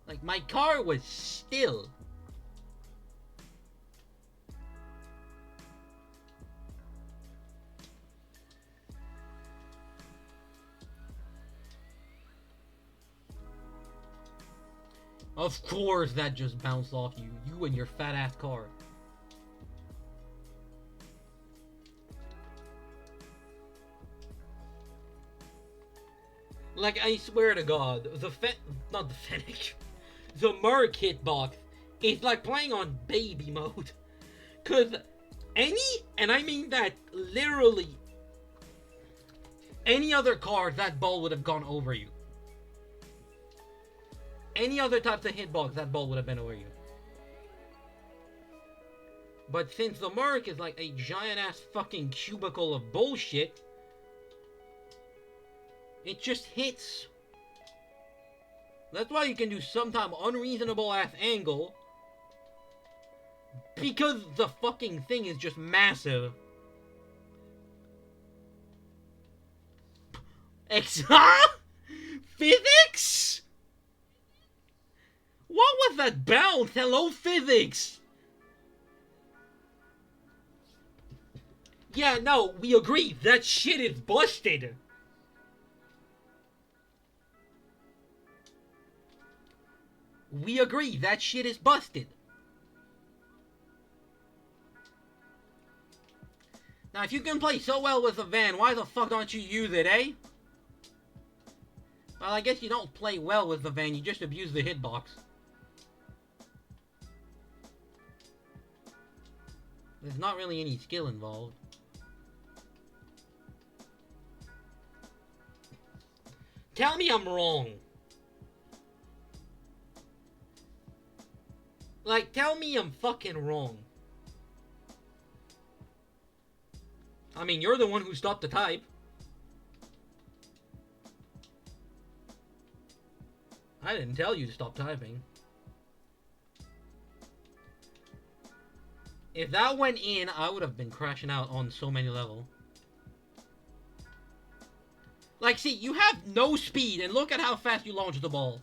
Like, my car was still. Of course that just bounced off you. You and your fat ass car. Like, I swear to God, not the Fennec, the Merc hitbox is like playing on baby mode. Cause and I mean that literally, any other car, that ball would have gone over you. Any other types of hitbox, that ball would have been over you. But since the Merc is like a giant ass fucking cubicle of bullshit, it just hits. That's why you can do sometimes unreasonable ass angle. Because the fucking thing is just massive. Physics? What was that bounce? Hello, physics! Yeah, no, we agree. That shit is busted. We agree. That shit is busted. Now, if you can play so well with a van, why the fuck don't you use it, eh? Well, I guess you don't play well with the van, you just abuse the hitbox. There's not really any skill involved. Tell me I'm wrong. Like, tell me I'm fucking wrong. I mean, you're the one who stopped the type. I didn't tell you to stop typing. If that went in, I would have been crashing out on so many levels. Like, see, you have no speed, and look at how fast you launch the ball.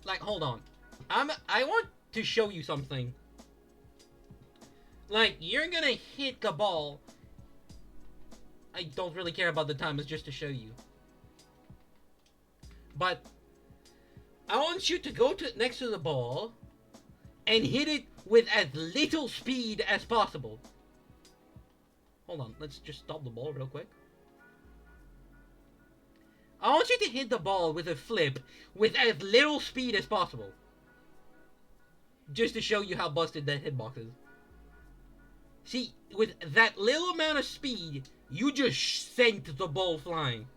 Like, hold on. I want to show you something. Like, you're gonna hit the ball. I don't really care about the time, it's just to show you. But I want you to go next to the ball and hit it with as little speed as possible. Hold on, let's just stop the ball real quick. I want you to hit the ball with a flip with as little speed as possible. Just to show you how busted that hitbox is. See, with that little amount of speed, you just sent the ball flying.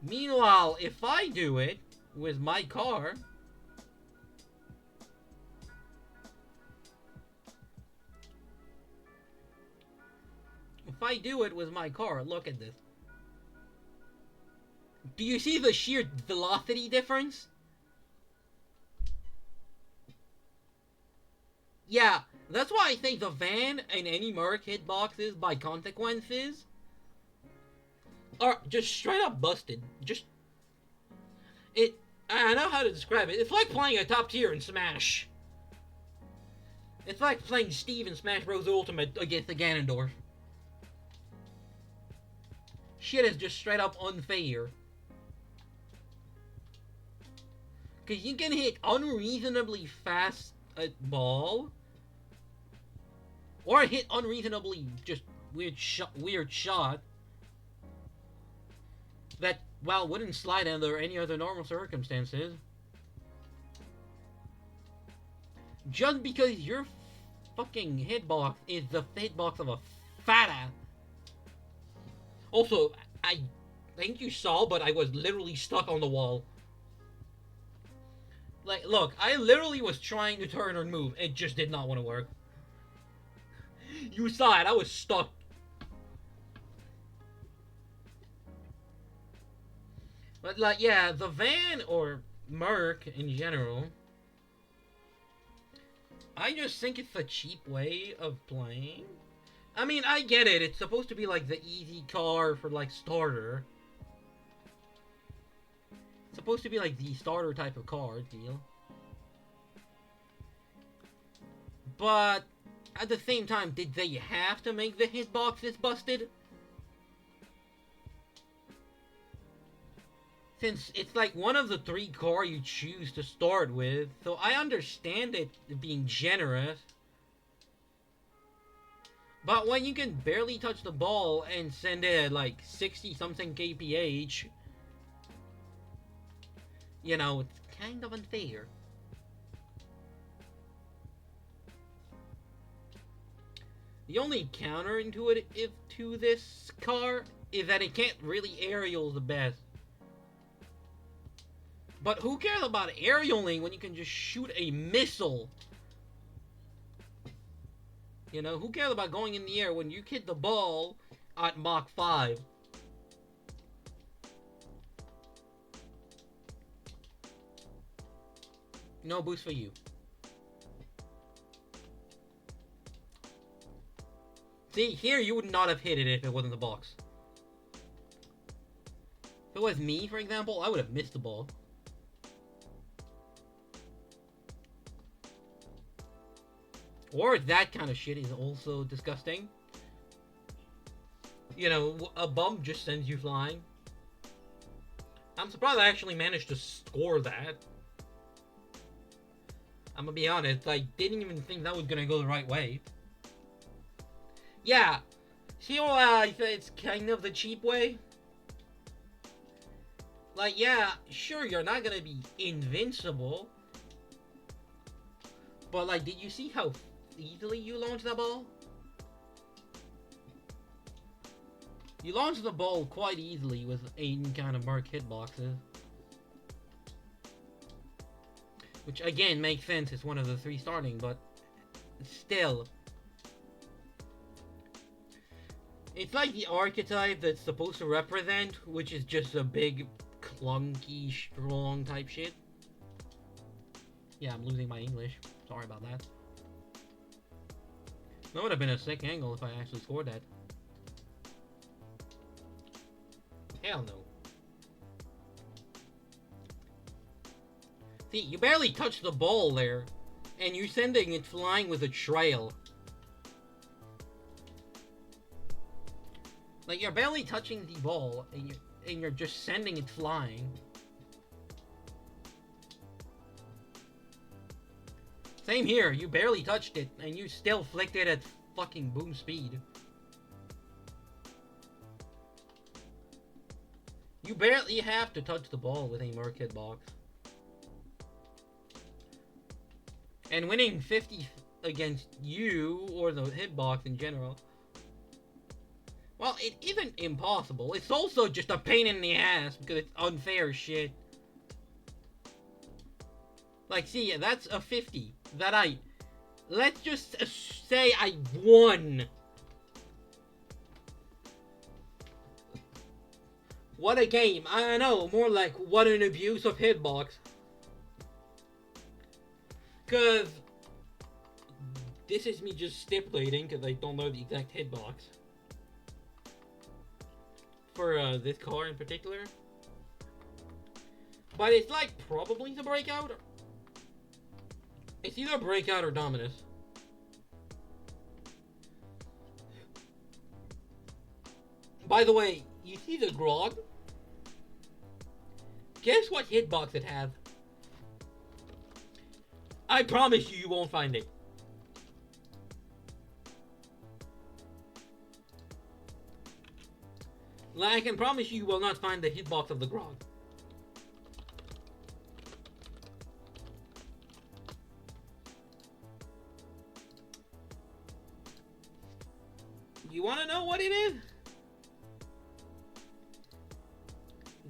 Meanwhile, if I do it with my car... If I do it with my car, look at this. Do you see the sheer velocity difference? Yeah, that's why I think the van and any Merc hitboxes by consequences are just straight up busted. I know how to describe it. It's like playing a top tier in Smash. It's like playing Steve in Smash Bros. Ultimate against the Ganondorf. Shit is just straight up unfair. Because you can hit unreasonably fast a ball, or hit unreasonably just weird shot that, well, wouldn't slide under any other normal circumstances. Just because your fucking hitbox is the hitbox of a fat ass. Also, I think you saw, but I was literally stuck on the wall. Like, look, I literally was trying to turn and move. It just did not want to work. You saw it, I was stuck. But, like, yeah, the van, or Merc in general, I just think it's a cheap way of playing. I mean, I get it. It's supposed to be like the easy car for, like, starter. It's supposed to be like the starter type of car deal. But at the same time, did they have to make the hitboxes busted? Since it's like one of the 3 car you choose to start with, so I understand it being generous. But when you can barely touch the ball and send it at like 60-something kph, you know, it's kind of unfair. The only counterintuitive to this car is that it can't really aerial the best. But who cares about aerialing when you can just shoot a missile? You know, who cares about going in the air when you hit the ball at Mach 5? No boost for you. See, here you would not have hit it if it wasn't the box. If it was me, for example, I would have missed the ball. Or that kind of shit is also disgusting. You know, a bump just sends you flying. I'm surprised I actually managed to score that. I'm gonna be honest, I didn't even think that was gonna go the right way. Yeah, see how it's kind of the cheap way? Like, yeah, sure, you're not gonna be invincible. But, like, did you see how easily you launched that ball? You launch the ball quite easily with any kind of mark hitboxes. Which again makes sense, it's one of the 3 starting, but still. It's like the archetype that's supposed to represent, which is just a big, clunky, strong type shit. Yeah, I'm losing my English. Sorry about that. That would have been a sick angle if I actually scored that. Hell no. See, you barely touched the ball there, and you're sending it flying with a trail. Like, you're barely touching the ball, and you're just sending it flying. Same here, you barely touched it, and you still flicked it at fucking boom speed. You barely have to touch the ball with a mark hitbox. And winning 50 against you, or the hitbox in general, well, it isn't impossible. It's also just a pain in the ass, because it's unfair shit. Like, see, that's a 50 that let's just say I won. What a game. I know, more like what an abuse of hitbox. Because this is me just stipulating, because I don't know the exact hitbox for this car in particular. But it's like probably the breakout. It's either breakout or dominus. By the way, you see the grog? Guess what hitbox it has? I promise you, you won't find it. Like, I can promise you, you will not find the hitbox of the grog. You want to know what it is?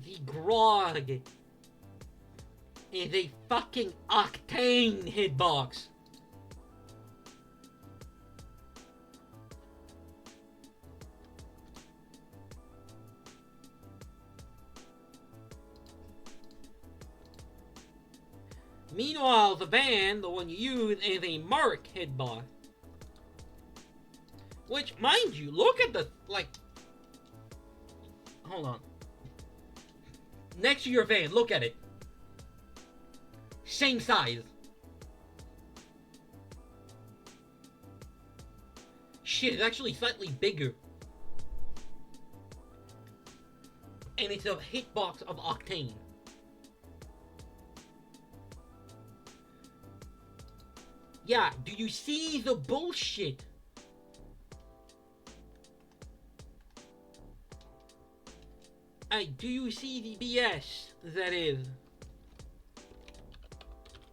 The grog is a fucking octane hitbox. Meanwhile, the van, the one you use, is a mark hitbox. Which, mind you, look at the, like... Hold on. Next to your van, look at it. Same size. Shit, it's actually slightly bigger. And it's a hitbox of octane. Yeah, do you see the bullshit? Do you see the BS that is?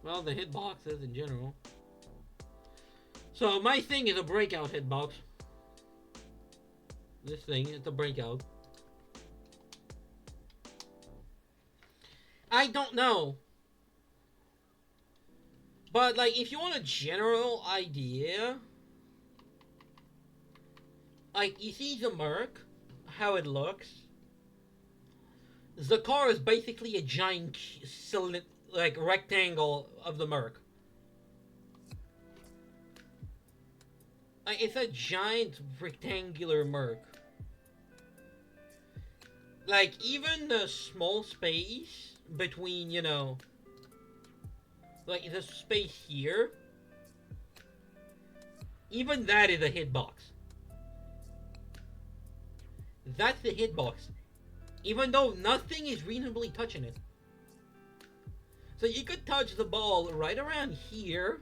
Well, the hitboxes in general. So, my thing is a breakout hitbox. This thing is a breakout. I don't know. But, like, if you want a general idea, like, you see the Merc, how it looks. The car is basically a giant like rectangle of the Merc. Like, it's a giant rectangular Merc. Like, even the small space between, you know, like the space here, even that is a hitbox. That's the hitbox. Even though nothing is reasonably touching it. So you could touch the ball right around here,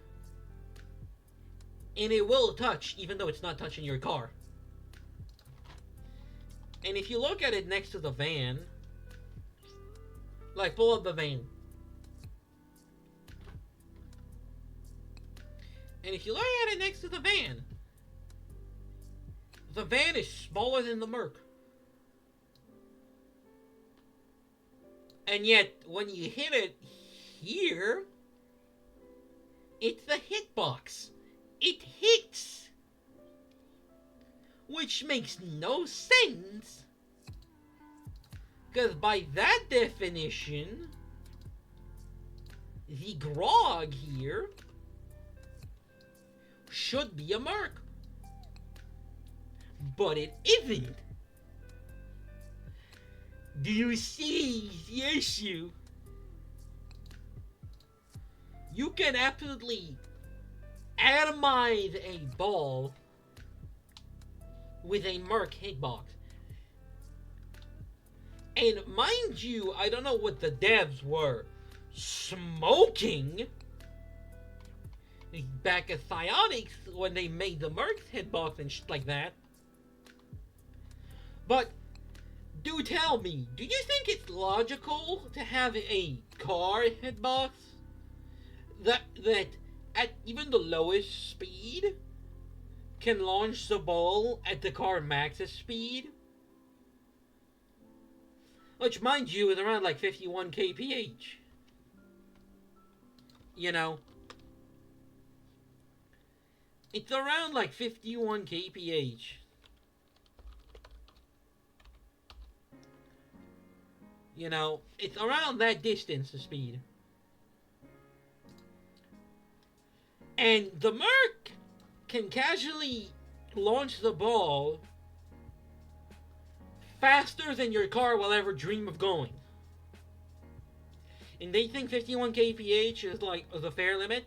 and it will touch, even though it's not touching your car. And if you look at it next to the van, like, pull up the van. And if you look at it next to the van is smaller than the Merc. And yet, when you hit it here, it's the hitbox. It hits. Which makes no sense. Because by that definition, the grog here should be a mark. But it isn't. Do you see the issue? You can absolutely atomize a ball with a mark hitbox. And mind you, I don't know what the devs were smoking back at Psyonix when they made the mark hitbox and shit like that. But do tell me, do you think it's logical to have a car hitbox that at even the lowest speed can launch the ball at the car max's speed? Which, mind you, is around like 51 kph. You know? It's around like 51 kph. You know, it's around that distance of speed. And the Merc can casually launch the ball faster than your car will ever dream of going. And they think 51 kph is like the fair limit?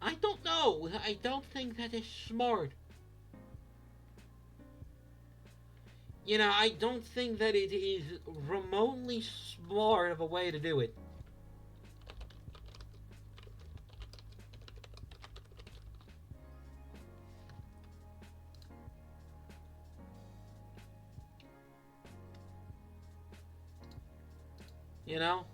I don't know. I don't think that is smart. You know, I don't think that it is remotely smart of a way to do it. You know?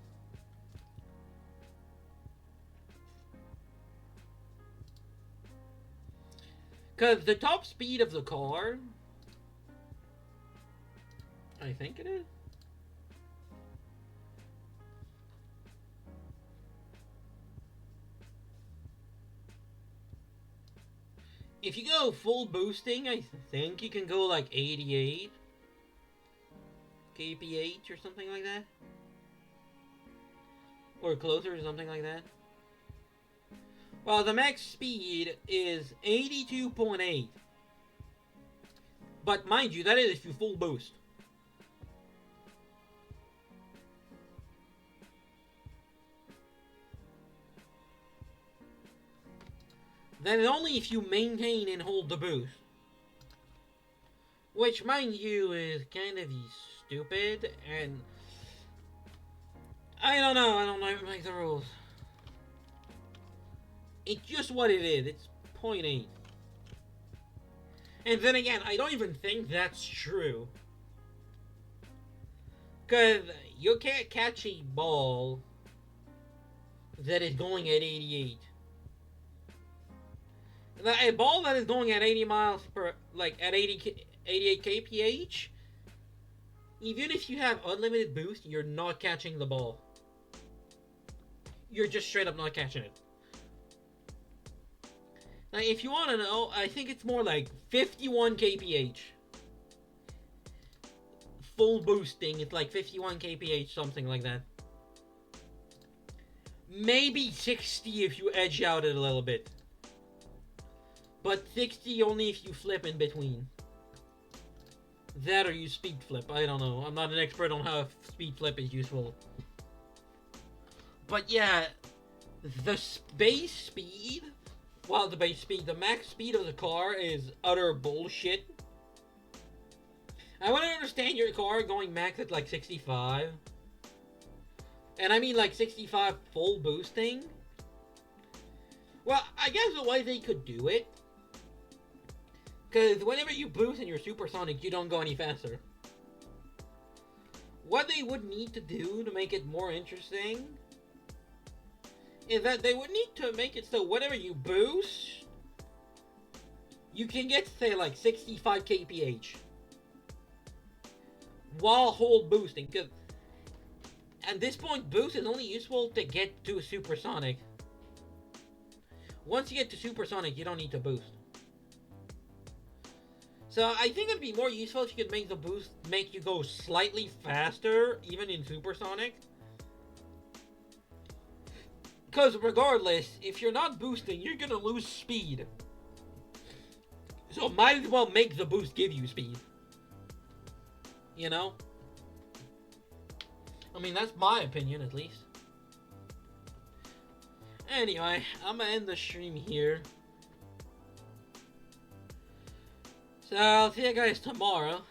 Because the top speed of the car, I think it is. If you go full boosting, I think you can go like 88 kph or something like that. Or closer to something like that. Well, the max speed is 82.8. But mind you, that is if you full boost. That is only if you maintain and hold the boost. Which, mind you, is kind of stupid, and I don't know how to make the rules. It's just what it is. It's 0.8. And then again, I don't even think that's true. Because you can't catch a ball that is going at 88. A ball that is going at 80 miles per, like at 88 kph, even if you have unlimited boost, you're not catching the ball. You're just straight up not catching it. Now, if you want to know, I think it's more like 51 kph. Full boosting, it's like 51 kph, something like that. Maybe 60 if you edge out it a little bit. But 60 only if you flip in between. That or you speed flip, I don't know. I'm not an expert on how speed flip is useful. But yeah, the base speed, well, the max speed of the car is utter bullshit. I want to understand your car going max at like 65. And I mean like 65 full boosting. Well, I guess the way they could do it, because whenever you boost in your supersonic, you don't go any faster. What they would need to do to make it more interesting is that they would need to make it so whenever you boost, you can get, say, like 65 kph. while hold boosting. Because at this point, boost is only useful to get to supersonic. Once you get to supersonic, you don't need to boost. So I think it'd be more useful if you could make the boost make you go slightly faster, even in supersonic. Because regardless, if you're not boosting, you're gonna lose speed. So might as well make the boost give you speed. You know? I mean, that's my opinion, at least. Anyway, I'm gonna end the stream here. So I'll see you guys tomorrow.